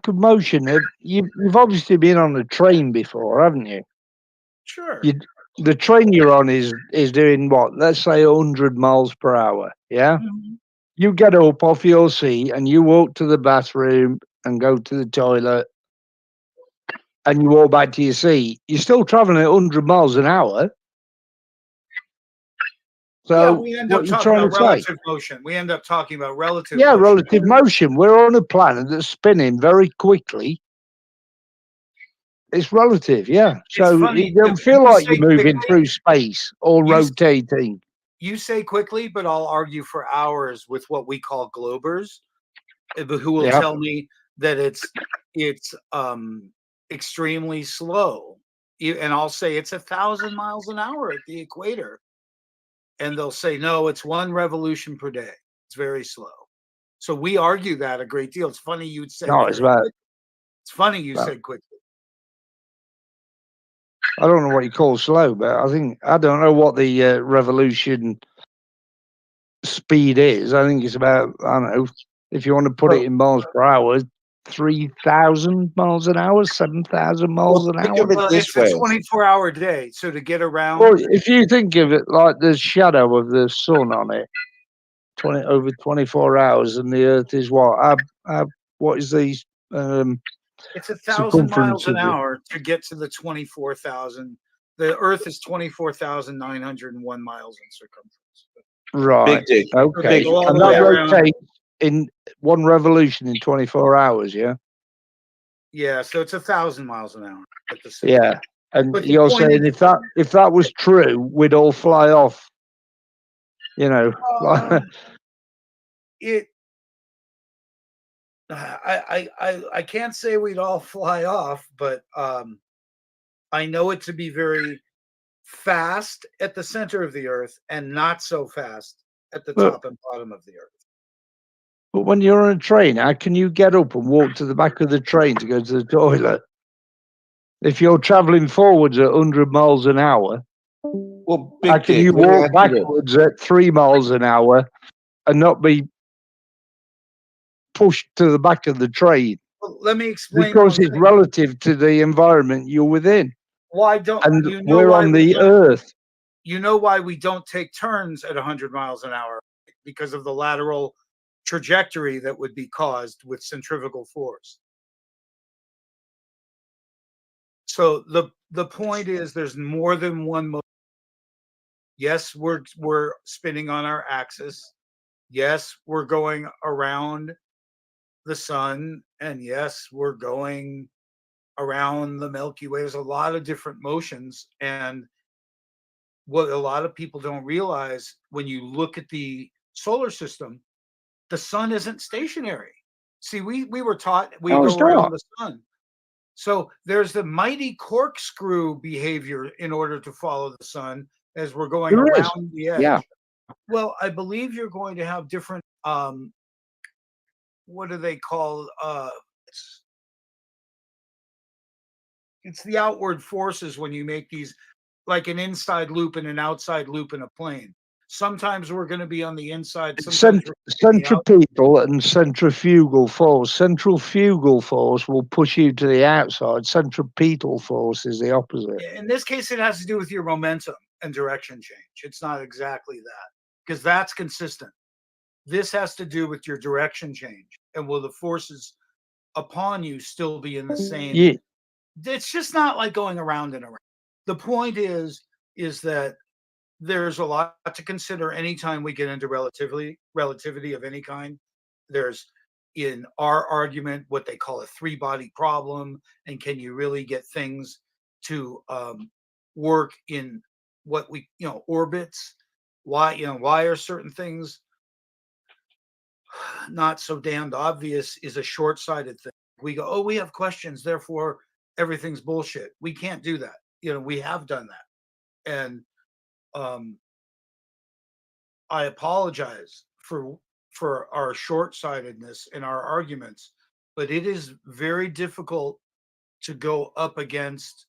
of motion? You've obviously been on a train before, haven't you? Sure. The train you're on is doing what? Let's say 100 miles per hour. Yeah. Mm-hmm. You get up off your seat and you walk to the bathroom and go to the toilet, and you walk back to your seat. You're still traveling at 100 miles an hour. So we end up talking about relative motion. We end up talking about relative motion. Relative motion. We're on a planet that's spinning very quickly. It's relative, yeah. So you don't feel like you're moving through space or rotating. you say quickly, but I'll argue for hours with what we call globers, who will tell me that it's extremely slow. And I'll say it's 1,000 miles an hour at the equator. And they'll say, no, it's 1 revolution per day. It's very slow. So we argue that a great deal. It's funny you'd say it's funny you said quickly. I don't know what you call slow, but I don't know what the revolution speed is. I think it's about, I don't know, if you want to put it in miles per hour, 3,000 miles an hour, 7,000 miles an hour. Well, it's a 24-hour day, so to get around. Well, if you think of it like the shadow of the sun on it, over 24 hours, and the Earth is what? What is these? It's 1,000 miles an hour to get to the 24,000. The Earth is 24,901 miles in circumference. Right. Big dick. Okay. And that rotates in 1 revolution in 24 hours. Yeah. Yeah. So it's 1,000 miles an hour. Yeah. And you're saying if that was true, we'd all fly off. You know. I can't say we'd all fly off, but I know it to be very fast at the center of the Earth and not so fast at the top and bottom of the Earth. But when you're on a train, how can you get up and walk to the back of the train to go to the toilet? If you're traveling forwards at 100 miles an hour, how can you walk backwards at 3 miles an hour and not be pushed to the back of the train? Well, let me explain. Because it's relative to the environment you're within. Why don't and you know we're why on the Earth? You know why we don't take turns at 100 miles an hour? Because of the lateral trajectory that would be caused with centrifugal force. So the point is, there's more than one motion. Yes, we're spinning on our axis. Yes, we're going around the sun, and yes, we're going around the Milky Way. There's a lot of different motions, and what a lot of people don't realize, when you look at the solar system, the sun isn't stationary. See, we were taught we go around the sun. So there's the mighty corkscrew behavior in order to follow the sun as we're going around the edge. Yeah. Well, I believe you're going to have different what do they call it's the outward forces when you make these, like an inside loop and an outside loop in a plane. Sometimes we're going to be on the inside. Centripetal and centrifugal force. Centrifugal force will push you to the outside. Centripetal force is the opposite. In this case, it has to do with your momentum and direction change. It's not exactly that, because that's consistent. This has to do with your direction change, and will the forces upon you still be in the same? Yeah. It's just not like going around and around. The point is that there's a lot to consider anytime we get into relativity of any kind. There's, in our argument, what they call a 3-body problem, and can you really get things to work in what we, orbits? Why are certain things not so damned obvious? Is a short-sighted thing. We go, oh, we have questions, therefore everything's bullshit. We can't do that. We have done that, and I apologize for our short-sightedness in our arguments, but it is very difficult to go up against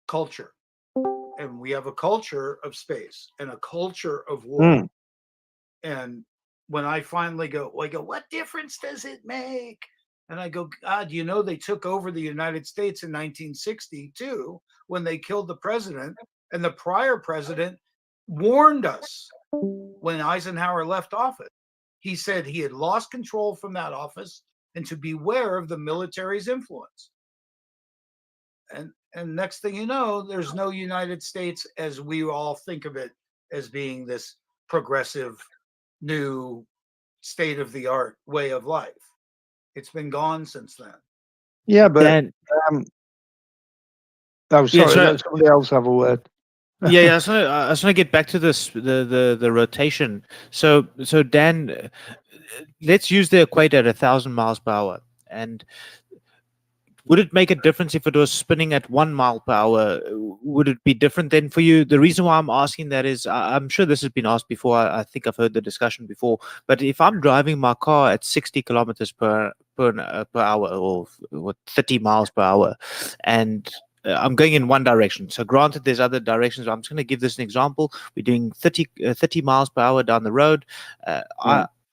culture. And we have a culture of space and a culture of war. And when I finally go, what difference does it make? And I go, God, they took over the United States in 1962 when they killed the president, and the prior president warned us when Eisenhower left office. He said he had lost control from that office and to beware of the military's influence. And next thing you know, there's no United States as we all think of it, as being this progressive, new, state-of-the-art way of life. It's been gone since then. Yeah, but oh, sorry, let somebody else have a word. Yeah. So I just want to get back to this the rotation. So Dan, let's use the equator at 1,000 miles per hour, and would it make a difference if it was spinning at 1 mile per hour? Would it be different then for you? The reason why I'm asking that is I'm sure this has been asked before. I think I've heard the discussion before. But if I'm driving my car at 60 kilometers per hour or 30 miles per hour, and I'm going in one direction. So granted, there's other directions. I'm just going to give this an example. We're doing 30 miles per hour down the road.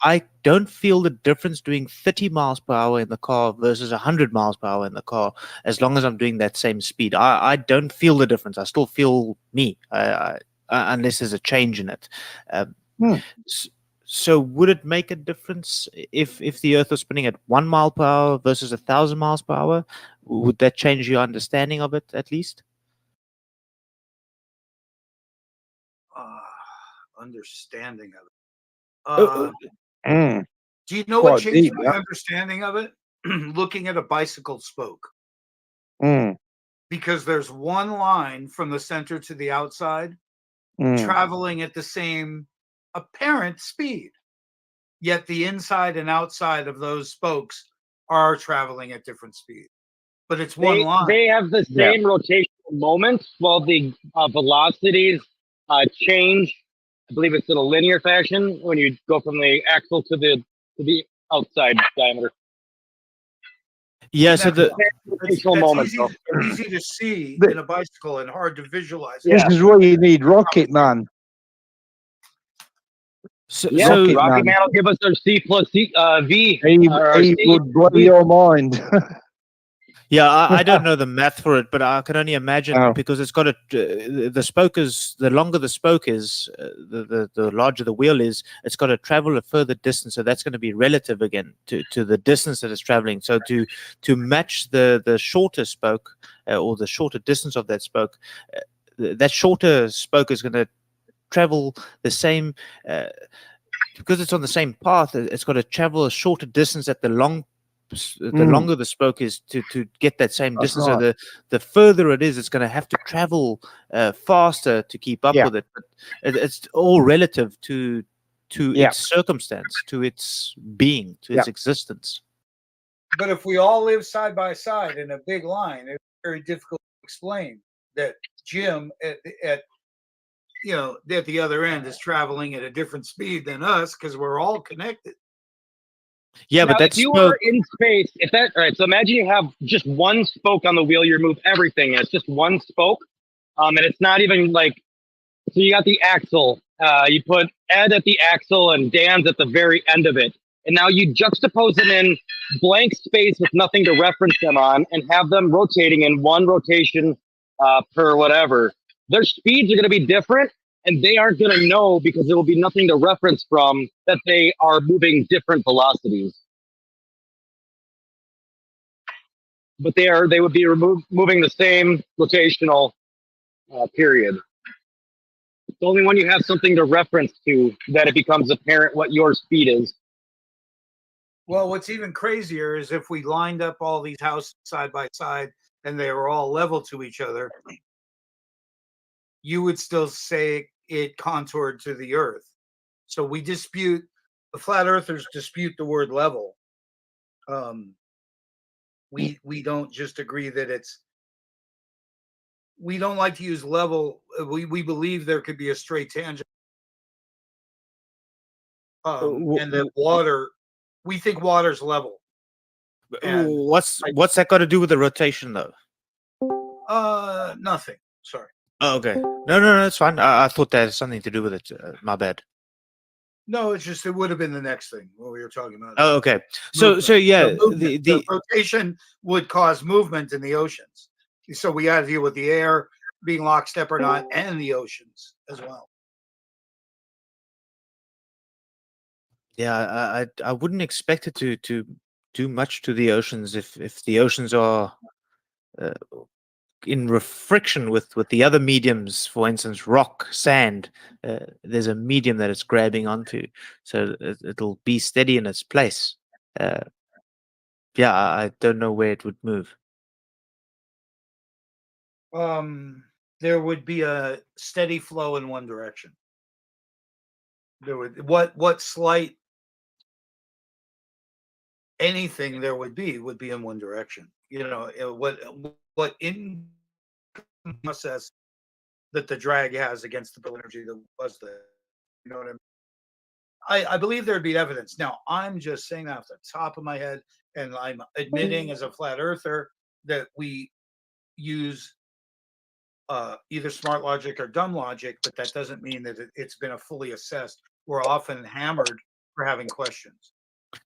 I don't feel the difference doing 30 miles per hour in the car versus 100 miles per hour in the car as long as I'm doing that same speed. I don't feel the difference. I still feel me, unless there's a change in it. So would it make a difference if the Earth was spinning at 1 mile per hour versus 1,000 miles per hour? Would that change your understanding of it at least? Understanding of it. Do you know Quite what changed deep, my that. understanding of it? Looking at a bicycle spoke. Because there's one line from the center to the outside traveling at the same apparent speed. Yet the inside and outside of those spokes are traveling at different speeds. But it's one line. They have the same rotational moments while the velocities change. I believe it's in a linear fashion when you go from the axle to the outside diameter. Yeah, so that's moment, easy to see in a bicycle and hard to visualize. This is where you need Rocket Man. Rocket Man will give us our C plus C, V. He would blow your mind. Yeah, I don't know the math for it, but I can only imagine because it's got the spoke is the longer the spoke is, the larger the wheel is. It's got to travel a further distance, so that's going to be relative again to the distance that it's traveling. So to match the shorter spoke or the shorter distance of that spoke, that shorter spoke is going to travel the same because it's on the same path. It's got to travel a shorter distance at the longer the spoke is to get that same distance. right. So the further it is, it's going to have to travel faster to keep up with it. But it's all relative to its circumstance, to its being, to its existence. But if we all live side by side in a big line, it's very difficult to explain that Jim at the other end is traveling at a different speed than us because we're all connected. Yeah, now, but that's if you were in space, all right, so imagine you have just one spoke on the wheel, you remove everything, and it's just one spoke, and it's not even like, so you got the axle, you put Ed at the axle and Dan's at the very end of it, and now you juxtapose them in blank space with nothing to reference them on, and have them rotating in one rotation per whatever. Their speeds are going to be different, and they aren't going to know because there will be nothing to reference from that they are moving different velocities. But they would be moving the same rotational period. It's only when you have something to reference to that it becomes apparent what your speed is. Well, what's even crazier is if we lined up all these houses side by side and they were all level to each other, you would still say it contoured to the earth. So the flat earthers dispute the word level. We don't just agree that we don't like to use level. We believe there could be a straight tangent. And that we think water's level. And what's that got to do with the rotation though? Nothing. Sorry. Oh, okay. No, it's fine. I thought that had something to do with it. My bad. No, it's just it would have been the next thing what we were talking about. Oh, okay. So yeah, the rotation would cause movement in the oceans. So we got to deal with the air being lockstep or not, and the oceans as well. Yeah, I wouldn't expect it to do much to the oceans if the oceans are in friction with the other mediums. For instance, rock, sand. There's a medium that it's grabbing onto, so it'll be steady in its place. Yeah, I don't know where it would move. there would be a steady flow in one direction. There would what slight anything there would be in one direction. You know, what in process that the drag has against the energy that was there. You know what I mean? I believe there'd be evidence. Now, I'm just saying that off the top of my head, and I'm admitting as a flat earther that we use either smart logic or dumb logic, but that doesn't mean that it's been a fully assessed. We're often hammered for having questions.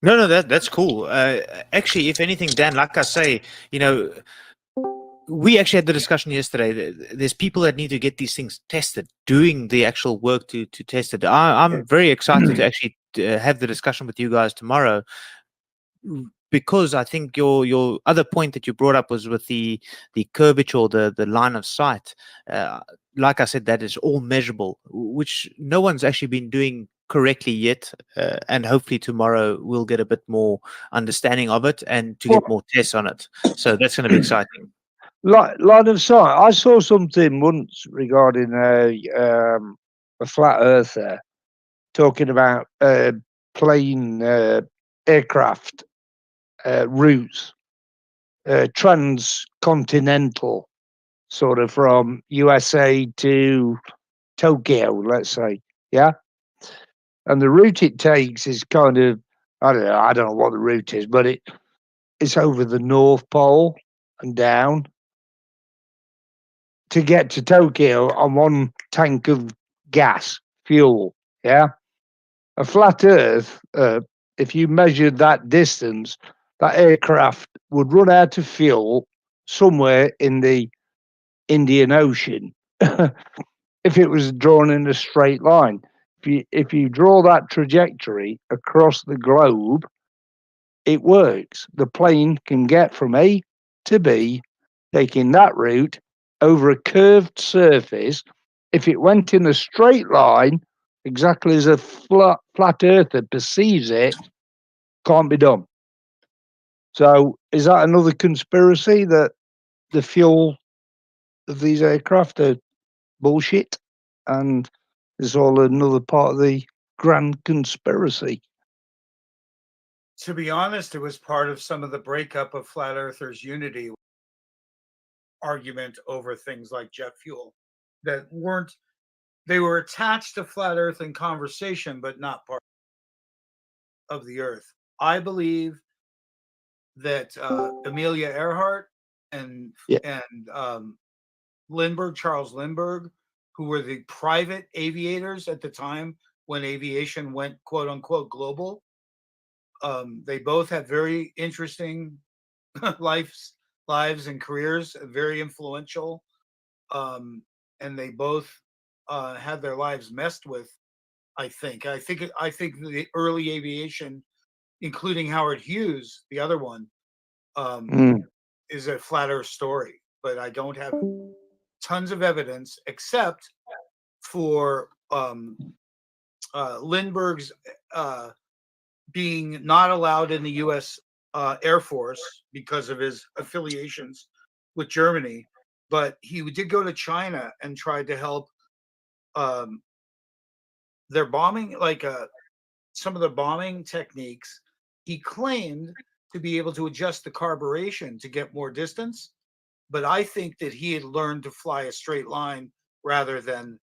No, that's cool. Actually, if anything, Dan, like I say, you know, we actually had the discussion yesterday. There's people that need to get these things tested, doing the actual work to test it. I'm very excited to actually have the discussion with you guys tomorrow, because I think your other point that you brought up was with the curvature, or the line of sight. Like I said, that is all measurable, which no one's actually been doing correctly yet, and hopefully tomorrow we'll get a bit more understanding of it and to get more tests on it. So that's going to be exciting. Line of sight. I saw something once regarding a flat earther talking about plane aircraft routes, transcontinental, sort of from USA to Tokyo, let's say, yeah. And the route it takes is kind of, I don't know what the route is, but it's over the North Pole and down to get to Tokyo on one tank of gas, fuel, yeah. A flat Earth, if you measured that distance, that aircraft would run out of fuel somewhere in the Indian Ocean if it was drawn in a straight line. If you draw that trajectory across the globe, it works. The plane can get from A to B, taking that route over a curved surface. If it went in a straight line, exactly as a flat earther perceives it, can't be done. So is that another conspiracy, that the fuel of these aircraft are bullshit, and it's all another part of the grand conspiracy? To be honest, it was part of some of the breakup of flat earthers' unity argument over things like jet fuel that they were attached to flat earth in conversation, but not part of the earth. I believe that Amelia Earhart and Lindbergh, Charles Lindbergh, who were the private aviators at the time when aviation went quote unquote global, they both had very interesting lives and careers, very influential, and they both had their lives messed with. I think the early aviation, including Howard Hughes, the other one, is a flat earth story, but I don't have tons of evidence except for Lindbergh's being not allowed in the U.S. Air Force because of his affiliations with Germany, but he did go to China and tried to help their bombing, like some of the bombing techniques. He claimed to be able to adjust the carburation to get more distance, but I think that he had learned to fly a straight line rather than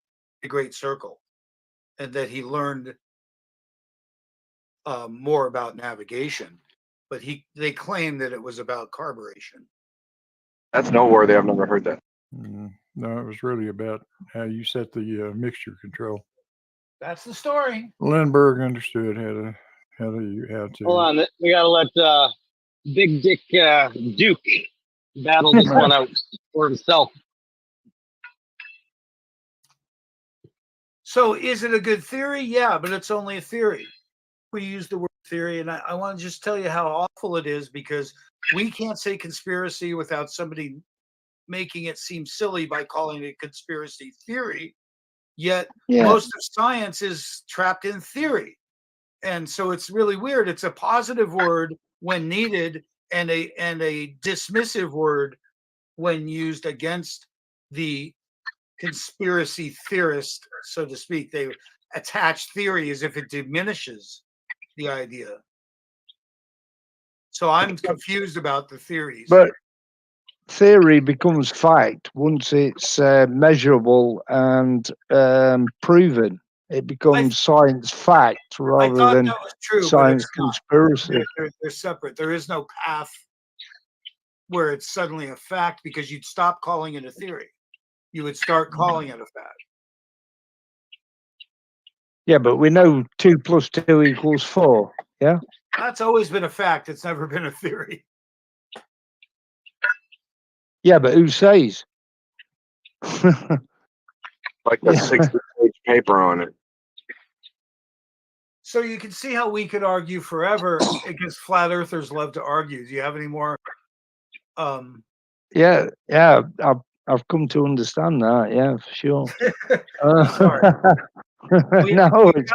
a great circle, and that he learned more about navigation. But they claim that it was about carburation. That's noteworthy. I've never heard that. No, it was really about how you set the mixture control. That's the story. Lindbergh understood how to. Hold on, we gotta let Big Dick Duke battle this one out for himself. So is it a good theory? Yeah, but it's only a theory. We use the word theory, and I want to just tell you how awful it is, because we can't say conspiracy without somebody making it seem silly by calling it conspiracy theory. Yet most of science is trapped in theory. And so it's really weird. It's a positive word when needed, and a dismissive word when used against the conspiracy theorist, so to speak. They attach theory as if it diminishes the idea. So I'm confused about the theories. But theory becomes fact once it's measurable and proven. It becomes science fact I rather thought than that was true, but science it's not. conspiracy. They're separate. There is no path where it's suddenly a fact, because you'd stop calling it a theory. You would start calling it a fact. Yeah, but we know 2 + 2 = 4. Yeah. That's always been a fact. It's never been a theory. Yeah, but who says? Like a 60-page paper on it. So you can see how we could argue forever, because flat earthers love to argue. Do you have any more? Yeah, I've come to understand that. Yeah, for sure. Sorry. No, it's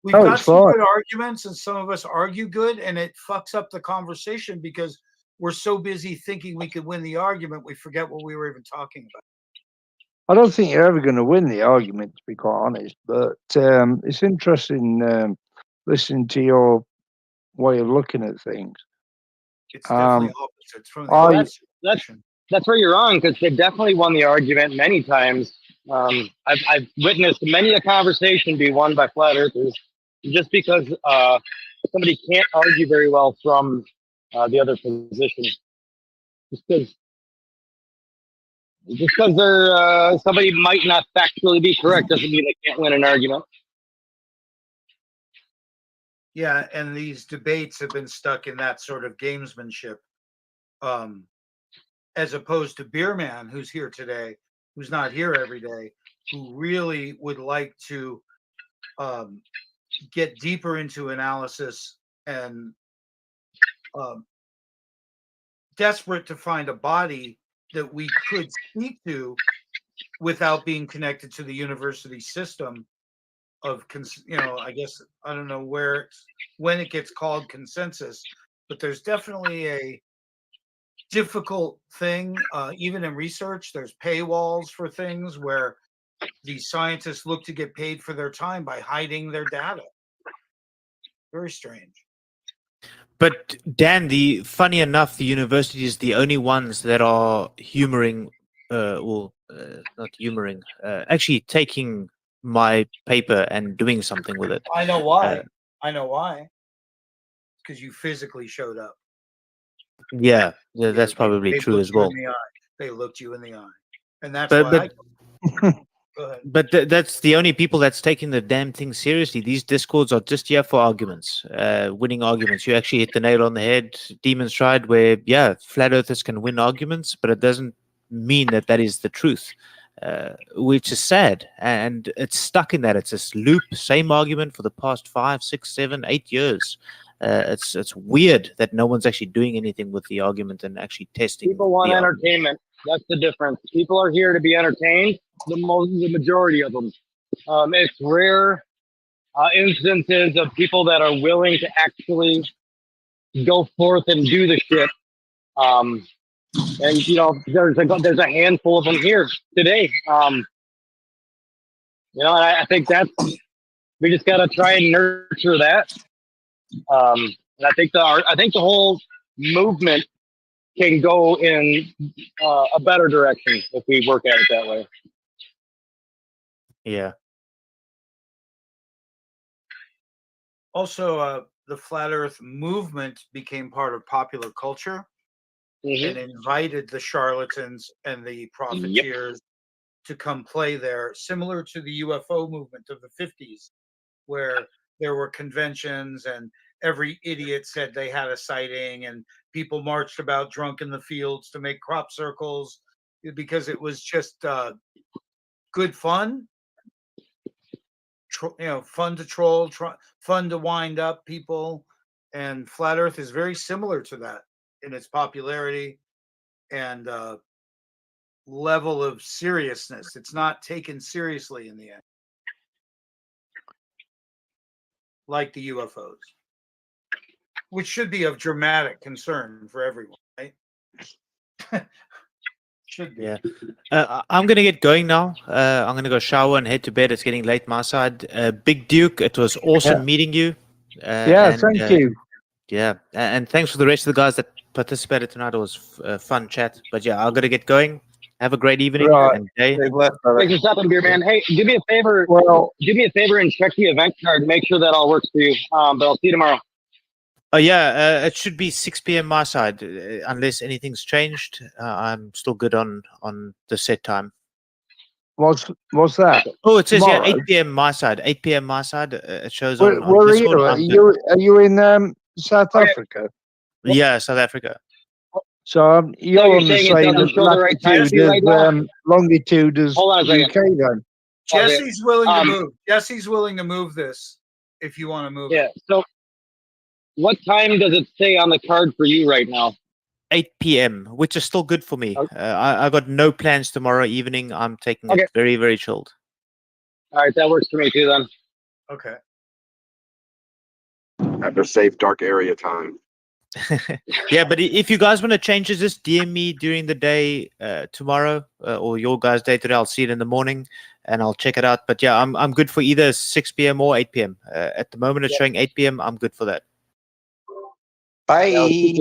We've got some fine. good arguments, and some of us argue good, and it fucks up the conversation because we're so busy thinking we could win the argument, we forget what we were even talking about. I don't think you're ever going to win the argument, to be quite honest. But it's interesting listening to your way of looking at things. It's definitely opposite. It's from the That's where you're wrong, because they definitely won the argument many times. I've witnessed many a conversation be won by flat earthers just because somebody can't argue very well from the other position. Just because they're somebody might not factually be correct doesn't mean they can't win an argument. Yeah, and these debates have been stuck in that sort of gamesmanship, as opposed to Beerman, who's here today, who's not here every day, who really would like to get deeper into analysis and desperate to find a body that we could speak to without being connected to the university system of, I guess, I don't know when it gets called consensus, but there's definitely a difficult thing. Even in research, there's paywalls for things where these scientists look to get paid for their time by hiding their data. Very strange. But Dan, funny enough, the university is the only ones that are humoring, not humoring, actually taking my paper and doing something with it. I know why. Because you physically showed up. Yeah, that's probably true as well. They looked you in the eye, and that's why. Go ahead. But that's the only people that's taking the damn thing seriously. These discords are just here for arguments, winning arguments. You actually hit the nail on the head, Demon's Stride, where, yeah, flat earthers can win arguments, but it doesn't mean that that is the truth, which is sad. And it's stuck in that. It's this loop, same argument for the past 5, 6, 7, 8 years. It's weird that no one's actually doing anything with the argument and actually testing. People want entertainment. That's the difference. People are here to be entertained. The majority of them. It's rare instances of people that are willing to actually go forth and do the shit. And there's a handful of them here today. And I think we just gotta try and nurture that. And I think the whole movement can go in a better direction if we work at it that way. Yeah. Also, the flat Earth movement became part of popular culture and invited the charlatans and the profiteers to come play there, similar to the UFO movement of the 50s, where there were conventions and every idiot said they had a sighting, and people marched about drunk in the fields to make crop circles because it was just good fun. Fun to troll, fun to wind up people. And flat Earth is very similar to that in its popularity and level of seriousness. It's not taken seriously in the end, like the UFOs, which should be of dramatic concern for everyone, right? Should be. Yeah. I'm going to get going now. I'm going to go shower and head to bed. It's getting late my side. Big Duke, it was awesome meeting you. Thank you. Yeah. And thanks for the rest of the guys that participated tonight. It was fun chat. But yeah, I'm going to get going. Have a great evening Right. and day. Stay blessed, brother. Thanks for stopping, Beer Man. Hey, do me a favor. Well, Do me a favor and check the event card. Make sure that all works for you. But I'll see you tomorrow. Oh yeah, it should be 6 p.m. my side, unless anything's changed. I'm still good on the set time. what's that? Oh, it says Tomorrow? 8 p.m. my side. 8 p.m. my side. It shows Where, on where are Discord. you? Are you in South Africa? Yeah, South Africa. So you're you're on the saying it same doesn't show the right time latitude for you right now? as longitude as Hold on a UK second. then. Jesse's willing to move. Jesse's willing to move this if you want to move Yeah. it. So, what time does it say on the card for you right now? 8 p.m., which is still good for me. I got no plans tomorrow evening. I'm taking it very, very chilled. All right, that works for me too then. Okay. At the safe dark area time. Yeah, but if you guys want to change it, just DM me during the day tomorrow or your guys' day today. I'll see it in the morning and I'll check it out. But yeah, I'm good for either 6 p.m. or 8 p.m. At the moment, it's showing 8 p.m. I'm good for that. Bye.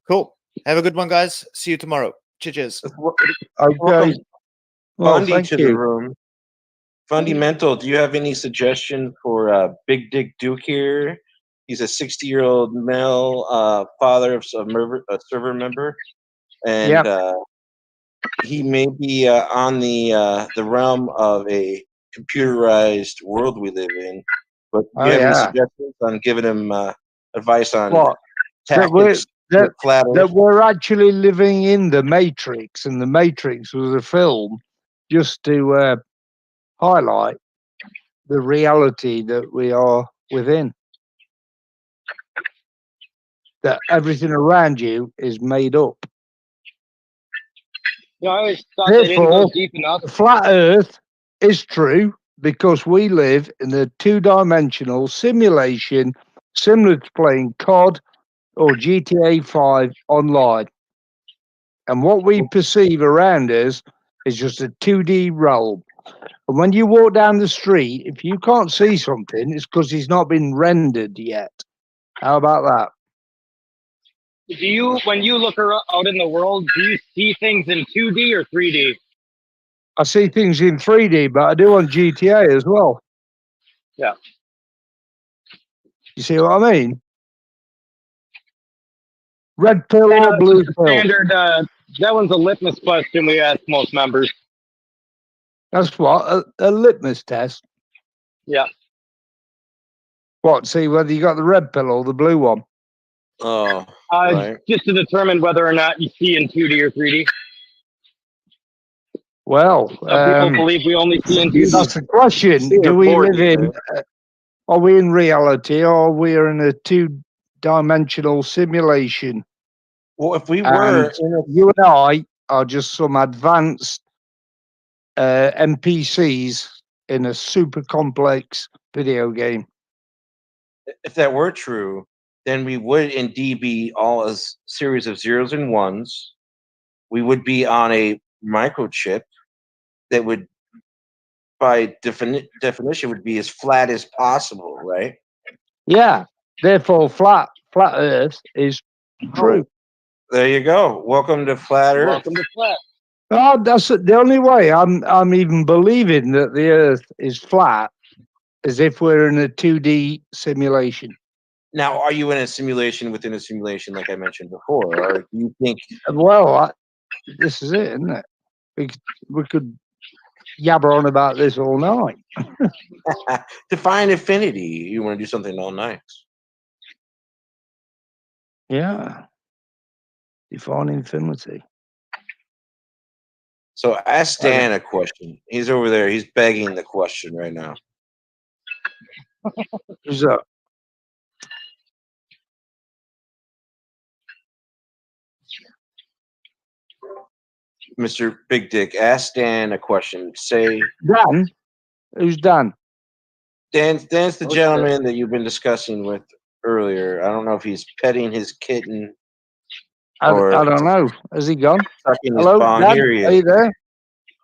Cool. Have a good one, guys. See you tomorrow. Cheers. Okay. Well, Fundy thank to you. the room. Fundamental, do you have any suggestion for Big Dick Duke here? He's a 60-year-old male father of a server member, and he may be on the realm of a computerized world we live in. But do you have any suggestions on giving him advice on What? tactics? That we're actually living in the Matrix, and the Matrix was a film just to highlight the reality that we are within. That everything around you is made up. Yeah, I always thought they didn't Therefore, go deep enough. the flat Earth is true because we live in a two-dimensional simulation similar to playing COD or GTA 5 online. And what we perceive around us is just a 2D realm. And when you walk down the street, if you can't see something, it's because it's not been rendered yet. How about that? Do you, when you look out in the world, do you see things in 2D or 3D? I see things in 3D, but I do on GTA as well. Yeah. You see what I mean? Red pill or blue pill? Standard. That one's a litmus question we ask most members. That's what a litmus test. Yeah. What? See whether you got the red pill or the blue one. Oh, right. Just to determine whether or not you see in 2D or 3D. Well, Some people believe we only see in 2D. that's the question. Do we live in? Are we in reality, or are we in a two-dimensional simulation? Well, if we were, you and I are just some advanced NPCs in a super complex video game. if that were true, then we would indeed be all a series of zeros and ones. We would be on a microchip that would, by definition, would be as flat as possible, right? Yeah. Therefore, flat Earth is true. There you go. Welcome to Flat Earth. Welcome to Flat. Oh, that's the only way I'm even believing that the Earth is flat, as if we're in a 2D simulation. Now, are you in a simulation within a simulation, like I mentioned before, or do you think? Well, this is it, isn't it? We could yabber on about this all night. Define infinity. You want to do something all night? Yeah. Define infinity. So ask Dan a question. He's over there. He's begging the question right now. Who's that? Mr. Big Dick, ask Dan a question. Say Dan? Who's Dan? Dan's the gentleman that you've been discussing with earlier. I don't know if he's petting his kitten I don't know. Has he gone? Sucking his Hello, bong. Dad? Here he Are is. you there?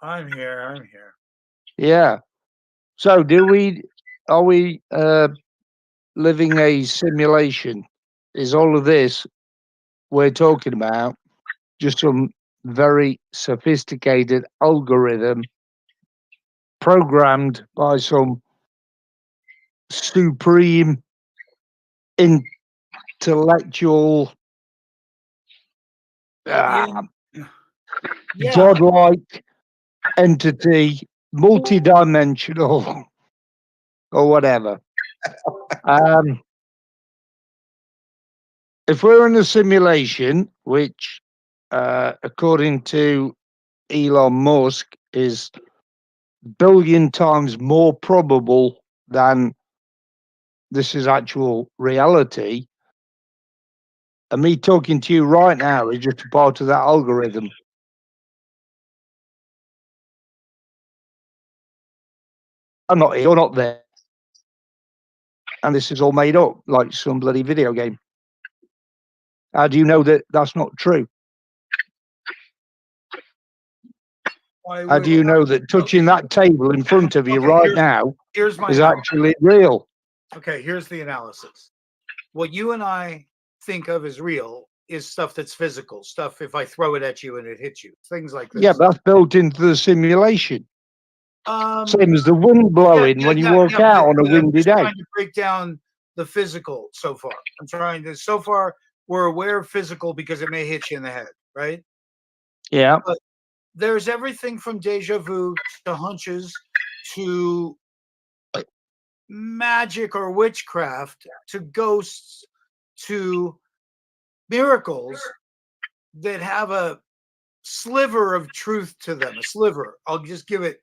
I'm here. I'm here. Yeah. So, are we living a simulation? Is all of this we're talking about just some very sophisticated algorithm programmed by some supreme intellectual godlike entity, multidimensional or whatever? If we're in a simulation, which according to Elon Musk is billion times more probable than this is actual reality, and me talking to you right now is just a part of that algorithm. You're not there, and this is all made up like some bloody video game. How do you know that that's not true? How do you know that touching that table in front of you right now Here's my is analysis. actually real? Okay, here's the analysis. What you and I think of as real is stuff that's physical, stuff if I throw it at you and it hits you, things like this. Yeah, but that's built into the simulation. Same as the wind blowing when you walk out on a windy day. I'm trying to break down the physical so far. So far, we're aware of physical because it may hit you in the head, right? Yeah. But there's everything from deja vu to hunches to magic or witchcraft to ghosts to miracles that have a sliver of truth to them. A sliver. I'll just give it,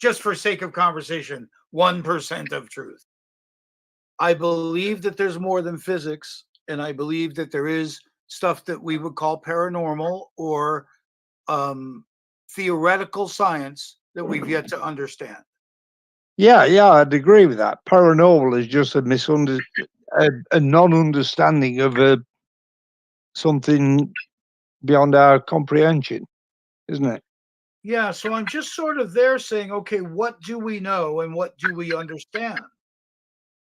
just for sake of conversation, 1% of truth. I believe that there's more than physics, and I believe that there is stuff that we would call paranormal or theoretical science that we've yet to understand. Yeah, I'd agree with that. Paranormal is just a non-understanding of something beyond our comprehension, isn't it? Yeah, so I'm just sort of there saying, okay, what do we know and what do we understand?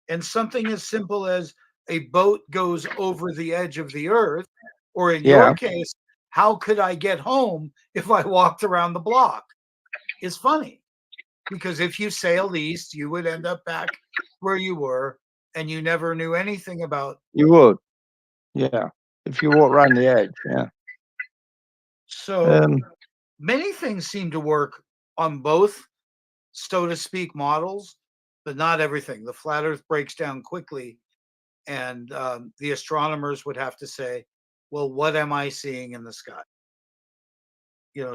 And something as simple as a boat goes over the edge of the earth, or in your case, how could I get home if I walked around the block, is funny. Because if you sailed east, you would end up back where you were and you never knew anything about. You would. Yeah. If you walk around the edge, yeah. So many things seem to work on both, so to speak, models, but not everything. The flat earth breaks down quickly. And the astronomers would have to say, well, what am I seeing in the sky?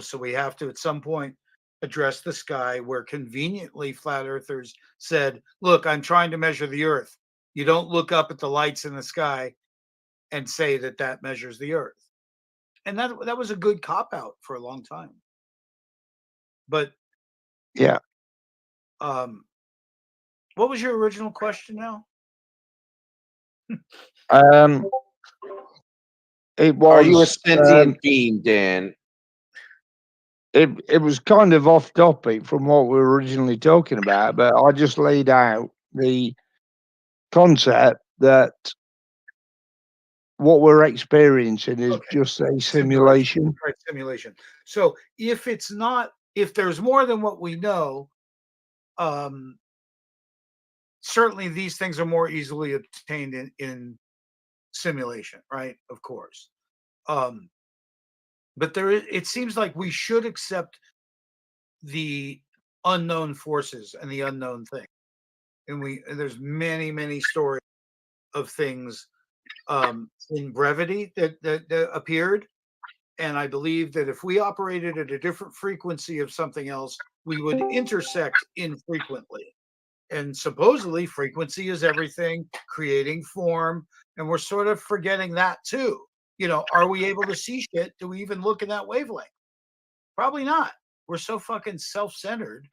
So we have to, at some point, address the sky, where conveniently flat earthers said, look, I'm trying to measure the earth. You don't look up at the lights in the sky and say that measures the earth. And that was a good cop out for a long time. But yeah. What was your original question now? It was. Are you a sentient being, Dan? It was kind of off topic from what we were originally talking about, but I just laid out the concept that what we're experiencing is just a simulation. Right, simulation. So if there's more than what we know, certainly these things are more easily obtained in simulation, right? Of course. But it seems like we should accept the unknown forces and the unknown thing. And there's many, many stories of things in brevity that appeared. And I believe that if we operated at a different frequency of something else, we would intersect infrequently. And supposedly frequency is everything, creating form. And we're sort of forgetting that too. Are we able to see shit? Do we even look in that wavelength? Probably not. We're so fucking self-centered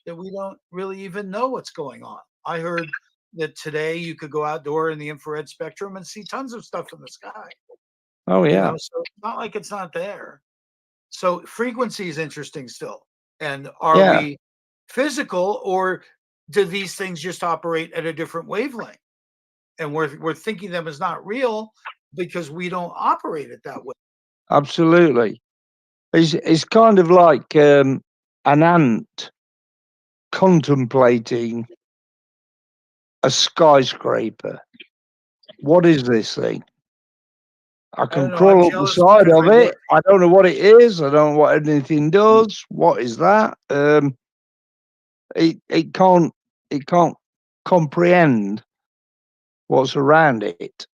that we don't really even know what's going on. I heard that today you could go outdoor in the infrared spectrum and see tons of stuff in the sky. Oh You yeah. know, so it's not like it's not there. So frequency is interesting still. And are Yeah. we physical, or do these things just operate at a different wavelength? And we're thinking them as not real because we don't operate it that way. Absolutely. It's kind of like an ant contemplating a skyscraper. What is this thing? I I don't can know. I'm crawl up the jealous side because of it. I don't know what it is. I don't know what anything does. What is that? It can't comprehend what's around it.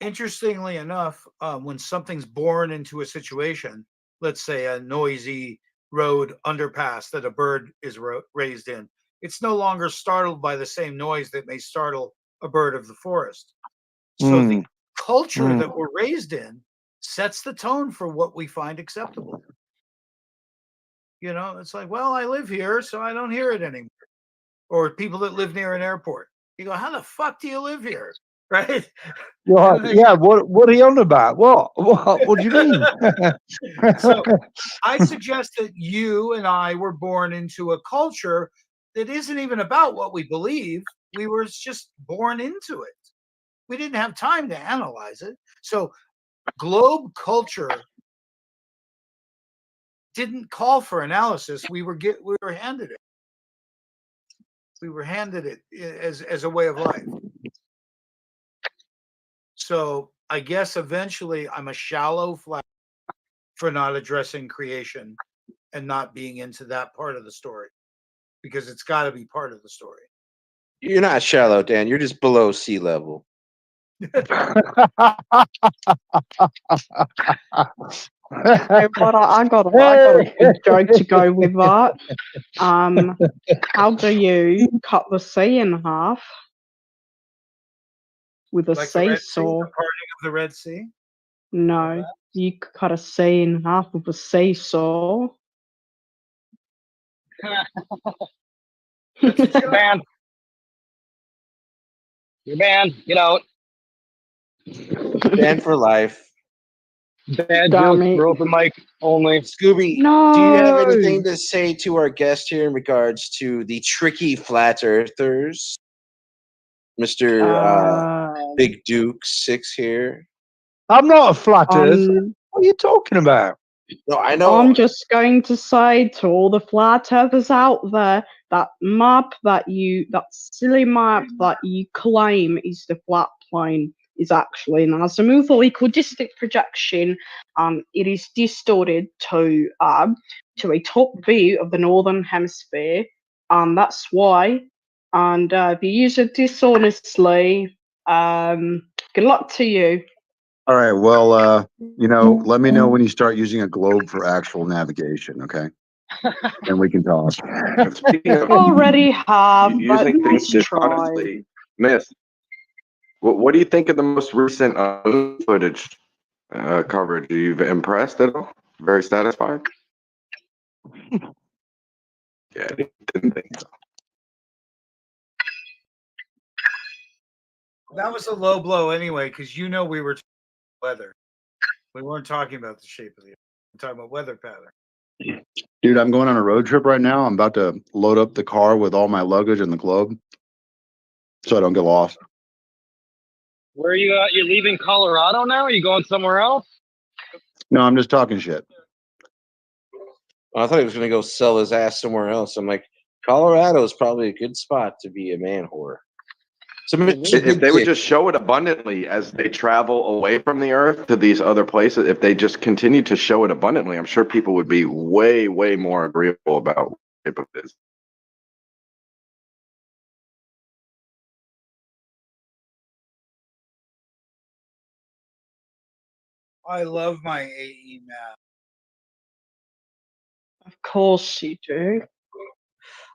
Interestingly enough, when something's born into a situation, let's say a noisy road underpass that a bird is raised in, it's no longer startled by the same noise that may startle a bird of the forest. So the culture that we're raised in sets the tone for what we find acceptable. You know, it's like, well, I live here, so I don't hear it anymore. Or people that live near an airport. You go, how the fuck do you live here? Right? Right. Yeah. What are you on about? What do you mean? So I suggest that you and I were born into a culture that isn't even about what we believe. We were just born into it. We didn't have time to analyze it. So globe culture didn't call for analysis. We were handed it. We were handed it as a way of life. So I guess eventually I'm a shallow flat for not addressing creation and not being into that part of the story, because it's got to be part of the story. You're not shallow, Dan. You're just below sea level. But I got a good joke to go with that. How do you cut the sea in half? With a Like the Red Sea, seesaw. the parting of the Red Sea. No, you cut a sea in half with a seesaw. Banned. You're banned. Get out. Banned for life. Bad Damn jokes it. for open mic only. Scooby, No. do you have anything to say to our guest here in regards to the tricky flat earthers? Mr. Big Duke 6 here. I'm not a flat earther. What are you talking about? No, I know. I'm just going to say to all the flat earthers out there, that silly map that you claim is the flat plane is actually an azimuthal equidistant projection. It is distorted to a top view of the northern hemisphere. That's why. And if you use it dishonestly, good luck to you. All right. Well, let me know when you start using a globe for actual navigation, okay? And we can talk. Already have, but using nice things try. dishonestly, Miss, what do you think of the most recent footage coverage? Are you impressed at all? Very satisfied? Yeah, I didn't think so. That was a low blow anyway, because we were talking about weather. We weren't talking about the shape of the earth. We're talking about weather pattern. Dude, I'm going on a road trip right now. I'm about to load up the car with all my luggage and the globe so I don't get lost. Where are you at? You're leaving Colorado now? Are you going somewhere else? No, I'm just talking shit. I thought he was going to go sell his ass somewhere else. I'm like, Colorado is probably a good spot to be a man whore. So if they would just show it abundantly as they travel away from the earth to these other places, if they just continue to show it abundantly, I'm sure people would be way, way more agreeable about what type of this. I love my AE map. Of course you do.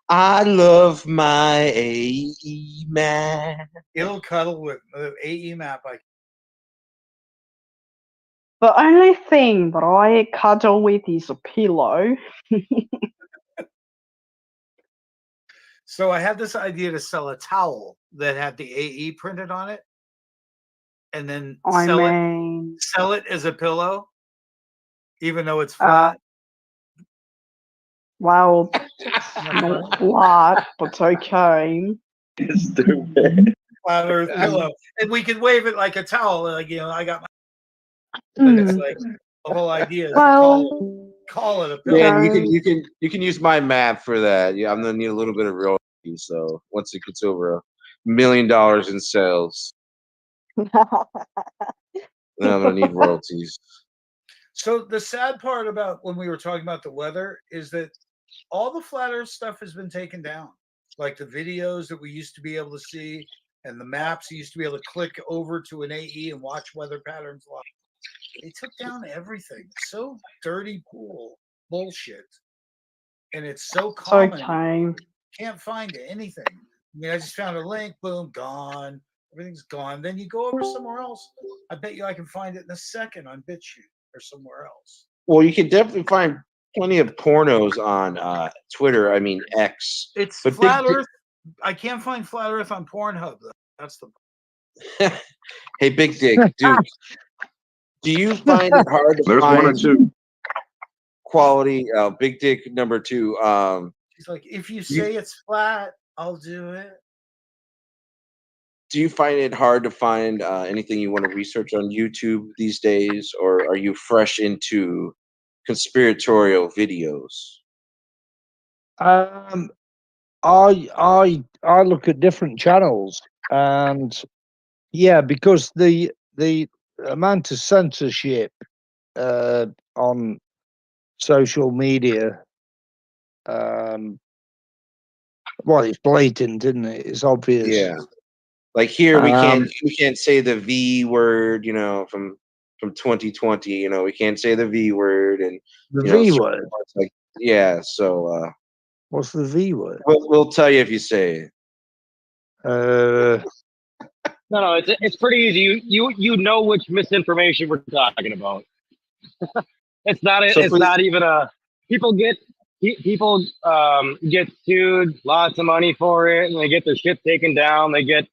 I love my AE map. It'll cuddle with the AE map. The only thing that I cuddle with is a pillow. So I had this idea to sell a towel that had the AE printed on it. and then I sell mean, it as a pillow, even though it's uh, flat? well, it's not flat, but okay. Stupid. Flat Earth pillow, and we could wave it like a towel. Like, I got my. But it's like the whole idea is to call it a pillow. Man, you can use my map for that. Yeah, I'm gonna need a little bit of royalty. So once it gets over $1 million in sales, then I'm gonna need royalties. So the sad part about when we were talking about the weather is that all the flat Earth stuff has been taken down. Like the videos that we used to be able to see and the maps you used to be able to click over to an AE and watch weather patterns live. They took down everything. So dirty pool bullshit. And it's so common. Okay. Can't find anything. I mean, I just found a link, boom, gone. Everything's gone. Then you go over somewhere else. I bet you I can find it in a second on BitChute or somewhere else. Well, you can definitely find plenty of pornos on Twitter. I mean X. It's but flat Earth. I can't find flat Earth on Pornhub though. That's the. Hey, Big Dick, dude. Do you find it hard to There's find one or two. quality? Big Dick number 2. She's like, if you say it's flat, I'll do it. Do you find it hard to find anything you want to research on YouTube these days, or are you fresh into conspiratorial videos? I look at different channels, and yeah, because the amount of censorship on social media, well, it's blatant, isn't it? It's obvious. Yeah, like here we can't say the V word, from 2020. We can't say the V word, and The V word. Like, yeah, so what's the V word? We'll tell you if you say it. No, it's pretty easy. You know which misinformation we're talking about. It's not even a people get sued, lots of money for it, and they get their shit taken down. They get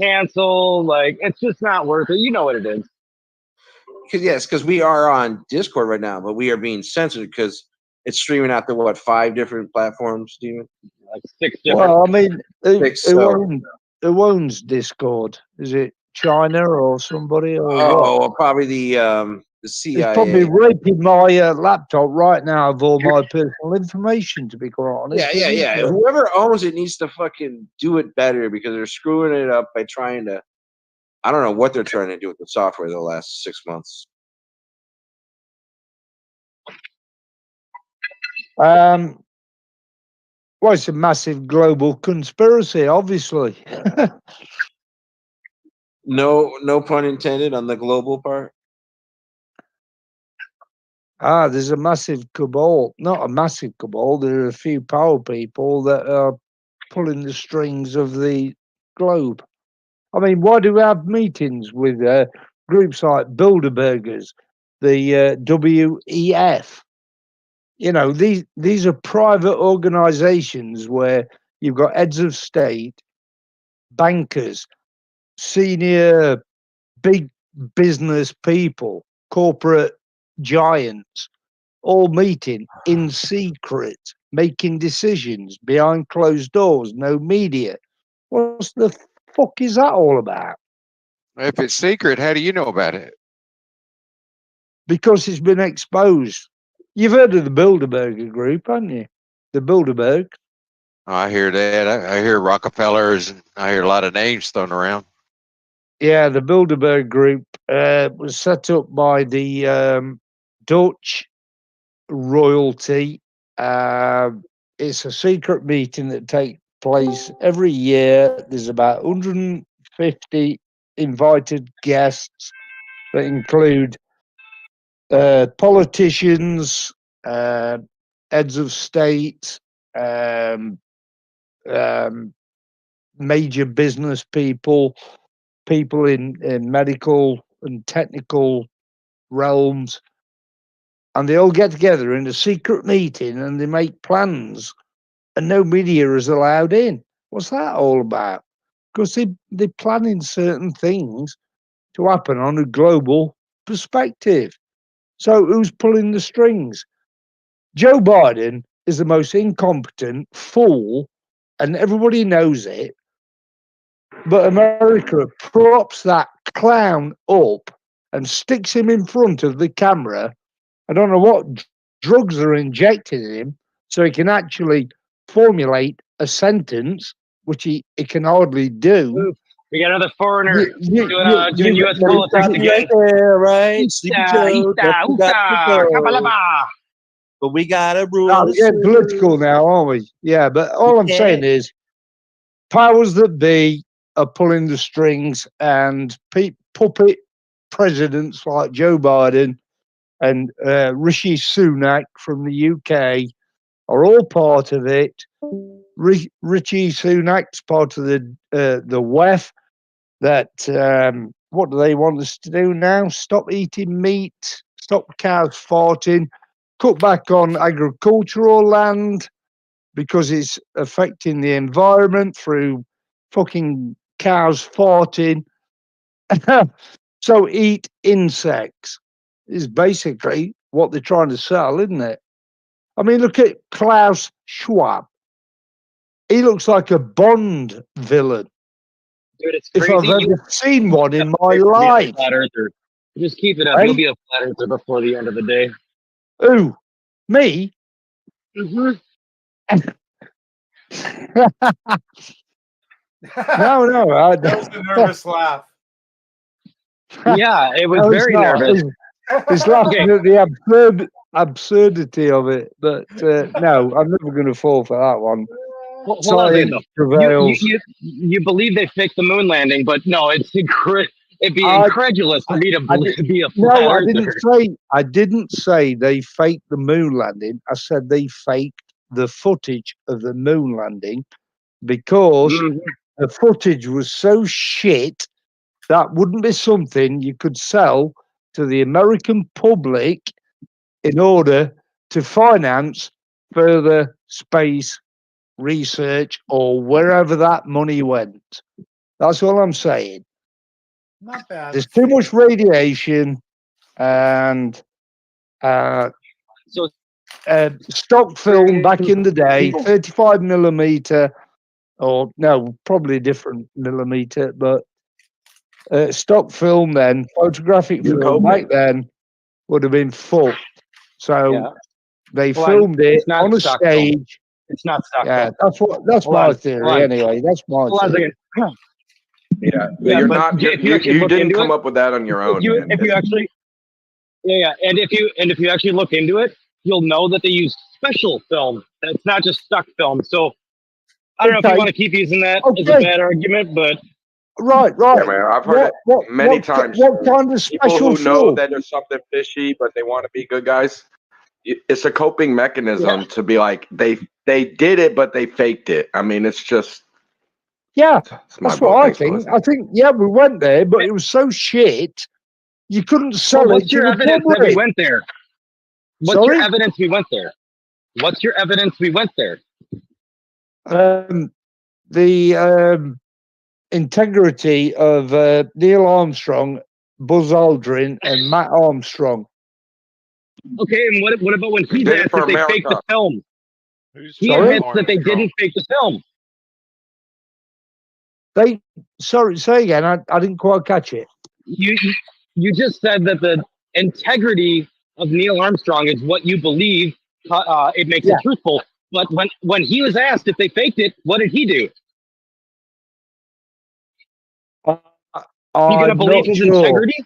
canceled. Like, it's just not worth it. You know what it is. Because we are on Discord right now, but we are being censored because it's streaming out to 5 different platforms, Steven? Like 6 different. Well, I mean, who owns Discord? Is it China or somebody? Or well, probably the CIA. It's probably raping my laptop right now of all my personal information, to be quite honest. Yeah. Whoever owns it needs to fucking do it better, because they're screwing it up by trying to. I don't know what they're trying to do with the software the last 6 months. Well, it's a massive global conspiracy, obviously. No pun intended on the global part. There's a massive cabal. Not a massive cabal. There are a few power people that are pulling the strings of the globe. I mean, why do we have meetings with groups like Bilderbergers, the WEF? These are private organizations where you've got heads of state, bankers, senior big business people, corporate giants, all meeting in secret, making decisions behind closed doors, no media. What the fuck is that all about? If it's secret, how do you know about it? Because it's been exposed. You've heard of the Bilderberger group, haven't you? The Bilderberg. I hear that. I hear Rockefellers. I hear a lot of names thrown around. Yeah, the Bilderberg group was set up by the Dutch royalty. It's a secret meeting that takes place every year. There's about 150 invited guests that include politicians, heads of state, major business people, people in medical and technical realms, and they all get together in a secret meeting and they make plans, and no media is allowed in. What's that all about? Because they're planning certain things to happen on a global perspective. So who's pulling the strings? Joe Biden is the most incompetent fool, and everybody knows it. But America props that clown up and sticks him in front of the camera. I don't know what drugs are injected in him so he can actually formulate a sentence, which he can hardly do. We got another foreigner doing U.S. politics again. Right? Sleepy Joe, don't forget to go. But we gotta rule. Oh, yeah, political now, aren't we? Yeah, but all I'm saying is powers that be are pulling the strings, and puppet presidents like Joe Biden and Rishi Sunak from the UK are all part of it. Rishi Sunak's part of the WEF. That what do they want us to do now? Stop eating meat, stop cows farting, cut back on agricultural land because it's affecting the environment through fucking cows farting. So eat insects is basically what they're trying to sell, isn't it? I mean, look at Klaus Schwab. He looks like a Bond villain. Dude, it's If crazy. I've ever seen one in my life. Flat earther. Just keep it up. Hey? You'll be a flat earther before the end of the day. Who? Me? Mm-hmm. No. That was a nervous laugh. Yeah, it was No, it's very not. nervous. It's laughing at the absurdity of it, but no, I'm never going to fall for that one. Hold on a second, Science though. prevails. You believe they faked the moon landing, but no, it'd be incredulous for me to be a flat No, earther. I didn't say they faked the moon landing. I said they faked the footage of the moon landing because the footage was so shit that wouldn't be something you could sell to the American public in order to finance further space research or wherever that money went. That's all I'm saying. Not bad. There's too much radiation and stock film back in the day, 35 millimeter, or no, probably a different millimeter, but stock film then, photographic film back then would have been fucked. So they filmed it on a stage. It's not stock. Yeah, that's my theory anyway. That's my theory. Yeah, Yeah, you're but not. if you You actually look didn't into come it, up with that on your own. man. If you actually, and if you actually look into it, you'll know that they use special film. That's not just stock film. So I don't know if you want to keep using that as a bad argument, but Right. Yeah, man, I've heard it many times. What kind of People special who know film? that there's something fishy, but they want to be good guys. It's a coping mechanism to be like they did it, but they faked it. I mean, it's just. Yeah, my that's vote. what I Thanks for think. listening. I think, yeah, we went there, but it was so shit, you couldn't sell what's it to your the evidence that we public. went there? What's Sorry? your evidence we went there? What's your evidence we went there? The integrity of Neil Armstrong, Buzz Aldrin, and Matt Armstrong. Okay, and what about when he did it asked for if they faked the America. film? He Sorry? admits that they didn't fake the film. Sorry, say again. I didn't quite catch it. You just said that the integrity of Neil Armstrong is what you believe. It makes it truthful. But when he was asked if they faked it, what did he do? You gonna believe his integrity?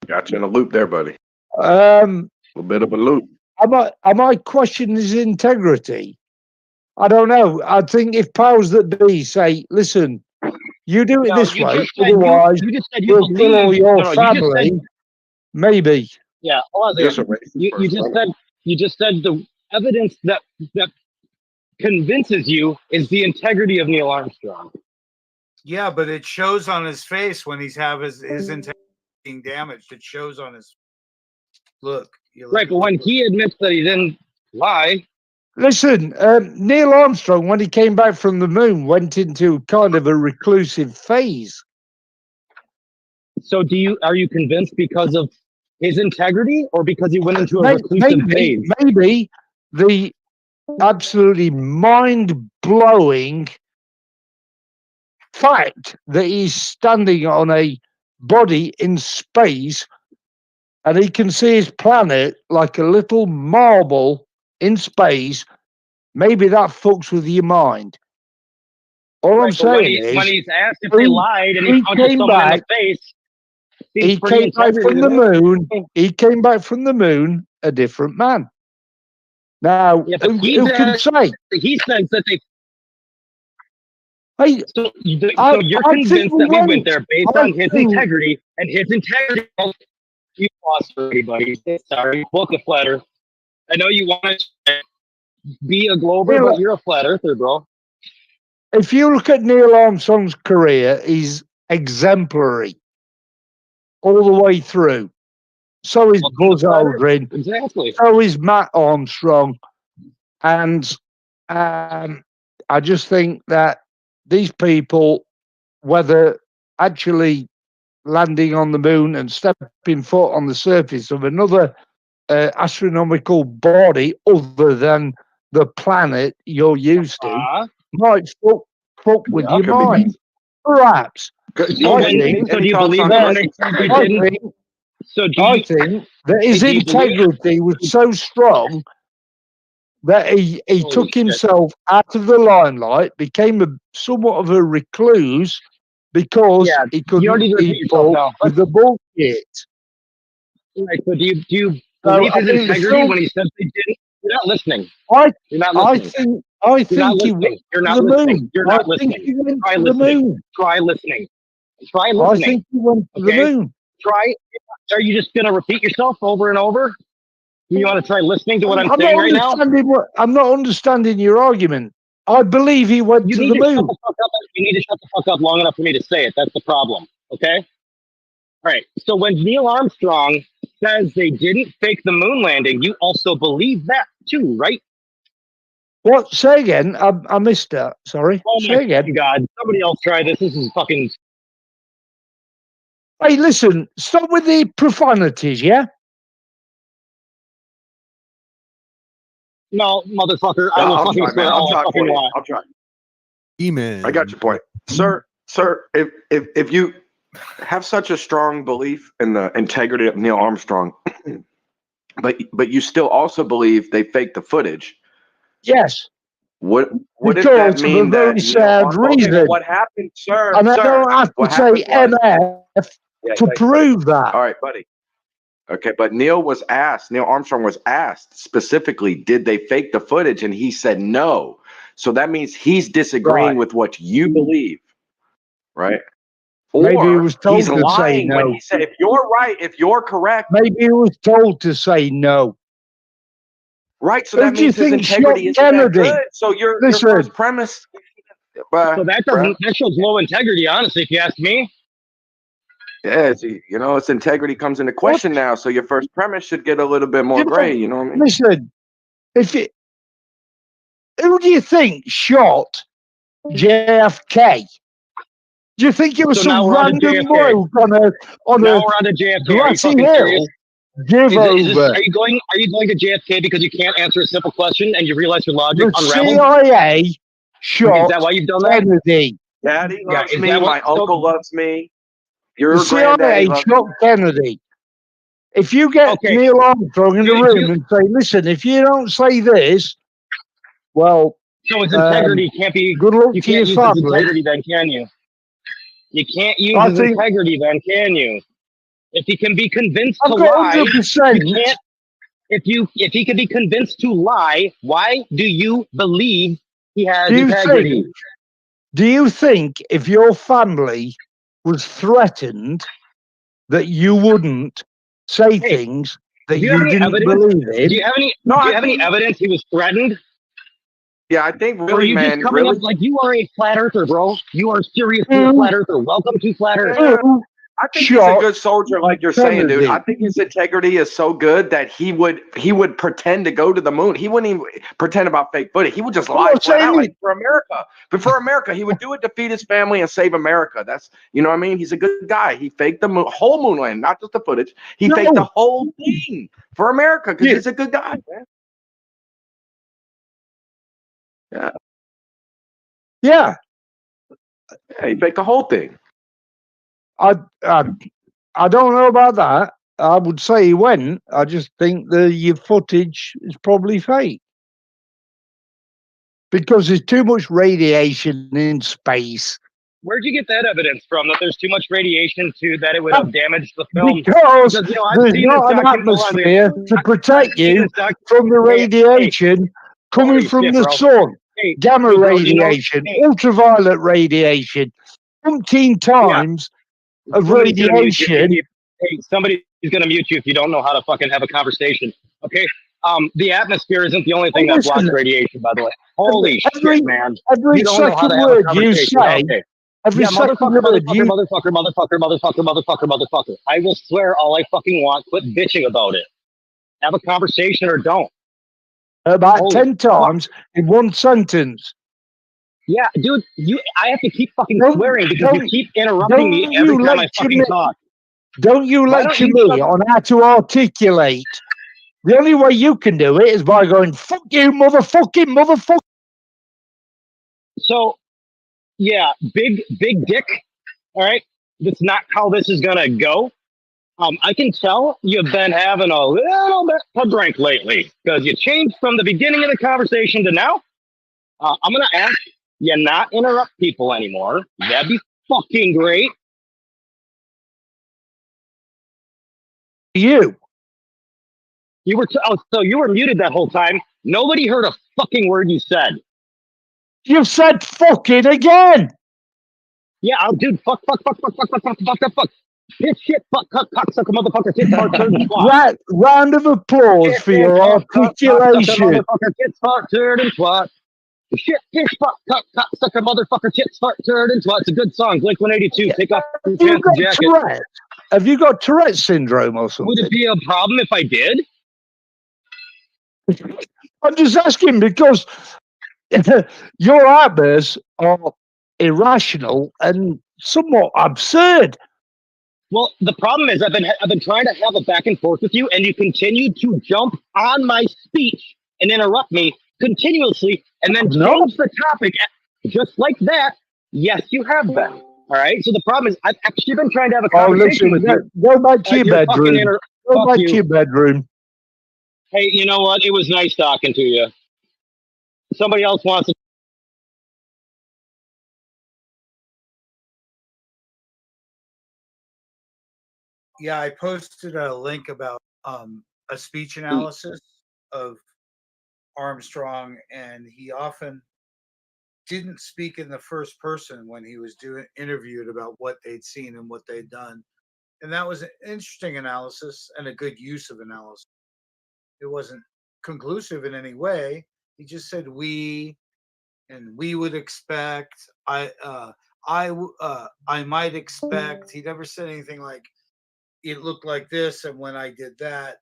Got you in a loop there, buddy. A little bit of a loop. Am I questioning his integrity? I don't know. I think if powers that be say, listen, you do it No, this you way, just said otherwise you just said you we'll kill all believe. your No, you just family. said, Maybe. yeah, hold on a second. You just said the evidence that convinces you is the integrity of Neil Armstrong. Yeah, but it shows on his face when he's have his integrity being damaged. It shows on his look. Right, but when he admits that he didn't lie. Listen, Neil Armstrong, when he came back from the moon, went into kind of a reclusive phase. So are you convinced because of his integrity or because he went into a reclusive phase? Maybe the absolutely mind-blowing fact that he's standing on a body in space and he can see his planet like a little marble in space, maybe that fucks with your mind. All I'm saying is, when he's asked if they lied and he punched someone in the face, he came back from the moon. He came back from the moon a different man. Now, who can say? He says that they. Hey, so you're convinced that we went there based on his integrity, and his integrity. You lost everybody. Sorry, book a flat earth. I know you want to be a glober, but you're a flat earther, bro. If you look at Neil Armstrong's career, he's exemplary all the way through. So is Buzz Aldrin. Exactly. So is Matt Armstrong. And I just think that these people, whether actually landing on the moon and stepping foot on the surface of another astronomical body other than the planet you're used to, might fuck with your mind. Perhaps. So do you believe that? I think that his integrity was so strong that he took himself out of the limelight, became somewhat of a recluse because he couldn't keep up with the bullshit. Right, so do you believe his integrity when he says they didn't? You're not listening. You're not listening. I think he went You're to not the listening. moon. You're not I think listening. he went Try to the listening. moon. Try listening. Try listening. I think he went to the moon. Try. Are you just going to repeat yourself over and over? You want to try listening to what I'm saying right now? I'm not understanding your argument. I believe he went to the moon. You need to shut the fuck up long enough for me to say it. That's the problem. Okay? All right. So when Neil Armstrong says they didn't fake the moon landing, you also believe that too, right? What? Say again. I missed that. Sorry. Oh Say again. God. Somebody else try this. This is fucking. Hey, listen. Stop with the profanities, yeah? No, motherfucker. I will fucking swear all I fucking want. I'll try. Email. I got your point, sir. If you have such a strong belief in the integrity of Neil Armstrong, but you still also believe they faked the footage. Yes. What because does that mean? Of a very sad reason. Okay, what happened, sir? And I don't have to say MF to prove that. All right, buddy. Okay, but Neil Armstrong was asked specifically, did they fake the footage? And he said no. So that means he's disagreeing with what you believe, right? Maybe he was told he's to lying say no. when he said, if you're right, if you're correct. Maybe he was told to say no. Right, so Who that do you means his think integrity isn't shot that Kennedy? good. So your Listen. first premise. So that shows low integrity, honestly, if you ask me. Yeah, it's integrity comes into question now. So your first premise should get a little bit more gray. You know what I mean? Listen, who do you think shot JFK? Do you think it was some random bloke on a grassy hill? Give over. Are you going to JFK because you can't answer a simple question and you realize your logic The unraveled? CIA shot Is that why you've done that? Kennedy. Daddy loves me. My uncle loves me. The CIA shot Kennedy. If you get Neil Armstrong in the room and say, listen, if you don't say this, well, so his integrity can't be. Good luck You to your can't use family. his integrity, then, can you? You can't use his integrity, then, can you? If he can be convinced to lie, you can't. If he can be convinced to lie, why do you believe he has integrity? Do you think if your family was threatened that you wouldn't say things that you didn't believe in? Do you have any evidence he was threatened? Yeah, I think Or are really, you man, just coming up like you are a flat earther, bro? You are seriously a flat earther. Welcome to flat earth. I think he's a good soldier, like you're saying, dude. I think his integrity is so good that he would pretend to go to the moon. He wouldn't even pretend about fake footage. He would just lie flat out, like for America. But for America, he would do it to feed his family and save America. That's, you know what I mean? He's a good guy. He faked the whole moon landing, not just the footage. He faked the whole thing for America because he's a good guy, man. Yeah. Yeah. Yeah, he faked the whole thing. I don't know about that. I would say he went. I just think your footage is probably fake because there's too much radiation in space. Where'd you get that evidence from? That there's too much radiation to that it would have damaged the film? Because you know, there's not an atmosphere to protect you from the radiation coming from the sun. Gamma radiation, ultraviolet radiation, umpteen times of radiation. Hey, somebody's going to mute you if you don't know how to fucking have a conversation. Okay. The atmosphere isn't the only thing that blocks radiation, by the way. Holy shit, man. Every You don't know how second to have a word you conversation. say, Okay. every Yeah, second motherfucker, word you... motherfucker. I will swear all I fucking want. Quit bitching about it. Have a conversation or don't. About 10 times in one sentence. Yeah, dude, I have to keep fucking swearing because you keep interrupting me every time I fucking talk. Don't you lecture me on how to articulate. The only way you can do it is by going, fuck you, motherfucker. So, yeah, big dick. All right, that's not how this is gonna go. I can tell you've been having a little bit of drink lately because you changed from the beginning of the conversation to now. I'm gonna ask you not interrupt people anymore. That'd be fucking great. You were so you were muted that whole time. Nobody heard a fucking word you said. You said fucking again. Yeah, dude, fuck. Bitch, shit, fuck, cocksucker, motherfucker, tit, fart, turd, and twat. Round of applause for your articulation. Motherfucker, tit, fart, turd, and twat. Shit, fish, fuck, cocksucker, motherfucker, tit, fart, turd, and twat. It's a good song. Blink-182. Take off your pants and jacket. Tourette's? Have you got Tourette's syndrome or something? Would it be a problem if I did? I'm just asking because your outbursts are irrational and somewhat absurd. Well, the problem is I've been trying to have a back and forth with you, and you continue to jump on my speech and interrupt me continuously, and then change the topic just like that. Yes, you have been. All right. So the problem is I've actually been trying to have a conversation with you. Go back to your bedroom. Go back to your bedroom. Hey, you know what? It was nice talking to you. Somebody else wants to. Yeah, I posted a link about a speech analysis of Armstrong, and he often didn't speak in the first person when he was interviewed about what they'd seen and what they'd done. And that was an interesting analysis and a good use of analysis. It wasn't conclusive in any way. He just said we, and we would expect. I might expect. He never said anything like it looked like this, and when I did that,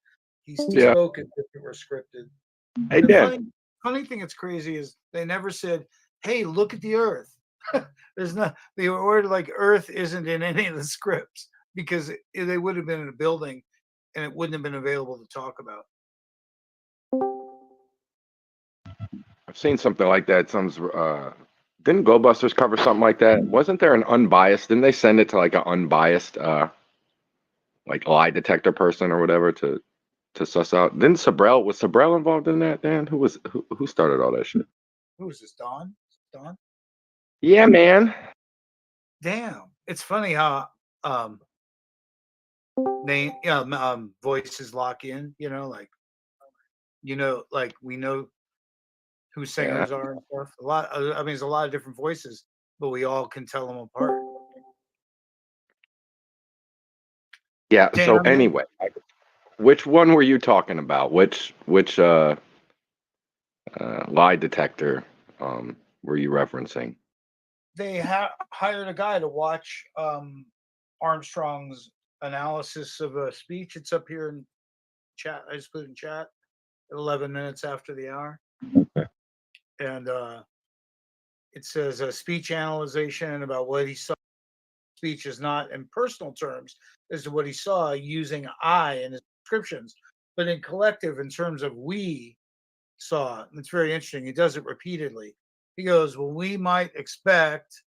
he spoke as if it were scripted. Hey, the funny thing that's crazy is they never said, "Hey, look at the Earth." There's not the word like Earth isn't in any of the scripts because they would have been in a building, and it wouldn't have been available to talk about. I've seen something like that. Didn't GoBusters cover something like that? Wasn't there an unbiased? Didn't they send it to like an unbiased, like lie detector person or whatever to suss out? Was Sabrell involved in that? Dan, who started all that shit? Who is this? Don? Don? Yeah, man. Damn, it's funny how voices lock in. Like we know who singers are and stuff. There's a lot of different voices, but we all can tell them apart. Yeah. So anyway, which one were you talking about? Which lie detector were you referencing? They hired a guy to watch Armstrong's analysis of a speech. It's up here in chat. I just put it in chat at 11 minutes after the hour. Okay. And it says a speech analyzation about what he saw. Speech is not in personal terms as to what he saw using I in his descriptions, but in collective in terms of we saw. And it's very interesting. He does it repeatedly. He goes, well, we might expect,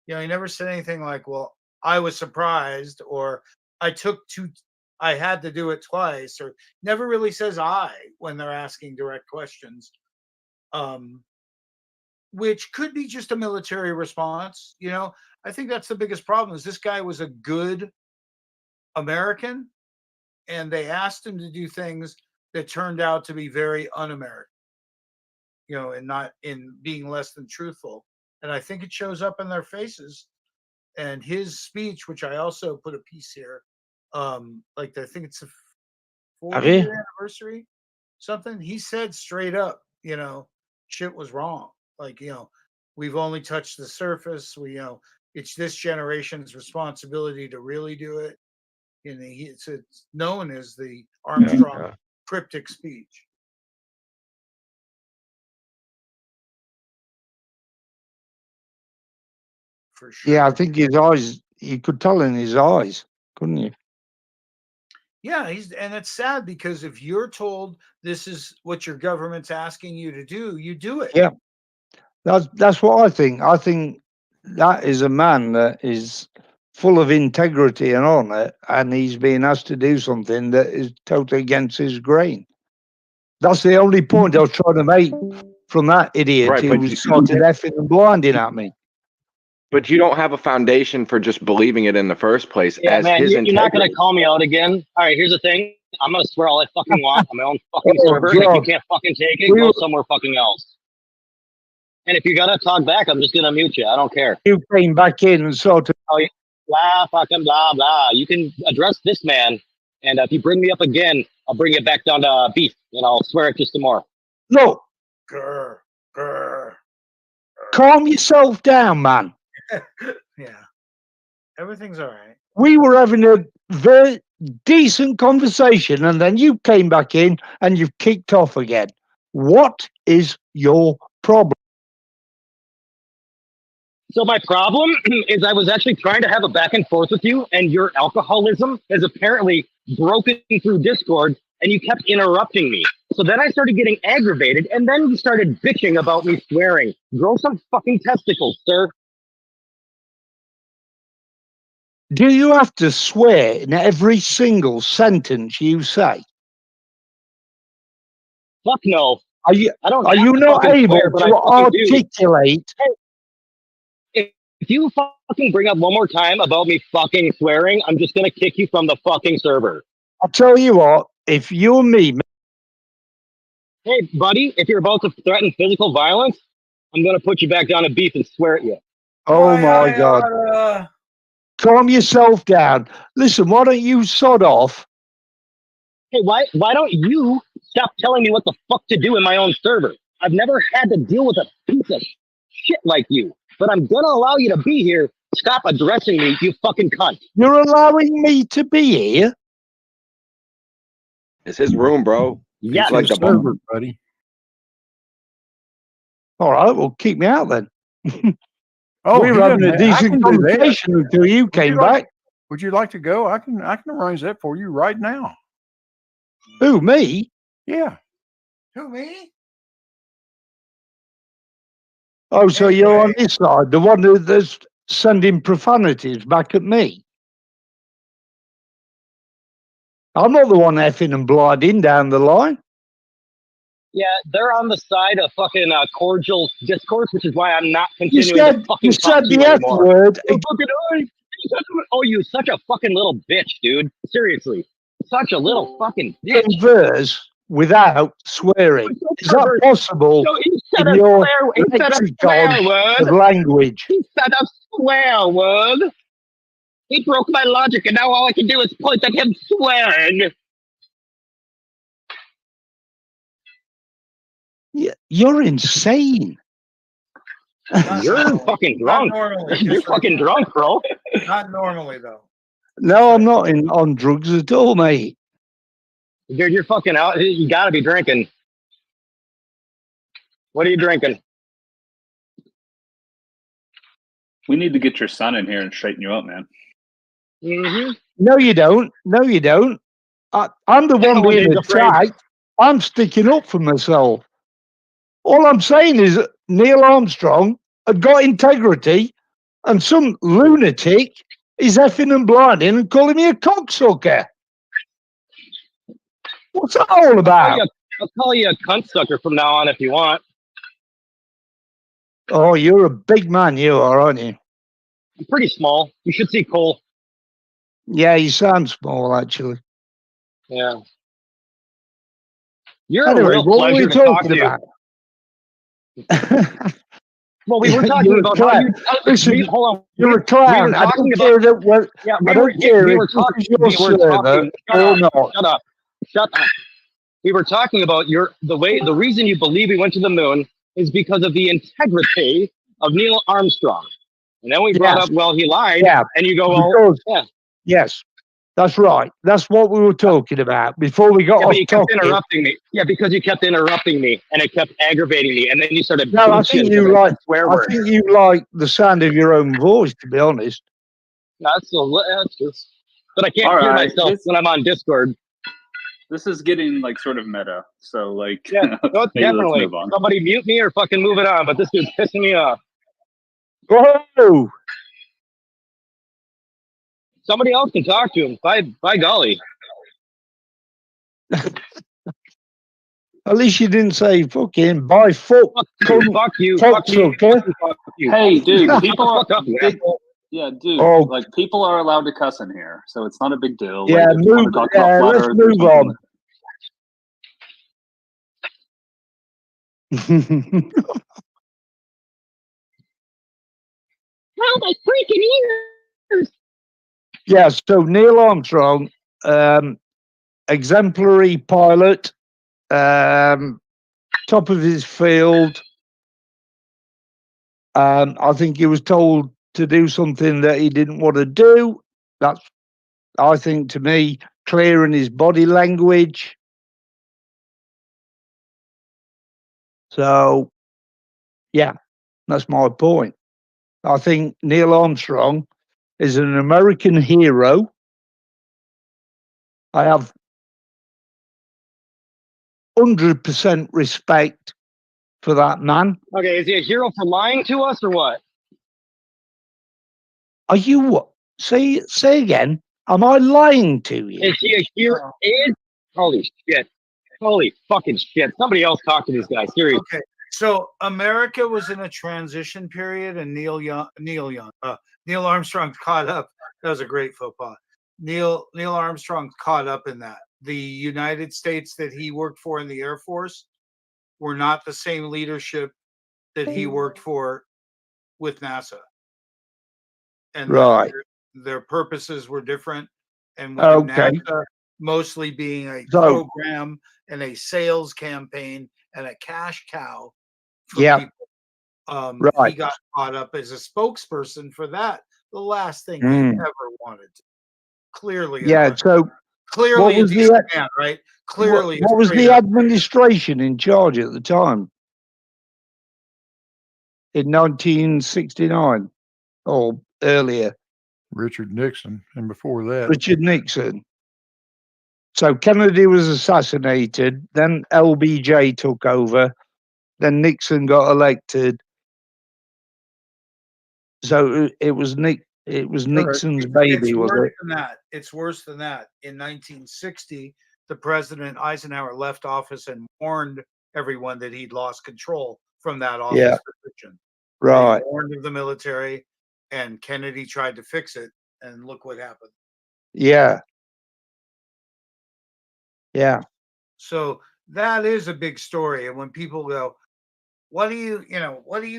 he never said anything like, well, I was surprised, or I had to do it twice, or never really says I when they're asking direct questions. Which could be just a military response. I think that's the biggest problem is this guy was a good American and they asked him to do things that turned out to be very un-American, and not in being less than truthful. And I think it shows up in their faces. And his speech, which I also put a piece here, I think it's a 40-year anniversary, something. He said straight up, shit was wrong. We've only touched the surface. It's this generation's responsibility to really do it. It's known as the Armstrong cryptic speech. For sure. Yeah, I think his eyes, you could tell in his eyes, couldn't you? Yeah, and it's sad because if you're told this is what your government's asking you to do, you do it. Yeah. That's what I think. I think that is a man that is full of integrity and honor, and he's being asked to do something that is totally against his grain. That's the only point I was trying to make from that idiot Right, who but was started effing and blinding at me. But you don't have a foundation for just believing it in the first place. Yeah, as man, his you're not going integrity. to call me out again. All right, here's the thing. I'm going to swear all I fucking want on my own fucking Oh, server. And if you God. can't fucking take it, go somewhere fucking else. And if you got to talk back, I'm just going to mute you. I don't care. You came back in and sort of. Oh, yeah. Blah, fucking blah, blah. You can address this man. And if you bring me up again, I'll bring it back down to beef. And I'll swear it just some more. No. Grr, grr. Calm yourself down, man. Yeah. Everything's all right. We were having a very decent conversation, and then you came back in and you've kicked off again. What is your problem? So my problem is I was actually trying to have a back and forth with you, and your alcoholism has apparently broken through Discord, and you kept interrupting me. So then I started getting aggravated, and then you started bitching about me swearing. Grow some fucking testicles, sir. Do you have to swear in every single sentence you say? Fuck no. Are you have not to fucking able swear, but I to fucking do. articulate? If you fucking bring up one more time about me fucking swearing, I'm just gonna kick you from the fucking server. I'll tell you what, if you and me. Hey, buddy, if you're about to threaten physical violence, I'm gonna put you back down to beef and swear at you. Oh my God. Calm yourself down. Listen, why don't you sod off? Hey, why don't you stop telling me what the fuck to do in my own server? I've never had to deal with a piece of shit like you, but I'm gonna allow you to be here. Stop addressing me, you fucking cunt. You're allowing me to be here? It's his room, bro. Yeah, He's like the boss. buddy. All right, well, keep me out then. Oh, we he were having doesn't a have- I decent can do that. conversation until you came back. Would you like to go? I can arrange that for you right now. Who, me? Yeah. Who, me? Oh, so you're on this side, the one that's sending profanities back at me. I'm not the one effing and blinding down the line. Yeah, they're on the side of fucking cordial discourse, which is why I'm not continuing to fucking talk to you the F anymore. word. Oh, you such a fucking little bitch, dude. Seriously. Such a little fucking bitch. Converse without swearing. Is that possible So instead in of your swear lexicon word, of language? instead of swear word, he broke my logic, and now all I can do is point at him swearing. You're insane. You're fucking drunk. Not normally. You're fucking drunk, bro. Not normally, though. No, I'm not on drugs at all, mate. Dude, you're fucking out. You gotta be drinking. What are you drinking? We need to get your son in here and straighten you up, man. Mm-hmm. No, you don't. No, you don't. I'm the one being Dave's afraid. attacked. I'm sticking up for myself. All I'm saying is that Neil Armstrong had got integrity, and some lunatic is effing and blinding and calling me a cocksucker. What's that all about? I'll call you a cunt sucker from now on if you want. Oh, you're a big man, you are, aren't you? I'm pretty small. You should see Cole. Yeah, you sound small, actually. Yeah. You're Anyway, a real what were pleasure we to talk talking to. about? Well, we were talking You're a about how clown. you. Listen, Hold on. you're a We were clown. I talking don't about. care that we're, Yeah, I don't care if this is your server Shut or up. not. Shut up. Shut up. We were talking about the reason you believe we went to the moon is because of the integrity of Neil Armstrong. And then we brought Yes. up, well, he lied. Yeah. And you go, well, Because, yeah. yes, that's right. That's what we were talking about before we got Yeah, off but you kept topic. interrupting me. Yeah, because you kept interrupting me, and it kept aggravating me, and then you started. No, I think you like. Swear I word. think you like the sound of your own voice. To be honest. That's just. But I can't All hear right, myself when I'm on Discord. This is getting like sort of meta. So like, Yeah, no, maybe let's definitely. move on. Somebody mute me or fucking move it on. But this dude's pissing me off. Whoa! Somebody else can talk to him. By golly. At least you didn't say fucking by foot. Fuck you. Fuck you. Fuck you. Hey, dude, people are. Fuck up, you asshole. Yeah, dude. Oh. Like people are allowed to cuss in here, so it's not a big deal. Yeah, like, if you want to talk about flat let's Earth or move something, on. Oh, my freaking ears. Yeah, so Neil Armstrong, exemplary pilot, top of his field. I think he was told to do something that he didn't want to do. That's, I think, to me, clear in his body language. So, yeah, that's my point. I think Neil Armstrong is an American hero. I have 100% respect for that man. Okay, is he a hero for lying to us or what? Are you say again? Am I lying to you? Is he a hero? Holy shit. Holy fucking shit. Somebody else talk to these guys. Seriously. Okay, so America was in a transition period, and Neil Armstrong caught up. That was a great faux pas. Neil Armstrong caught up in that. The United States that he worked for in the Air Force were not the same leadership that he worked for with NASA, and Right. their purposes were different. And with Okay. NASA mostly being a So- program and a sales campaign and a cash cow for Yeah. people, he Right. got caught up as a spokesperson for that. The last thing he Mm. ever wanted to. Clearly, Yeah. So clearly what a was decent the man, right? Clearly, what was the administration in charge at the time? In 1969 or earlier? Richard Nixon, and before that, Richard Nixon. So Kennedy was assassinated, then LBJ took over, then Nixon got elected. So it was Nixon's baby, it's was worse it? than that. It's worse than that. In 1960, the President Eisenhower left office and warned everyone that he'd lost control from that office Yeah. position. Right. They warned of the military, and Kennedy tried to fix it, and look what happened. Yeah. Yeah. So that is a big story. And when people go, what do you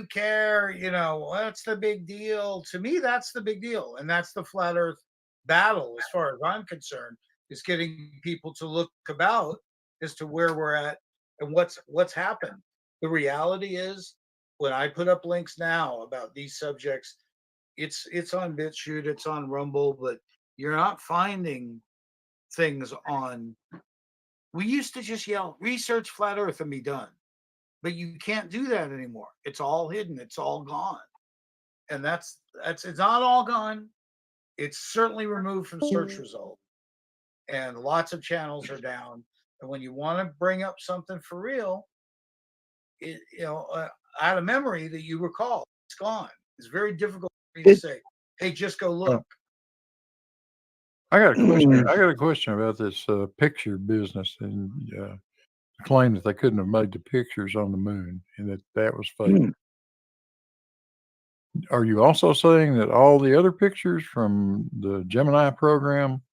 care? What's the big deal? To me, that's the big deal. And that's the flat earth battle, as far as I'm concerned, is getting people to look about as to where we're at and what's happened. The reality is, when I put up links now about these subjects, it's on BitChute, it's on Rumble, but You're not finding things on. We used to just yell, research flat Earth and be done. But you can't do that anymore. It's all hidden. It's all gone. And that's it's not all gone. It's certainly removed from search results. And lots of channels are down. And when you want to bring up something for real, out of memory that you recall, it's gone. It's very difficult for you to say, hey, just go look. I got a question. I got a question about this picture business and claim that they couldn't have made the pictures on the moon and that was fake. Are you also saying that all the other pictures from the Gemini program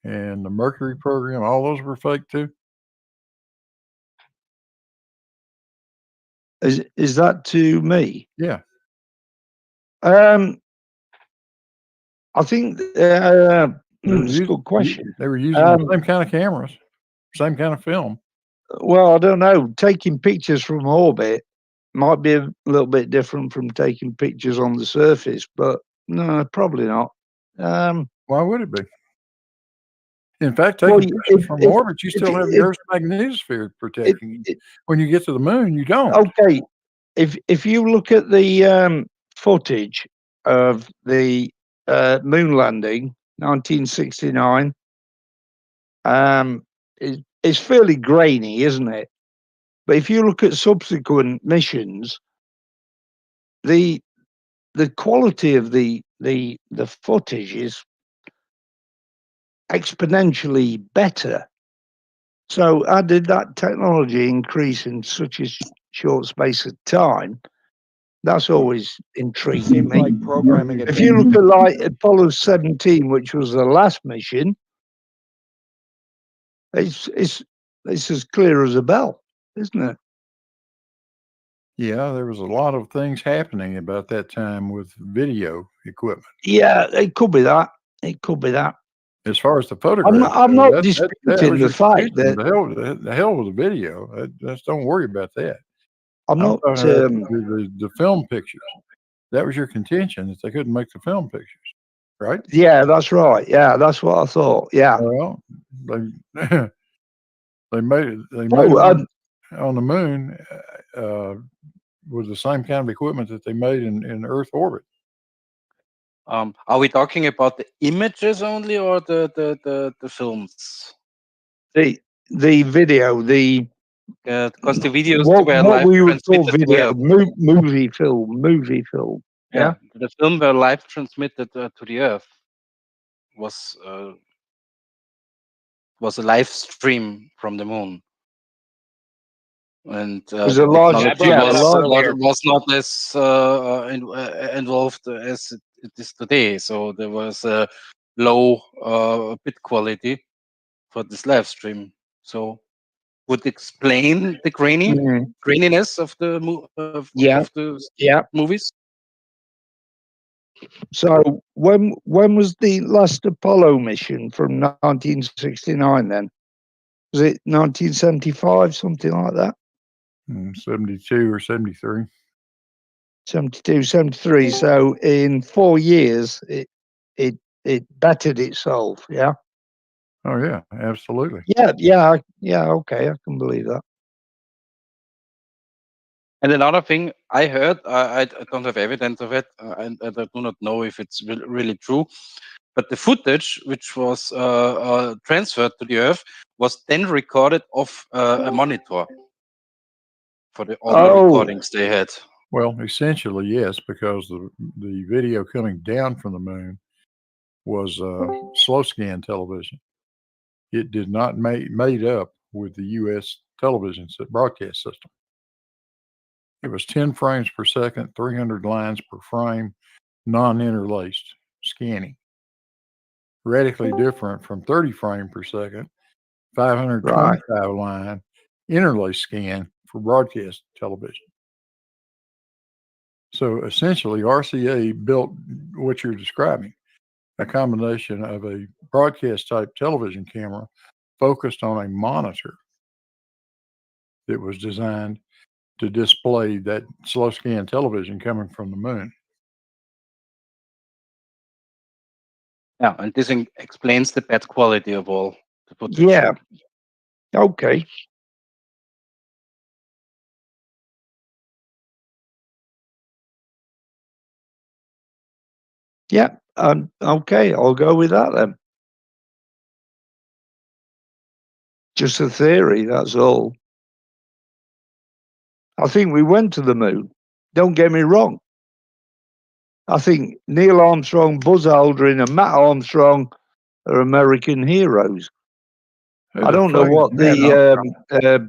and the Mercury program, all those were fake too? Is that to me? Yeah. I think it's a good question. They were using the same kind of cameras, same kind of film. Well, I don't know. Taking pictures from orbit might be a little bit different from taking pictures on the surface, but no, probably not. Why would it be? In fact, taking pictures from orbit, you still have the Earth's magnetosphere protecting you. When you get to the moon, you don't. Okay, if you look at the footage of the moon landing, 1969, it's fairly grainy, isn't it? But if you look at subsequent missions, the quality of the footage is exponentially better. So how did that technology increase in such a short space of time? That's always intriguing me. Like programming If you look at like Apollo 17, which was the last mission, it's as clear as a bell, isn't it? Yeah, there was a lot of things happening about that time with video equipment. Yeah, it could be that. It could be that. As far as the photograph, I'm not disputing the fact that the hell with the video. Just don't worry about that. I'm not. Talking about the film pictures. That was your contention that they couldn't make the film pictures, right? Yeah, that's right. Yeah, that's what I thought. Yeah. Well, they made it. They made it on the moon with the same kind of equipment that they made in Earth orbit. Are we talking about the images only or the films? The video, because the videos what were live we would call transmitted to video, Earth. movie film. Yeah. The film were live transmitted to the Earth. Was a live stream from the moon, and was a large, was not as involved as it is today. So there was a low bit quality for this live stream. So would explain the graininess of the movies. So when was the last Apollo mission from 1969 then? Was it 1975, something like that? 72 or 73. 72, 73. So in 4 years, it bettered itself. Yeah. Oh yeah, absolutely. Yeah. Okay, I can believe that. And another thing I heard, I don't have evidence of it, and I do not know if it's really true, but the footage which was transferred to the Earth was then recorded off a monitor for the audio recordings they had. Well, essentially, yes, because the video coming down from the moon was slow scan television. It did not made up with the U.S. television broadcast system. It was 10 frames per second, 300 lines per frame, non-interlaced scanning. Radically different from 30 frames per second, 525 line interlaced scan for broadcast television. So essentially, RCA built what you're describing, a combination of a broadcast type television camera focused on a monitor that was designed to display that slow scan television coming from the moon. Yeah, and this explains the bad quality of all the footage. Yeah. Okay. Yeah. Okay. I'll go with that then. Just a theory. That's all. I think we went to the moon. Don't get me wrong. I think Neil Armstrong, Buzz Aldrin, and Matt Armstrong are American heroes. Who I the don't know fuck is what Matt the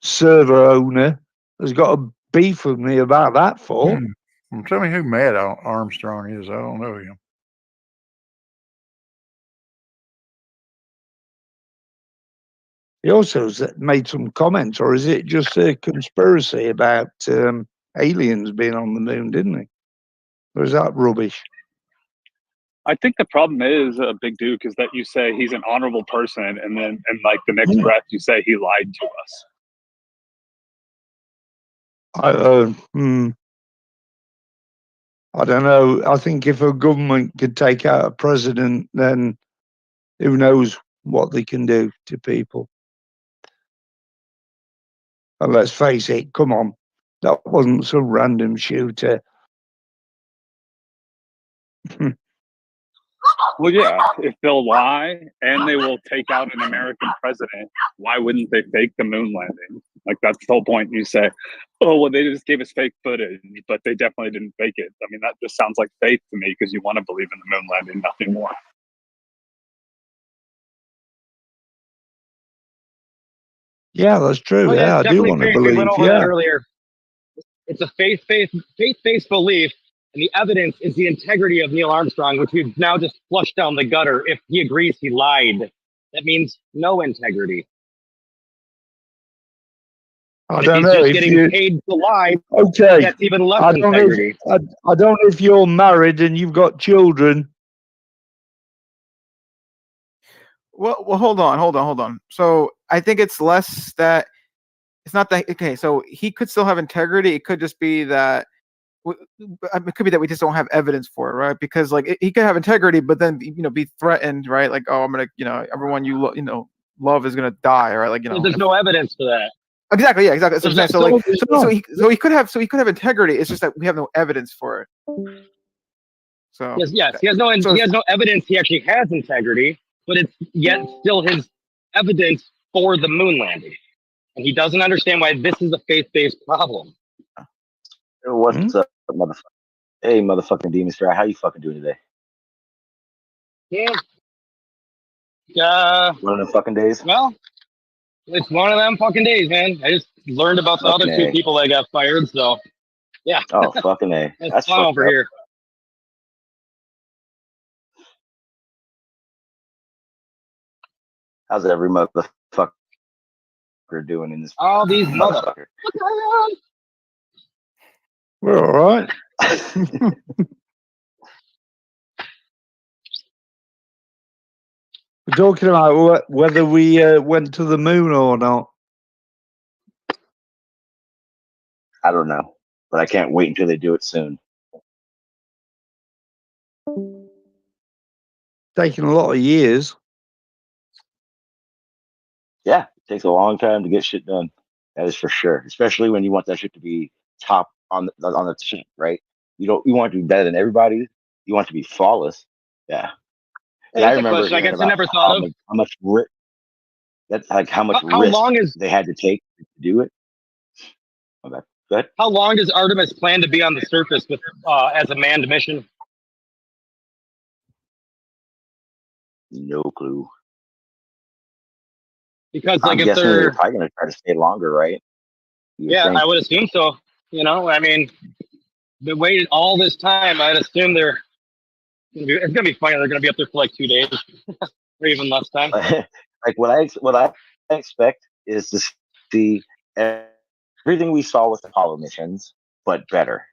server owner has got a beef with me about that for. Well, tell me who Matt Armstrong is. I don't know him. He also made some comments, or is it just a conspiracy about aliens being on the moon, didn't he? Or is that rubbish? I think the problem is, Big Duke, is that you say he's an honorable person, and then in like the next breath you say he lied to us. I don't know. I think if a government could take out a president, then who knows what they can do to people. And let's face it, come on, that wasn't some random shooter. Well, yeah, if they'll lie and they will take out an American president, why wouldn't they fake the moon landing? Like, that's the whole point. You say, oh, well, they just gave us fake footage, but they definitely didn't fake it. I mean, that just sounds like faith to me, because you want to believe in the moon landing, nothing more. Yeah, that's true. Oh, Yeah, it's I do definitely want to faith. We went believe. over that Yeah. earlier. It's a faith-based belief, and the evidence is the integrity of Neil Armstrong, which we've now just flushed down the gutter. If he agrees he lied, that means no integrity. I And if don't he's know just if getting you. paid to lie, Okay. that's even less I don't know integrity. I don't know if you're married and you've got children. Well, hold on. So I think it's less that it's not that. Okay, so he could still have integrity. It could just be that it could be that we just don't have evidence for it, right? Because like he could have integrity, but then be threatened, right? Like, oh, I'm gonna, everyone love is gonna die, right? Like, There's no evidence for that. Exactly, yeah, exactly. That's what I'm saying. So he could have integrity. It's just that we have no evidence for it. So yes, he has no evidence he actually has integrity, but it's yet still his evidence for the moon landing, and he doesn't understand why this is a faith-based problem. What's up, motherfucker? Hey, motherfucking Demon Straw, how you fucking doing today? Yeah. One of them fucking days. Well, it's one of them fucking days, man. I just learned about the other two people that got fired, so yeah. Oh, fucking A. That's fun over here. How's every motherfucker doing in this? All these motherfuckers. We're all right. We're talking about whether we went to the moon or not. I don't know, but I can't wait until they do it soon. Taking a lot of years. Yeah, it takes a long time to get shit done. That is for sure. Especially when you want that shit to be top on the shit, right? You want it to be better than everybody. You want it to be flawless. Yeah. And I remember question I hearing guess I about never thought of. how much risk long is they had to take to do it. Okay, good. How long does Artemis plan to be on the surface with as a manned mission? No clue. Because I'm like if guessing they're they're probably going to try to stay longer, right? I would assume so. I mean, they waited all this time. I'd assume it's gonna be funny. They're gonna be up there for like 2 days, or even less time. Like what I expect is to see everything we saw with the Apollo missions, but better.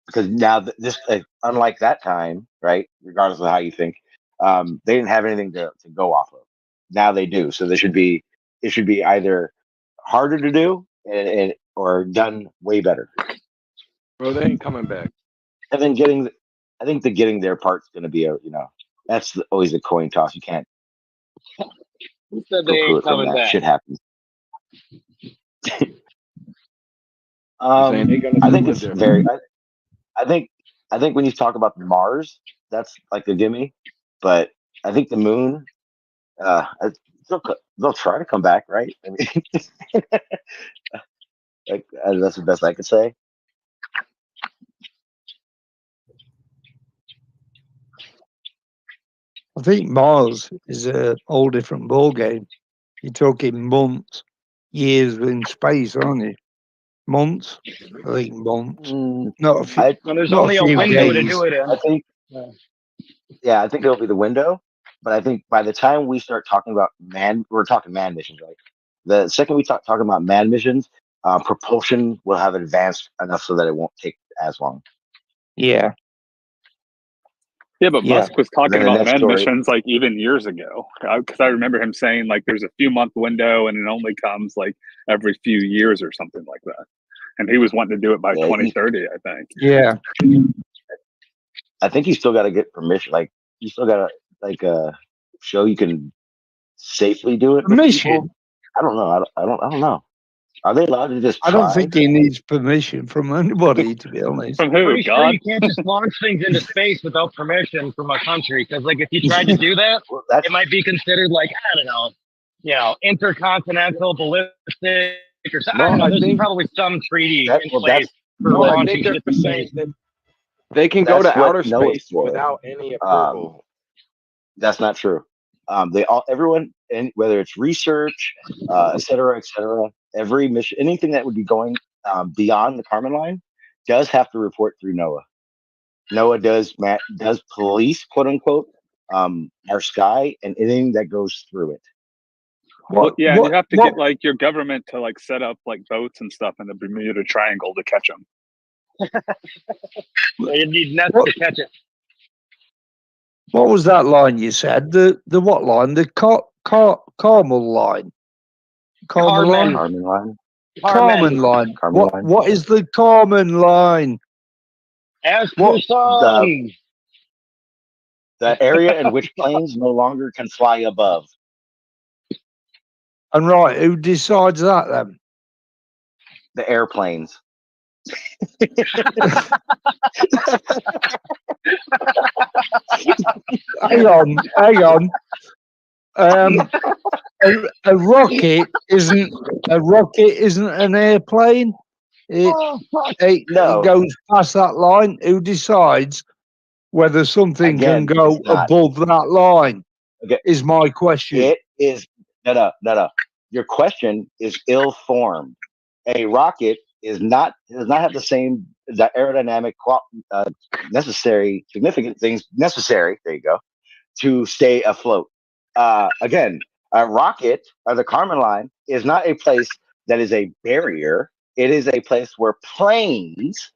Because now this, unlike that time, right? Regardless of how you think, they didn't have anything to go off of. Now they do. So it should be either harder to do or done way better. Bro, they ain't coming back. And then getting I think the getting there part's going to be that's always a coin toss. You can't Who said they poo-poo ain't it from coming that. back? Shit happens. Saying they're gonna I think be it's there. very. I think when you talk about Mars, that's like a gimme. But I think the moon, they'll try to come back, right? I mean, that's the best I could say. I think Mars is a whole different ball game. You're talking months, years in space, aren't you? Months, I think months. Not a few. There's not only a few window to days. do it in. I think, I think it'll be the window. But I think by the time we start talking about we're talking man missions, right? The second we talking about man missions, propulsion will have advanced enough so that it won't take as long. Yeah. Yeah, but Musk was talking about manned story, missions like even years ago, because I remember him saying like there's a few month window and it only comes like every few years or something like that. And he was wanting to do it by 2030, I think. Yeah. I think you still got to get permission. Like you still got to show you can safely do it. Permission? I don't know. I don't know. Are they allowed to just I try? don't think he needs permission from anybody, to be honest. From who? Pretty sure God? you can't just launch things into space without permission from a country. Because, like, if you tried to do that, it might be considered like I don't know, intercontinental ballistic or something. I don't know. There's probably some treaty in place for No, I launching think they're shit to saying space. that they can go That's to what outer Noah's space for. without any approval. That's not true. Everyone, and whether it's research, et cetera, every mission, anything that would be going beyond the Kármán line, does have to report through NOAA. NOAA does police, quote unquote, our sky and anything that goes through it. Well, yeah, and you have to get like your government to like set up like boats and stuff in the Bermuda Triangle to catch them. You need nets to catch it. What was that line you said? The what line? The Carmel line. Kármán line. Kármán line. What is the Kármán line? Ask your son. The area in which planes no longer can fly above. And right, who decides that then? The airplanes. Hang on. A rocket isn't an airplane. It goes past that line. Who decides whether something can go above that line? Okay. Is my question. It is no. Your question is ill-formed. A rocket does not have the same aerodynamic significant things necessary. There you go, to stay afloat. Again, a rocket or the Kármán line is not a place that is a barrier. It is a place where planes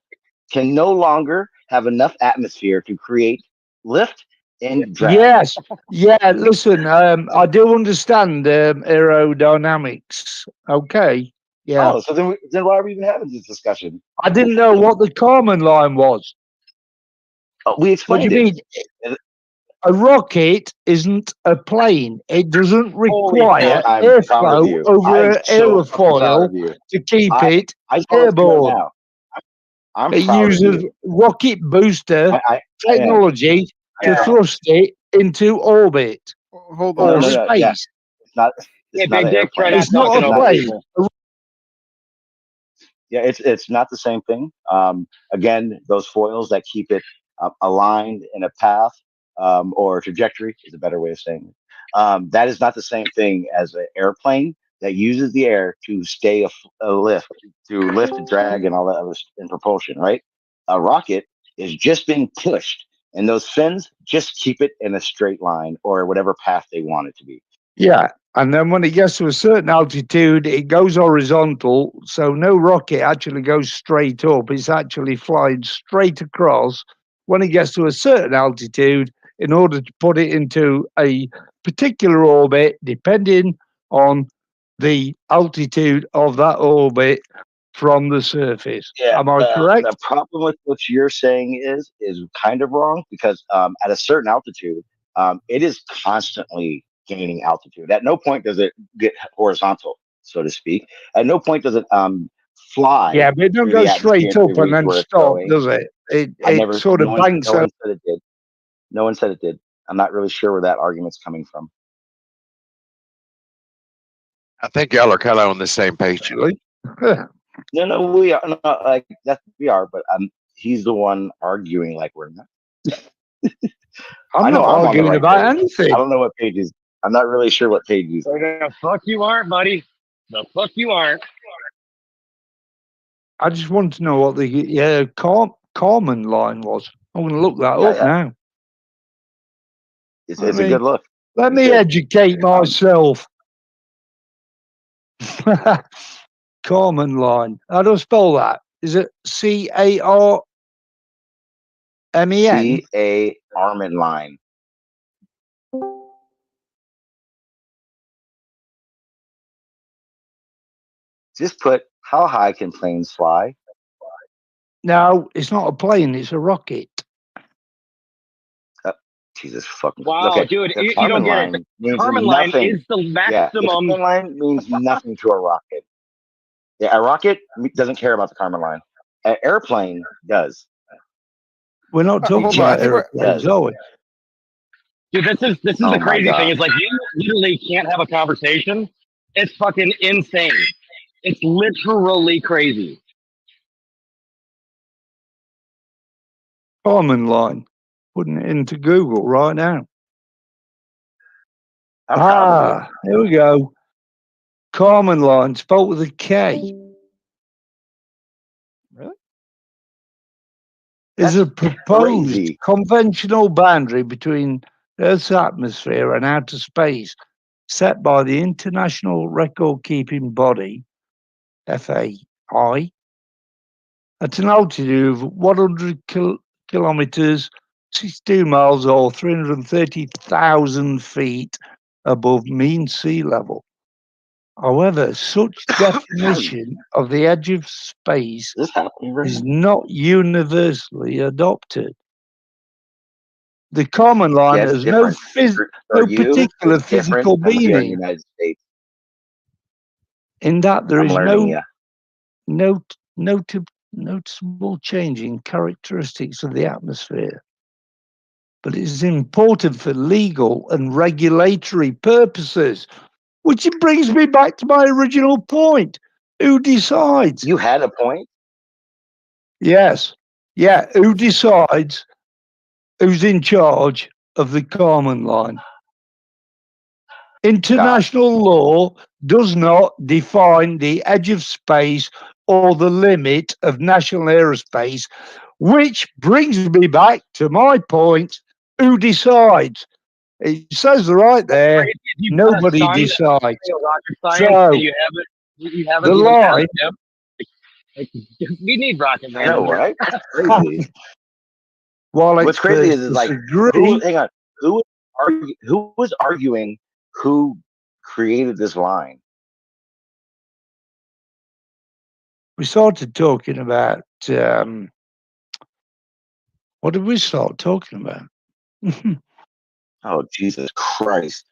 can no longer have enough atmosphere to create lift and drag. Yes. Yeah. Listen, I do understand aerodynamics. Okay. Yeah. Oh, so then why are we even having this discussion? I didn't know what the Kármán line was. We explained What do you mean? A rocket isn't a plane. It doesn't require airflow over an aerofoil to keep it airborne. It uses rocket booster technology to thrust it into orbit Hold or on. space. Yeah. It's not an airplane. It's not a plane. Yeah, it's not the same thing. Again, those foils that keep it aligned in a path or trajectory is a better way of saying it. That is not the same thing as an airplane that uses the air to stay lift and drag and all that other in propulsion, right? A rocket is just being pushed, and those fins just keep it in a straight line or whatever path they want it to be. Yeah. And then when it gets to a certain altitude, it goes horizontal. So no rocket actually goes straight up. It's actually flying straight across. When it gets to a certain altitude, in order to put it into a particular orbit, depending on the altitude of that orbit, from the surface. Yeah, Am I correct? the problem with what you're saying is kind of wrong because at a certain altitude, it is constantly gaining altitude. At no point does it get horizontal, so to speak. At no point does it fly. Yeah, but it don't through go the atmosphere straight to up and reach then where it's stop, going. does it? It sort No of one, banks no one up. said it did. No one said it did. I'm not really sure where that argument's coming from. I think y'all are kind of on the same page. No, we are not like that. We are, but he's the one arguing like we're not. I'm I know not I'm on the arguing right about page. anything. I don't know what page is. I'm not really sure what page he's on. The fuck you aren't, buddy. The fuck you aren't. I just want to know what the Carmen line was. I'm going to look that up now. It's a good look. Let me educate myself. Carmen line. How do I spell that? Is it CARMEN? Armin line. Just put how high can planes fly? No, it's not a plane. It's a rocket. Jesus fucking. Wow, okay. dude, The you Carmen don't get line it. The means Carmen line nothing. is the Yeah, the maximum. Carmen line means nothing to a rocket. Yeah, a rocket doesn't care about the Carmen line. An airplane does. We're not talking about airplanes, are we? Dude, this is Oh the my crazy God. thing. Is like you literally can't have a conversation. It's fucking insane. It's literally crazy. Carmen line. Putting it into Google right now. Here we go. Carmen line, spelled with a K. Really? Is a proposed crazy. conventional boundary between Earth's atmosphere and outer space set by the International Record-Keeping Body, FAI, at an altitude of 100 kilometers, 62 miles, or 330,000 feet above mean sea level. However, such definition of the edge of space is not universally adopted. The Carmen line Yeah, it's has no, different. no For you, particular it's different physical than here in the meaning, United States. in that there I'm is learning, no noticeable change in characteristics of the atmosphere. But it is important for legal and regulatory purposes, which brings me back to my original point. Who decides? You had a point. Yes. Yeah. Who decides who's in charge of the Carmen line? International law does not define the edge of space or the limit of national aerospace, which brings me back to my point. Who decides? It says right there, nobody decides. So, You haven't the even line, we need Rocket Man. I know, right? That's crazy. while What's crazy is like, disagree, hang on, who was arguing who created this line? we started talking about, what did we start talking about? Oh, Jesus Christ.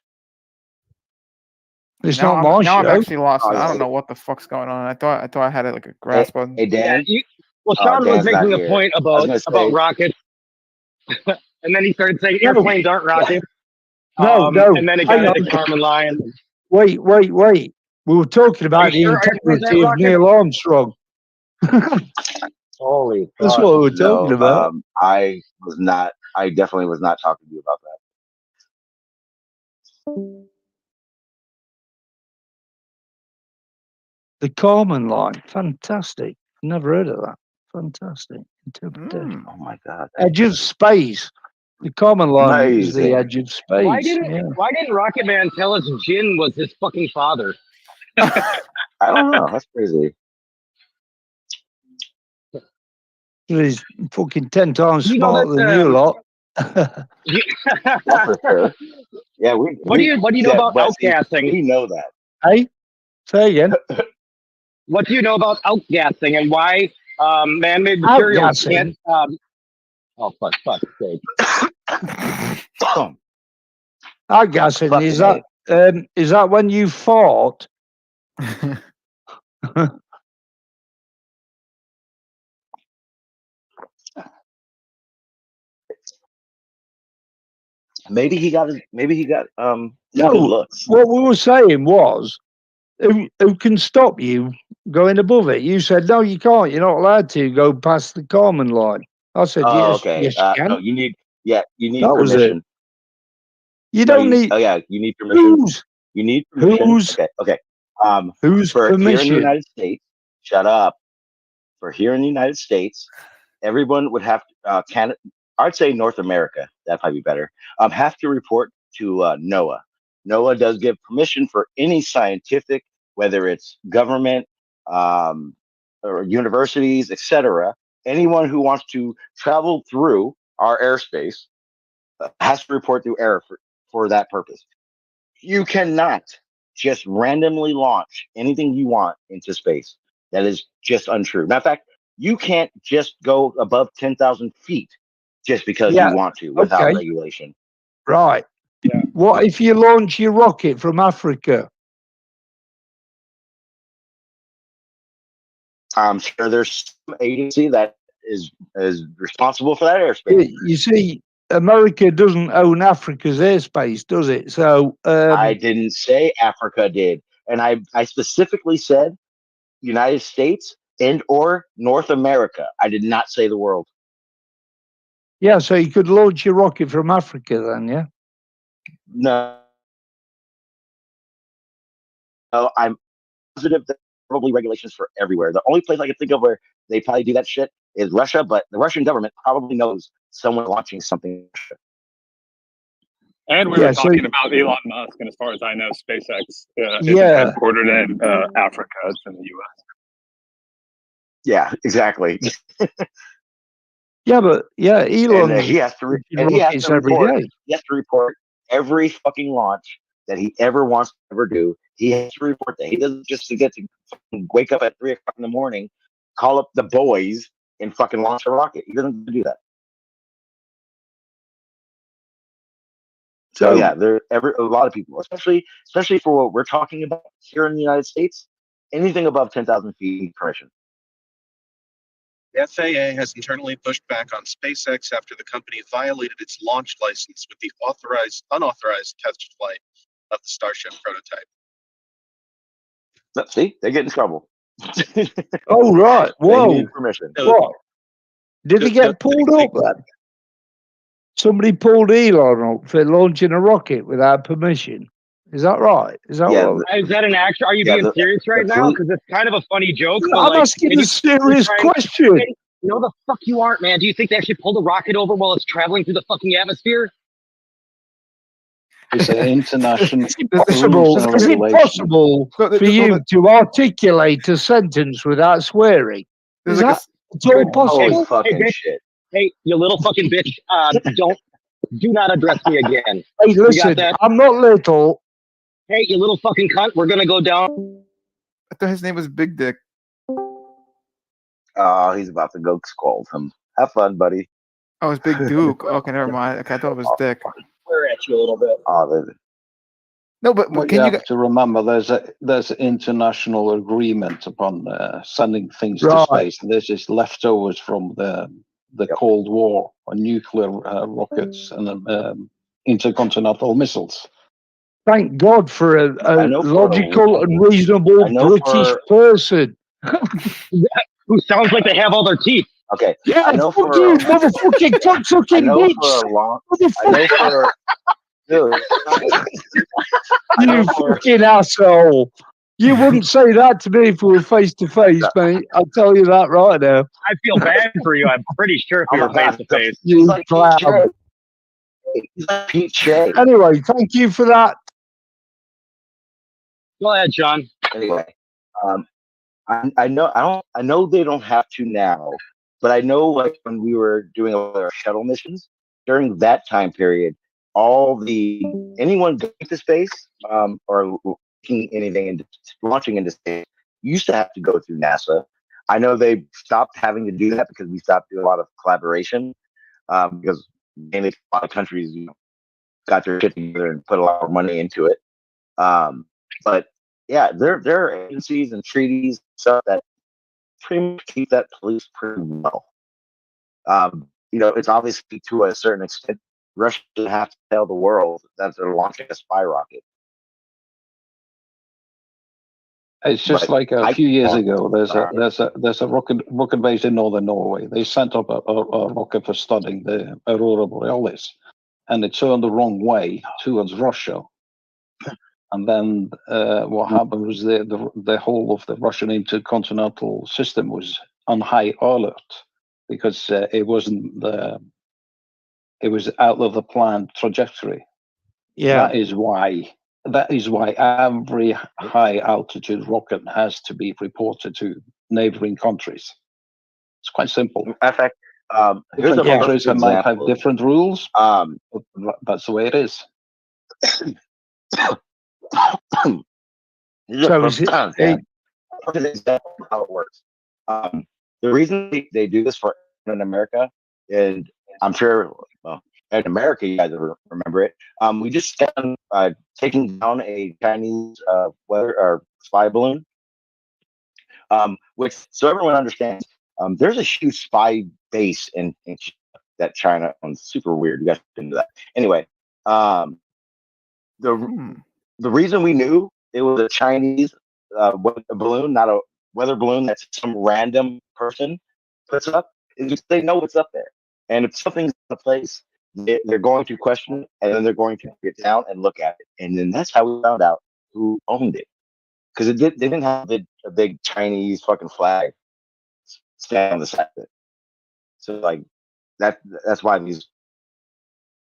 It's now not my now I'm show. actually lost. I don't know what the fuck's going on. I thought I had it like a grasp on. Hey, Dan. Well, Sean was Dan's not making a here. point I was about gonna say- rockets, and then he started saying airplanes aren't rockets. No, And then it got into Carmen line. Wait. We were talking about the sure airplanes integrity of aren't Neil Armstrong. Holy That's fuck. what we're talking about. I definitely was not talking to you about that. The Carmen line, fantastic. Never heard of that. Fantastic interpretation. Oh my God. Edge of space. The Carmen line is the Amazing. edge of space. Why didn't Rocket Man tell us Jin was his fucking father? I don't know. That's crazy. He's fucking 10 times You know smarter that, than you lot. That's for sure. Yeah, What do you know about but see, outcasting? we know that. Hey, say again. what do you know about outgassing and why man-made materials can't? Oh fuck sake! Outgassing is that when you fart? Maybe he got good No, looks. what we were saying was, who can stop you going above it? You said no, you can't. You're not allowed to go past the common line. I said Oh, yes, okay. yes, you can. No, you need That was it. permission. You No, don't need. Oh yeah, you need permission. You need permission. Whose Okay. whose For here in the permission? United States, shut up. For here in the United States, everyone would have Canada. I'd say North America. That might be better. Have to report to NOAA. NOAA does give permission for any scientific, whether it's government or universities, etc. Anyone who wants to travel through our airspace has to report through air for that purpose. You cannot just randomly launch anything you want into space. That is just untrue. Matter of fact, you can't just go above 10,000 feet just because Yeah. you want to without Okay. regulation. Right. What if you launch your rocket from Africa? I'm sure there's some agency that is responsible for that airspace. You see, America doesn't own Africa's airspace, does it? So I didn't say Africa did, and I specifically said United States and or North America. I did not say the world. yeah, so you could launch your rocket from Africa then, yeah? No, I'm positive that probably regulations for everywhere. The only place I can think of where they probably do that shit is Russia, but the Russian government probably knows someone launching something. And we were talking about Elon Musk, and as far as I know, SpaceX isn't headquartered in Africa; it's in the U.S. Yeah, exactly. Yeah, but Elon. And he has to report. He has to report every fucking launch that he ever wants to ever do. He has to report that. He doesn't just get to wake up at 3 o'clock in the morning, call up the boys, and fucking launch a rocket. He doesn't do that. So yeah, a lot of people, especially for what we're talking about here in the United States, anything above 10,000 feet need permission. The FAA has internally pushed back on SpaceX after the company violated its launch license with the unauthorized test flight of the Starship prototype. See, they get in trouble. Oh right! Whoa! They need permission. What? Did he get pulled up then? Somebody pulled Elon up for launching a rocket without permission. Is that right? Is that what? Is that an action? Are you being serious right now? Because it's kind of a funny joke. No, I'm asking a serious question. No, the fuck you aren't, man. Do you think they actually pulled a rocket over while it's traveling through the fucking atmosphere? It's an international Is it possible for you to articulate a sentence without swearing? Is that at all possible? Hey, you little fucking bitch! Do not address me again. Hey, listen, I'm not little. Hey, you little fucking cunt! We're gonna go down. I thought his name was Big Dick. Oh, he's about to go scold him. Have fun, buddy. Oh, it's Big Duke. Okay, never mind. Okay, I thought it was Dick. Swear at you a little bit. Oh, no, but what can you you have to remember, there's an international agreement upon sending things to Right. space. This is leftovers from the Cold War on nuclear rockets and intercontinental missiles. Thank God for a logical and reasonable British person. Who sounds like they have all their teeth. Okay. Yeah, I know fuck for you, motherfucking cocksucking I know bitch. for a long. I know for. Dude. You fucking asshole. You wouldn't say that to me if we were face to face, mate. I'll tell you that right now. I feel bad for you. I'm pretty sure if we were face to face. You clown. Anyway, thank you for that. Go ahead, Sean. Anyway, I know they don't have to now, but I know like when we were doing our shuttle missions during that time period, anyone going to space or launching into space used to have to go through NASA. I know they stopped having to do that because we stopped doing a lot of collaboration, because mainly a lot of countries got their shit together and put a lot of money into it. But yeah, there are agencies and treaties and stuff that pretty much keep that police pretty well. It's obviously to a certain extent, Russia doesn't have to tell the world that they're launching a spy rocket. It's just But like a few years ago. There's a rocket base in northern Norway. They sent up a rocket for studying the aurora borealis, and it turned the wrong way towards Russia. And then what happened was the whole of the Russian intercontinental system was on high alert because it was out of the planned trajectory. Yeah. That is why every high altitude rocket has to be reported to neighboring countries. It's quite simple. In fact, here's different a countries that might have example. different rules. But that's the way it is. This is an example of how it works. The reason they do this for in America, and I'm sure, well, in America, you guys remember it. We just found taking down a Chinese weather or spy balloon, which, so everyone understands, there's a huge spy base in that China owns. Super weird. You guys get into that. Anyway, the reason we knew it was a Chinese balloon, not a weather balloon that some random person puts up, is because they know what's up there. And if something's in a place, they're going to question it, and then they're going to get down and look at it. And then that's how we found out who owned it. Because they didn't have a big Chinese fucking flag stand on the side of it. So like that's why these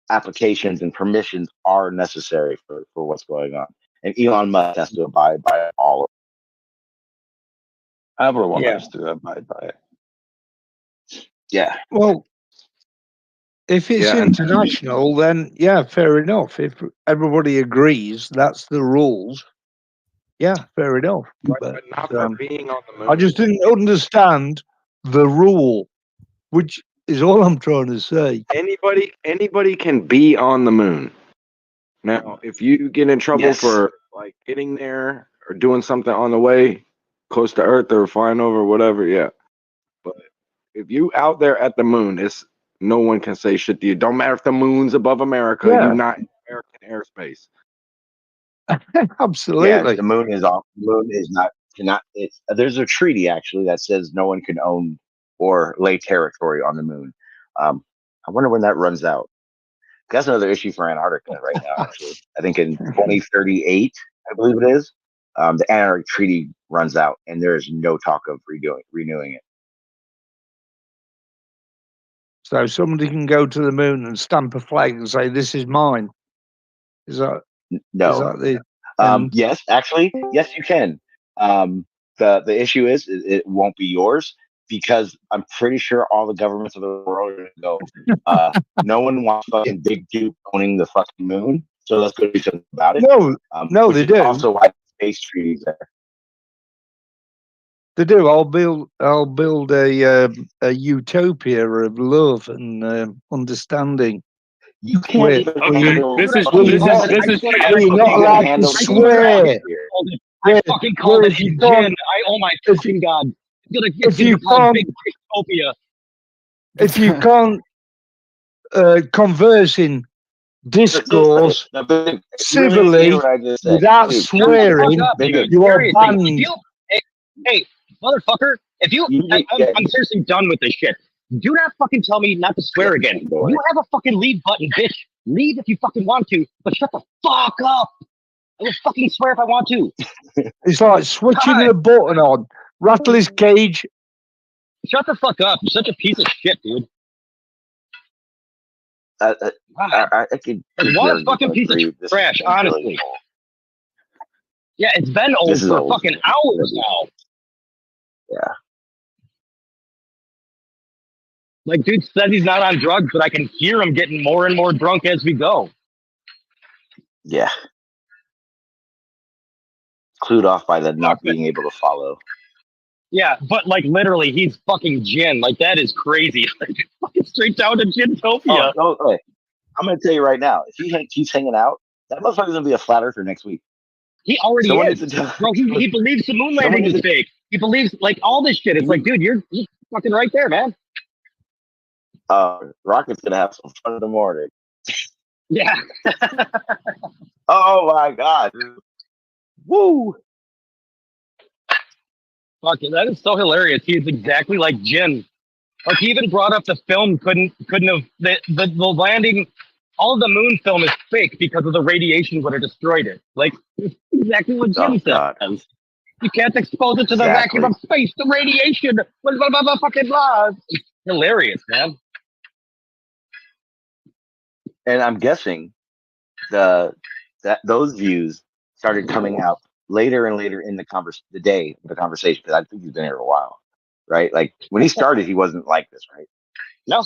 applications and permissions are necessary for what's going on. And Elon Musk has to abide by all of it. Everyone has to abide by it. Yeah. Well, if it's international, then yeah, fair enough. If everybody agrees that's the rules, yeah, fair enough. But not for being on the moon. I just didn't understand the rule, which is all I'm trying to say. Anybody can be on the moon. Now, if you get in trouble for like getting there or doing something on the way close to Earth or flying over or whatever, yeah. But if you out there at the moon, it's no one can say shit to you. Don't matter if the moon's above America, you're not in American airspace. Absolutely. Yeah, the moon is off. The moon is not cannot. There's a treaty actually that says no one can own or lay territory on the moon. I wonder when that runs out. That's another issue for Antarctica right now. Actually, I think in 2038, I believe it is, the Antarctic Treaty runs out, and there is no talk of renewing it. So somebody can go to the moon and stamp a flag and say, "This is mine." Is that no? Is that the? Yes, actually, yes, you can. The issue is it won't be yours because I'm pretty sure all the governments of the world are going to go. No one wants fucking Big Duke owning the fucking moon, so let's go do something about it. No, they do. Also, why the space treaties there. They do. I'll build a utopia of love and understanding. You can't This is you're not allowed to swear. I fucking called it in gin. Oh my fucking god! It's gonna call Big Utopia. If you can't converse in discourse civilly without swearing, you are banned. Hey, motherfucker! If you, I'm seriously done with this shit. Do not fucking tell me not to swear again. You have a fucking leave button, bitch. Leave if you fucking want to, but shut the fuck up. I will fucking swear if I want to. It's like switching the button on. Rattle his cage. Shut the fuck up. You're such a piece of shit, dude. I could. What a fucking piece of trash, honestly. Yeah, it's been old for fucking hours now. Yeah. Like, dude says he's not on drugs, but I can hear him getting more and more drunk as we go. Yeah. clued off by the not being able to follow. Yeah, but like literally, he's fucking Jin. Like that is crazy. Like, fucking straight down to Gintopia. Oh, okay. I'm gonna tell you right now, if he keeps hanging out, that motherfucker's gonna be a flat earther next week. He already Someone is. needs to tell. Bro, he believes the moon Someone landing needs is to. fake. He believes like all this shit. It's like, dude, you're fucking right there, man. Rocket's gonna have some fun in the morning. Yeah. Oh my god. Woo. Fucking, that is so hilarious. He is exactly like Jin. Like he even brought up the film couldn't have the landing. All of the moon film is fake because of the radiation would have destroyed it. Like it's exactly what Jin says. You can't expose it to the vacuum of space. The radiation. Blah blah blah blah fucking blah. It's hilarious, man. And I'm guessing those views started coming out later and later in the conversation, because I think he's been here a while, right? Like when he started, he wasn't like this, right? No.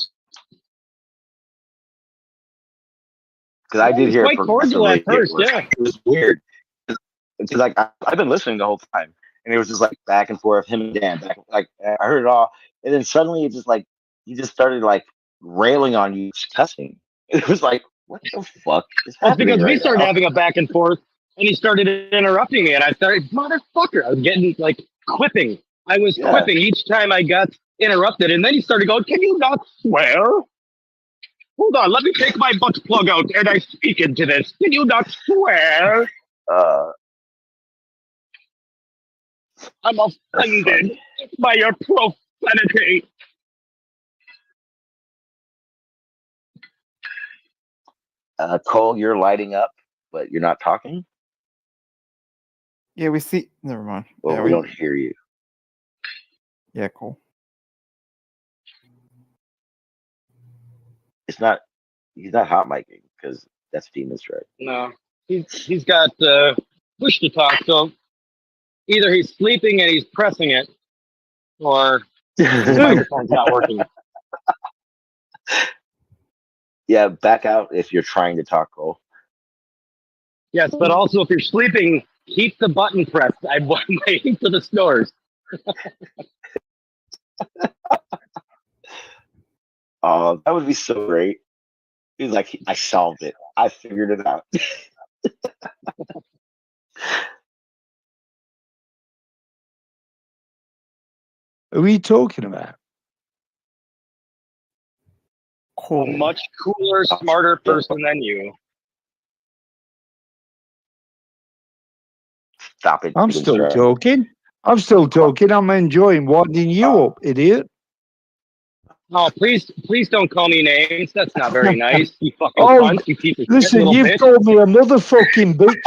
Because I did hear it cordial at first, yeah. It was weird. It's like I've been listening the whole time, and it was just like back and forth, him and Dan, like I heard it all, and then suddenly it just like he just started like railing on you, cussing. It was like, what the fuck is happening? Because we right started now? having a back and forth, and he started interrupting me, and I started, motherfucker, I was getting like quipping. I was quipping each time I got interrupted, and then he started going, "Can you not swear? Hold on, let me take my butt plug out and I speak into this. Can you not swear?" I'm offended by your profanity. Cole, you're lighting up, but you're not talking. Yeah, we see. Never mind. Well, yeah, we don't hear you. Yeah, cool. He's not hot micing because that's Demon's right. No, he's got push to talk, so either he's sleeping and he's pressing it, or his microphone's not working. Yeah, back out if you're trying to talk, Cole. Yes, but also if you're sleeping, keep the button pressed. I'm waiting for the snores. Oh, that would be so great. He's like, I solved it. I figured it out. Who are you talking about? A much cooler, smarter person than you. Stop it. I'm still talking. I'm still talking. I'm enjoying winding you up, idiot. Oh, please don't call me names. That's not very nice. You fucking Oh, cunt. You piece of shit listen, little you've bitch. called me a motherfucking bitch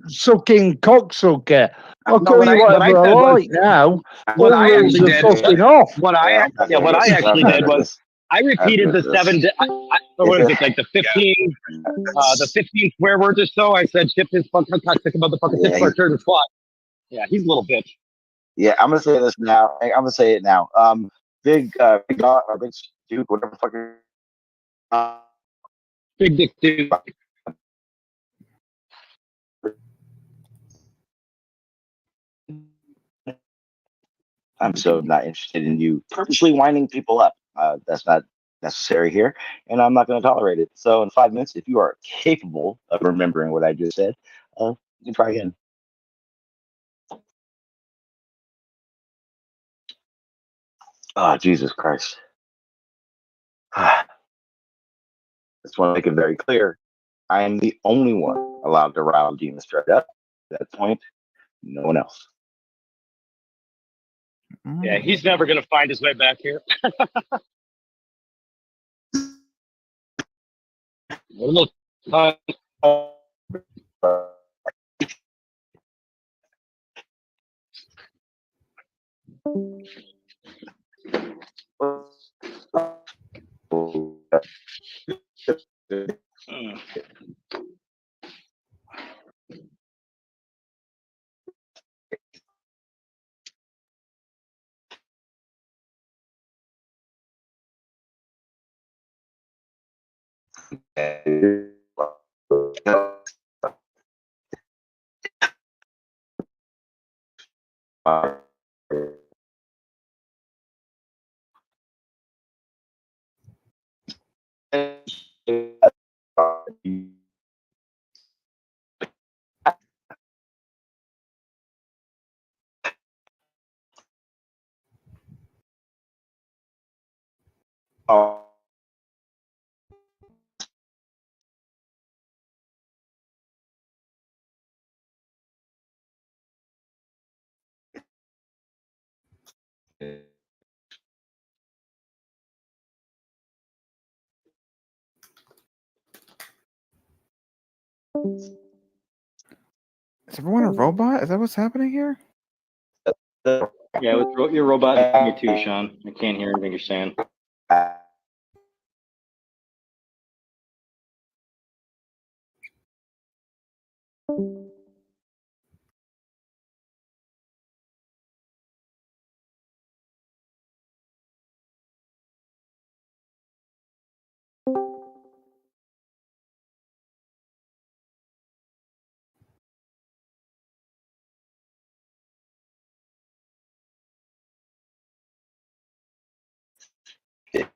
sucking cocksucker. I'll No, call what you I whatever I said was- like now. What All I rules actually are did, fucking off. what I actually did was I repeated the 7. What is it, like the 15? The 15 swear words or so. I said, "Ship his fucking toxic motherfucker, Yeah, pitch turd and twat." Yeah, he's a little bitch. Yeah, I'm gonna say this now. I'm gonna say it now. Big dog or big dude, whatever fucking. Big dick dude. I'm so not interested in you purposely winding people up. That's not necessary here, and I'm not going to tolerate it. So in 5 minutes, if you are capable of remembering what I just said, you can try again. Oh, Jesus Christ. I just want to make it very clear. I am the only one allowed to rile demons straight up. At that point, no one else. Yeah, he's never gonna find his way back here. Little cunt. Is everyone a robot? Is that what's happening here? Yeah, with your robot me too, Sean. I can't hear anything you're saying.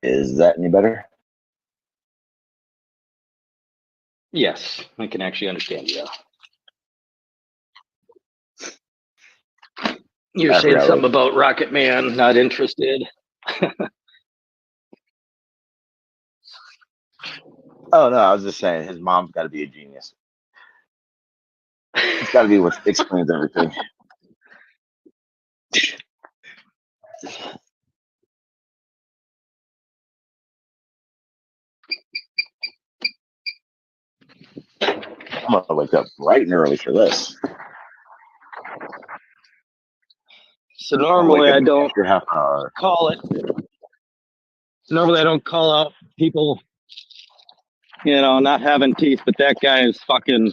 Is that any better? Yes, I can actually understand you. You're I saying forgot something what. about Rocket Man, not interested. Oh no, I was just saying his mom's got to be a genius. It's got to be what explains everything. I'm gonna wake up bright and early for this. So normally I don't half an hour. call it. Normally I don't call out people, not having teeth, but that guy is fucking.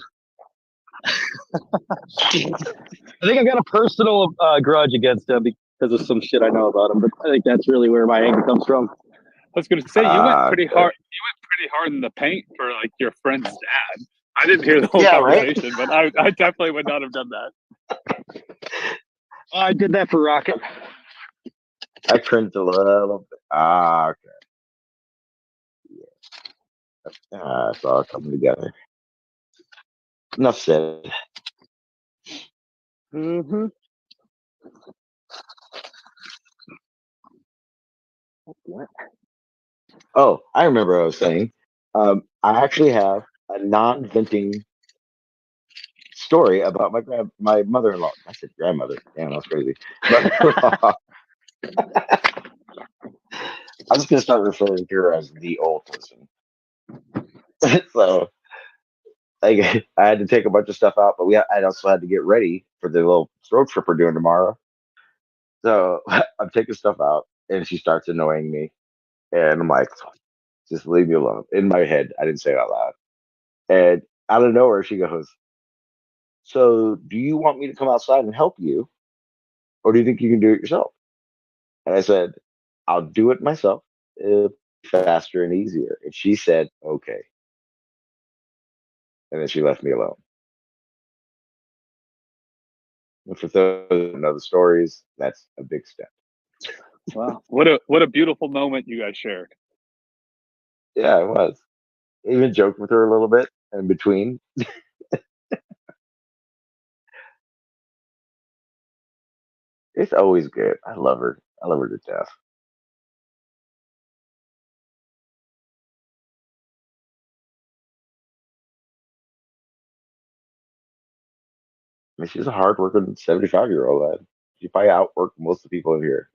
I think I've got a personal grudge against him because of some shit I know about him. But I think that's really where my anger comes from. I was going to say you went pretty hard. You went pretty hard in the paint for like your friend's dad. I didn't hear the whole conversation, but I definitely would not have done that. I did that for Rocket. I cringed a little bit. Okay. Yeah. It's all coming together. Enough said. Mm-hmm. What? Oh, I remember what I was saying. I actually have a non-venting story about my mother-in-law. I said grandmother. Damn, that's crazy. Mother-in-law. I'm just gonna start referring to her as the old person. So, I had to take a bunch of stuff out, but I also had to get ready for the little road trip we're doing tomorrow. So I'm taking stuff out, and she starts annoying me, and I'm like, just leave me alone. In my head, I didn't say it out loud. And out of nowhere, she goes, "So, do you want me to come outside and help you, or do you think you can do it yourself?" And I said, "I'll do it myself. It'll be faster and easier." And she said, "Okay." And then she left me alone. And for those who know the stories, that's a big step. Wow, what a beautiful moment you guys shared. Yeah, it was. Even joked with her a little bit in between. It's always good. I love her. I love her to death. I mean, she's a hardworking 75-year-old lad. She probably outworked most of the people in here.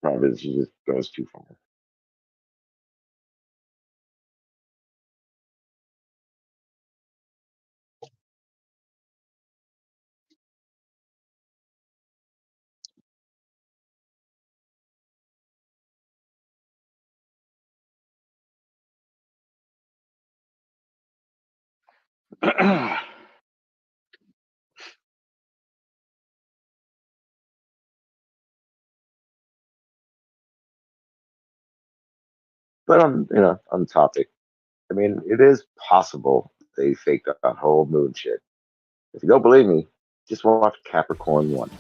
Probably she just goes too far. But on the topic, I mean, it is possible they faked that whole moon shit. If you don't believe me, just watch Capricorn 1.